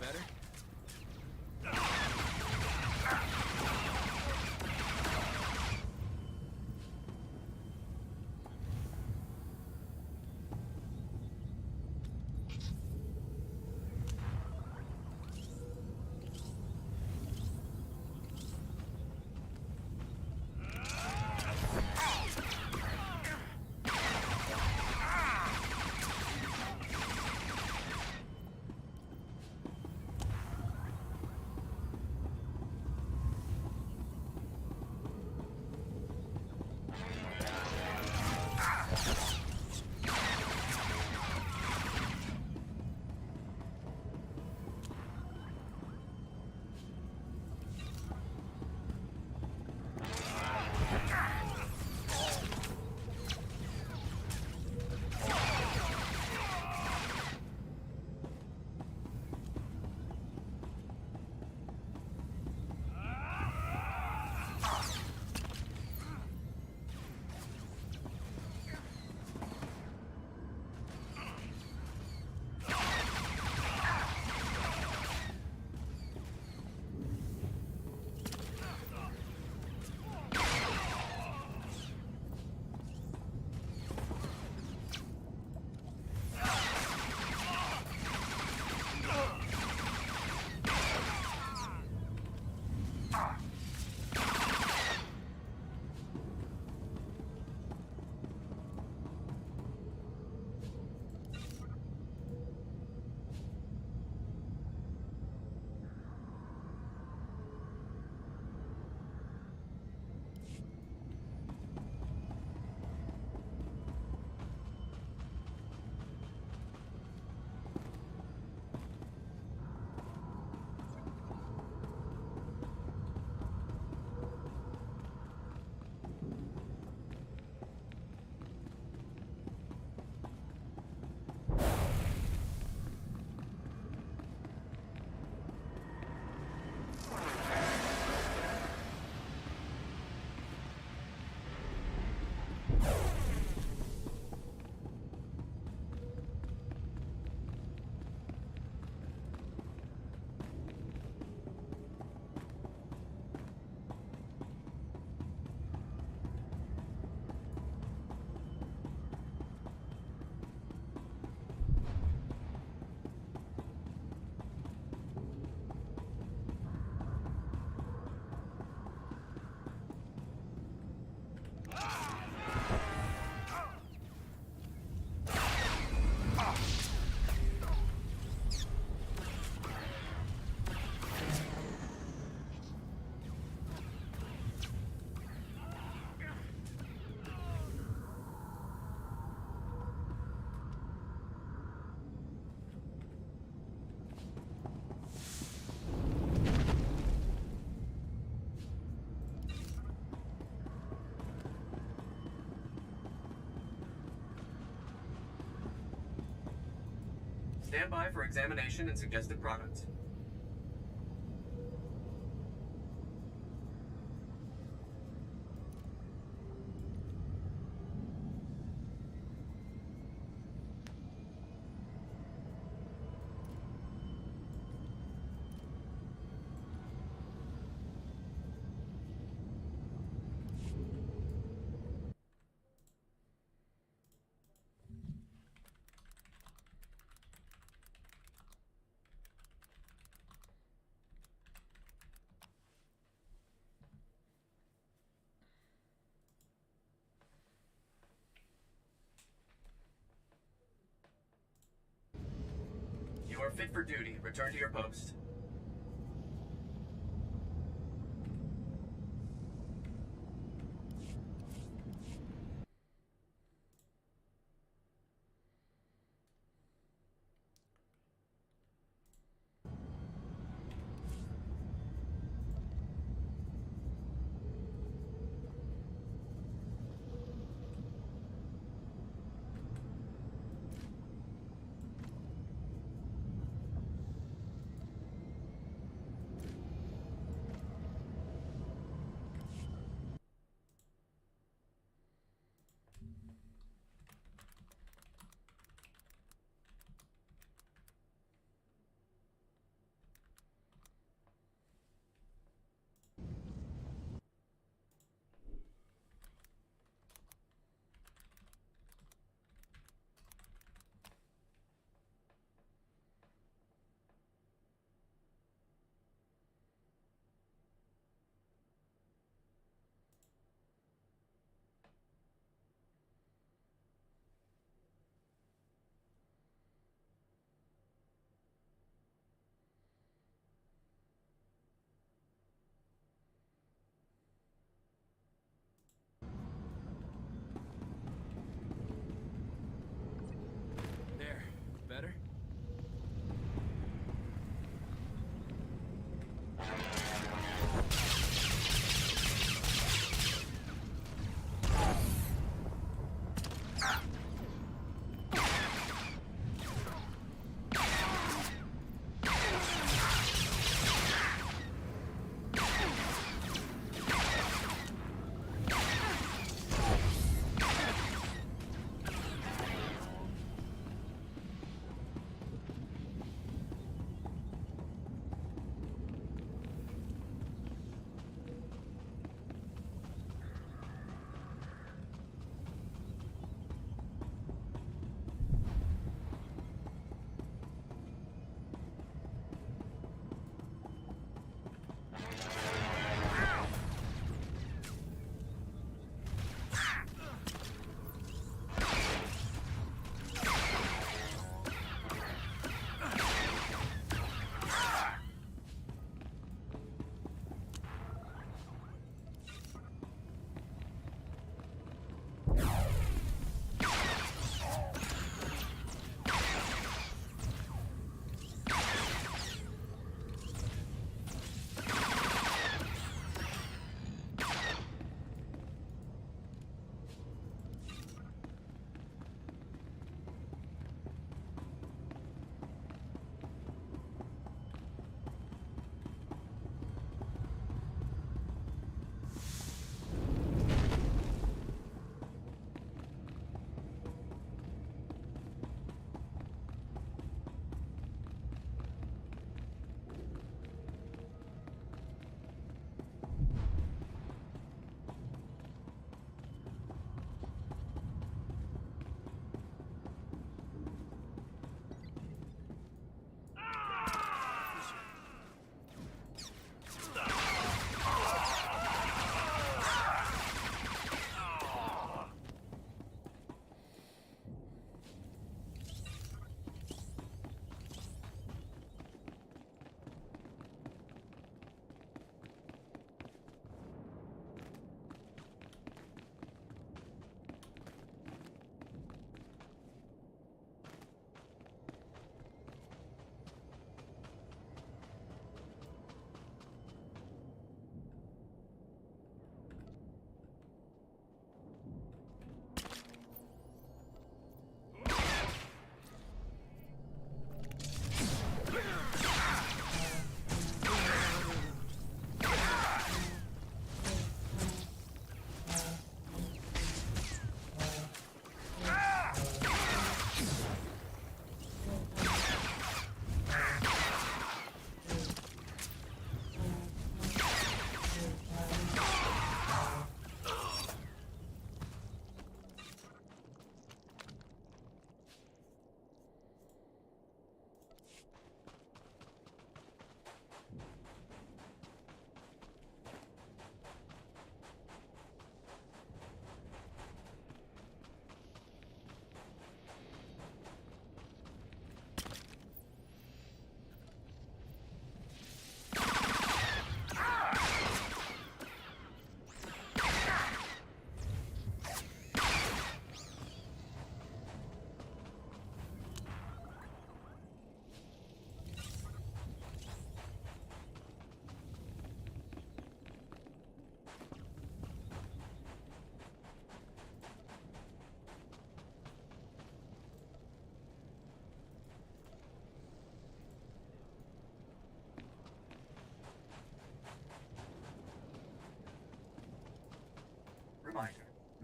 Better?
Stand by for examination and suggested products. You are fit for duty. Return to your post.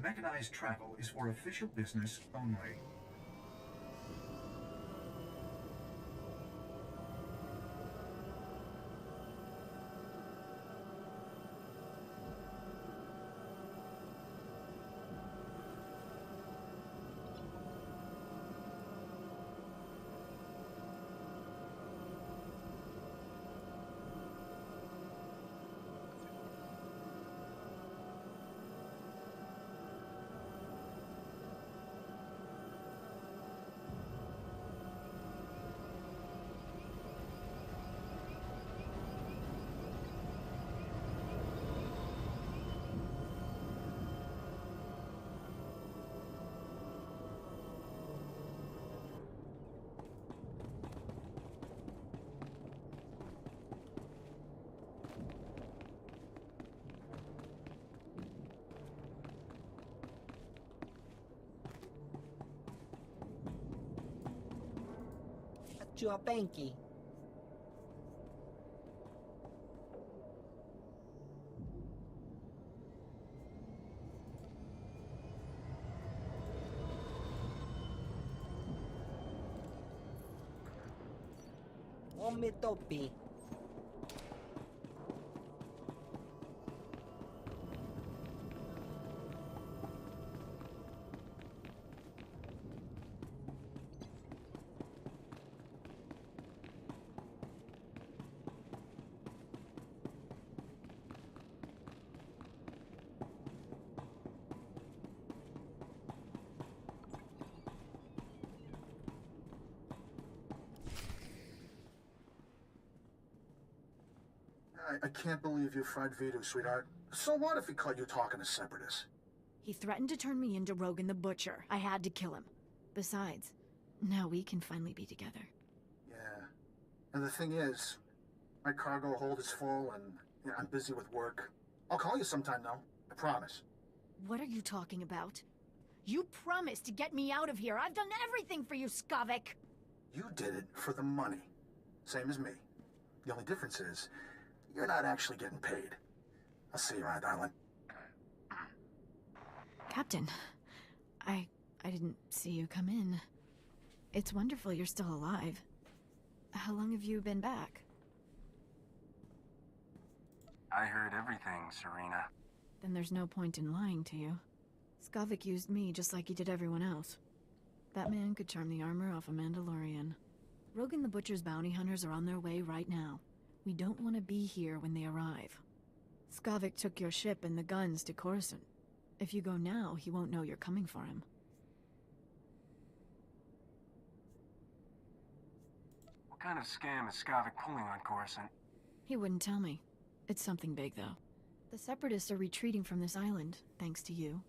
Mechanized travel is for official business only.
Your banky. Omitopi.
I can't believe you fried Vitu, sweetheart. So what if he caught you talking to Separatists?
He threatened to turn me into Rogan the Butcher. I had to kill him. Besides, now we can finally be together.
Yeah. And the thing is, my cargo hold is full and I'm busy with work. I'll call you sometime, though. I promise.
What are you talking about? You promised to get me out of here. I've done everything for you, Skavik.
You did it for the money. Same as me. The only difference is, you're not actually getting paid. I'll see you around, darling.
Captain, I didn't see you come in. It's wonderful you're still alive. How long have you been back?
I heard everything, Serena.
Then there's no point in lying to you. Skavik used me just like he did everyone else. That man could charm the armor off a Mandalorian. Rogan the Butcher's bounty hunters are on their way right now. We don't want to be here when they arrive. Skavik took your ship and the guns to Coruscant. If you go now, he won't know you're coming for him.
What kind of scam is Skavik pulling on Coruscant?
He wouldn't tell me. It's something big, though. The Separatists are retreating from this island, thanks to you.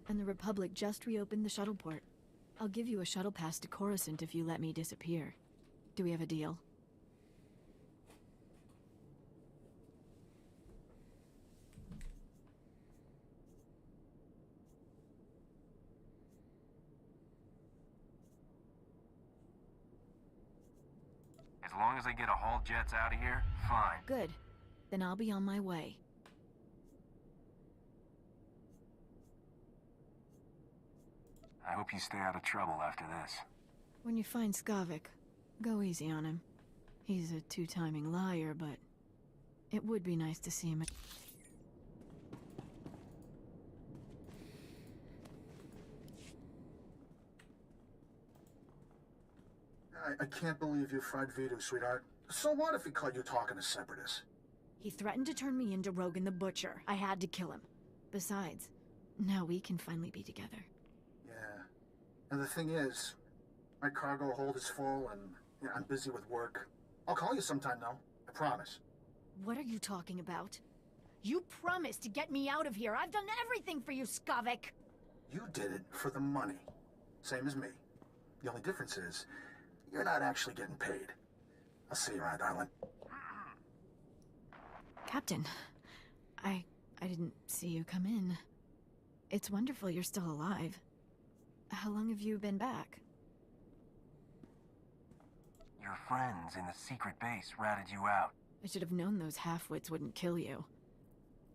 And the Republic just reopened the shuttle port. I'll give you a shuttle pass to Coruscant if you let me disappear. Do we have a deal?
As long as I get a haul jets out of here, fine.
Good. Then I'll be on my way.
I hope you stay out of trouble after this.
When you find Skavik, go easy on him. He's a two-timing liar, but it would be nice to see him.
I can't believe you fried Vitu, sweetheart. So what if he caught you talking to Separatists?
He threatened to turn me into Rogan the Butcher. I had to kill him. Besides, now we can finally be together.
Yeah. And the thing is, my cargo hold is full and I'm busy with work. I'll call you sometime, though. I promise.
What are you talking about? You promised to get me out of here. I've done everything for you, Skavik.
You did it for the money. Same as me. The only difference is, you're not actually getting paid. I'll see you around, darling.
Captain, I didn't see you come in. It's wonderful you're still alive. How long have you been back?
Your friends in the secret base ratted you out.
I should have known those half-wits wouldn't kill you.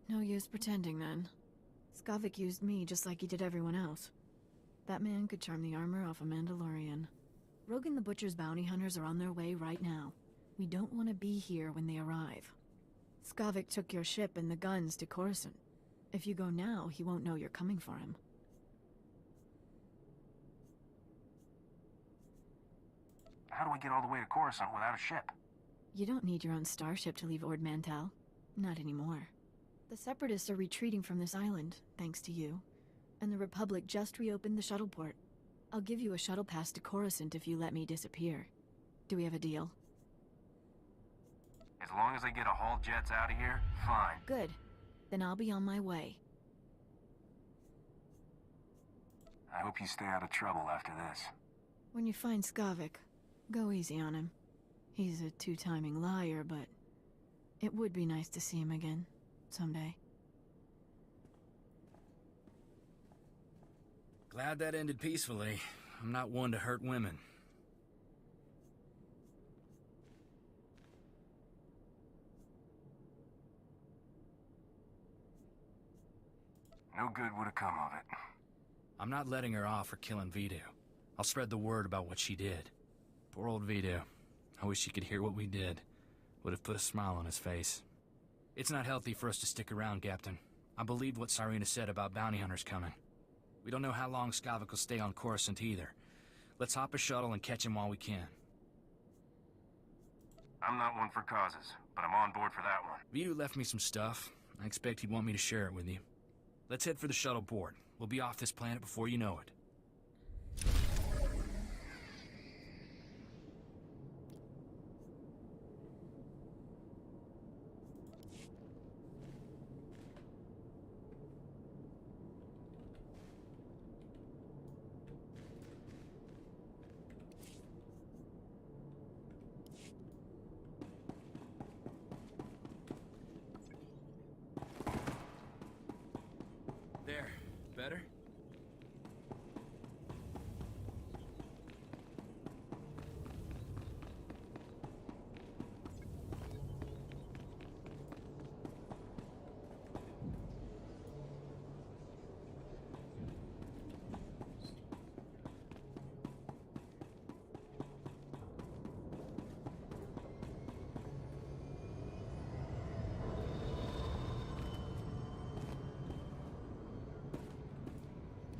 No use pretending then. Skavik used me just like he did everyone else. That man could charm the armor off a Mandalorian. Rogan the Butcher's bounty hunters are on their way right now. We don't want to be here when they arrive. Skavik took your ship and the guns to Coruscant. If you go now, he won't know you're coming for him.
How do we get all the way to Coruscant without a ship?
You don't need your own starship to leave Ord Mantell. Not anymore. The Separatists are retreating from this island, thanks to you. And the Republic just reopened the shuttle port. I'll give you a shuttle pass to Coruscant if you let me disappear. Do we have a deal?
As long as they get a haul jets out of here, fine.
Good. Then I'll be on my way.
I hope you stay out of trouble after this.
When you find Skavik, go easy on him. He's a two-timing liar, but it would be nice to see him again, someday.
Glad that ended peacefully. I'm not one to hurt women.
No good would have come of it.
I'm not letting her off for killing Vidu. I'll spread the word about what she did. Poor old Vidu. I wish he could hear what we did. Would have put a smile on his face. It's not healthy for us to stick around, Captain. I believed what Cyrena said about bounty hunters coming. We don't know how long Skavik will stay on Coruscant either. Let's hop a shuttle and catch him while we can.
I'm not one for causes, but I'm on board for that one.
Vidu left me some stuff. I expect he'd want me to share it with you. Let's head for the shuttle port. We'll be off this planet before you know it. There. Better?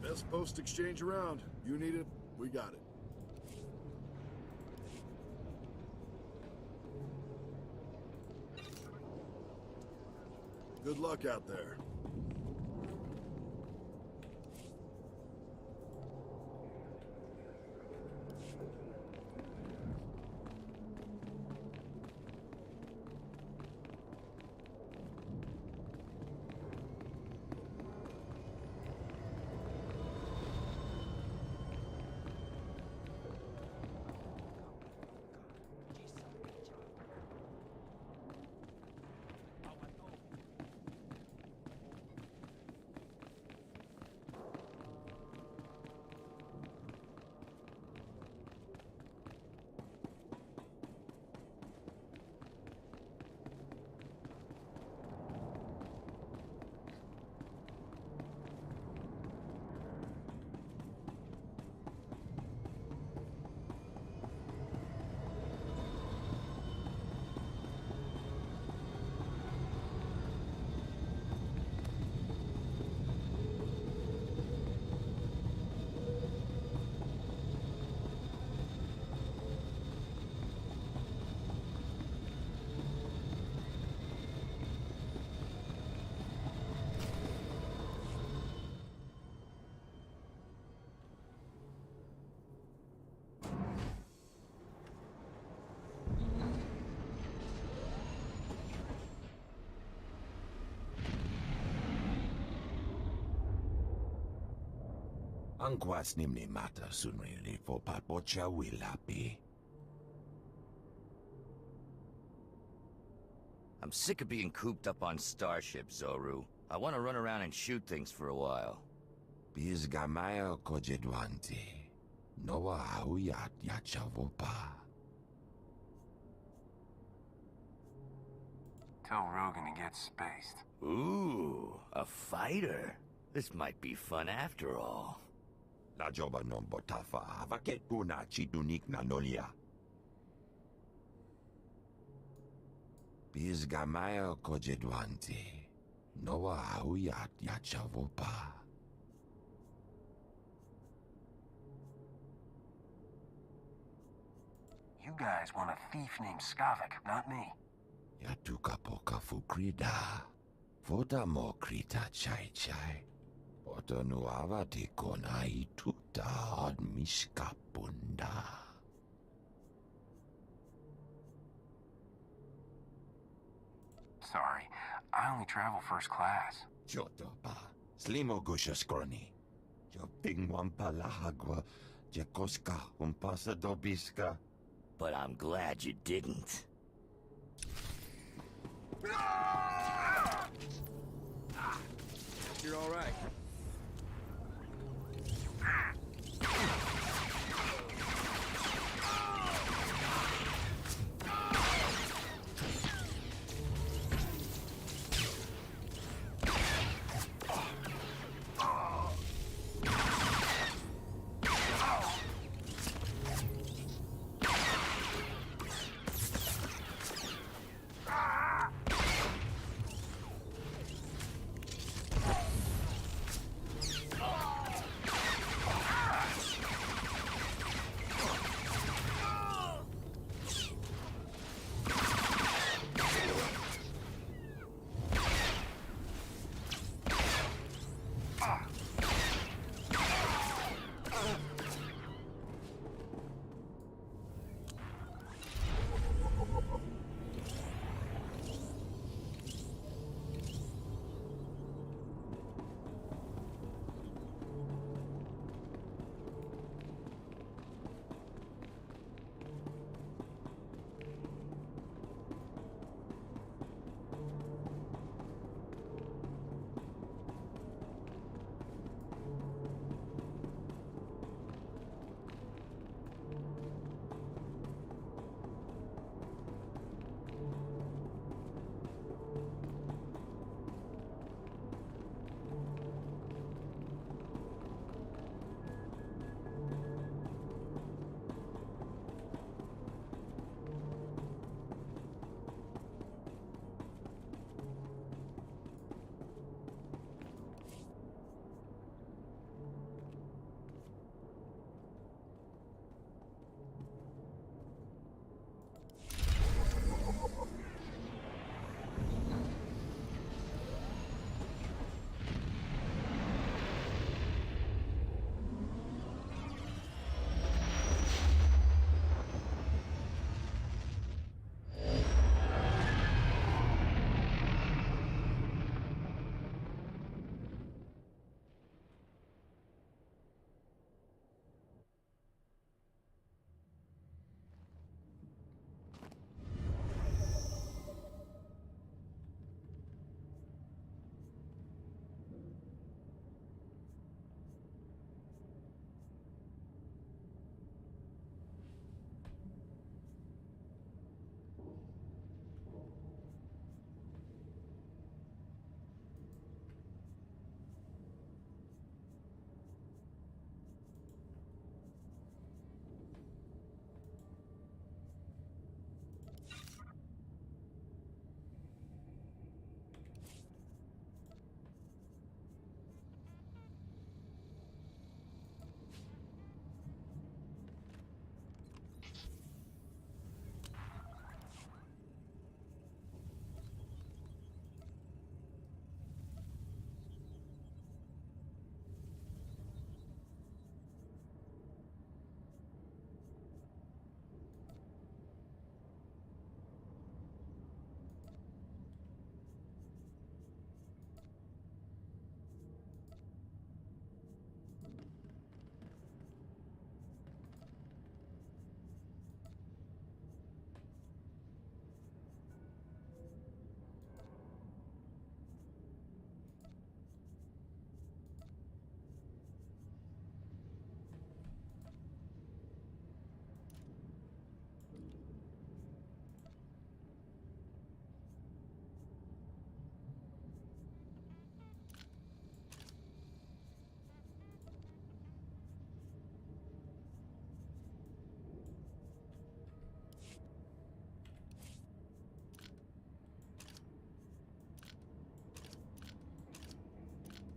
Best post exchange around. You need it, we got it. Good luck out there.
Angkwas nimni mata sunrili fo patpocha wilapi.
I'm sick of being cooped up on starships, Zoru. I want to run around and shoot things for a while.
Biz gamaya kojedwanti. Noa hauyat yachavopa.
Tell Rogan to get spaced.
Ooh, a fighter. This might be fun after all.
La joba non botafa, vaket puna chidunik na nolia. Biz gamaya kojedwante. Noa hauyat yachavopa.
You guys want a thief named Skavik, not me.
Yatuka poka fukrida. Voda mo krita chai chai. Oto nuava te kona ituta od miskapunda.
Sorry, I only travel first class.
Jotopa. Slimo gushaskroni. Jo pingwampa lahagwa. Jakoska umpasa dobiska.
But I'm glad you didn't.
You're all right.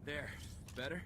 There. Better?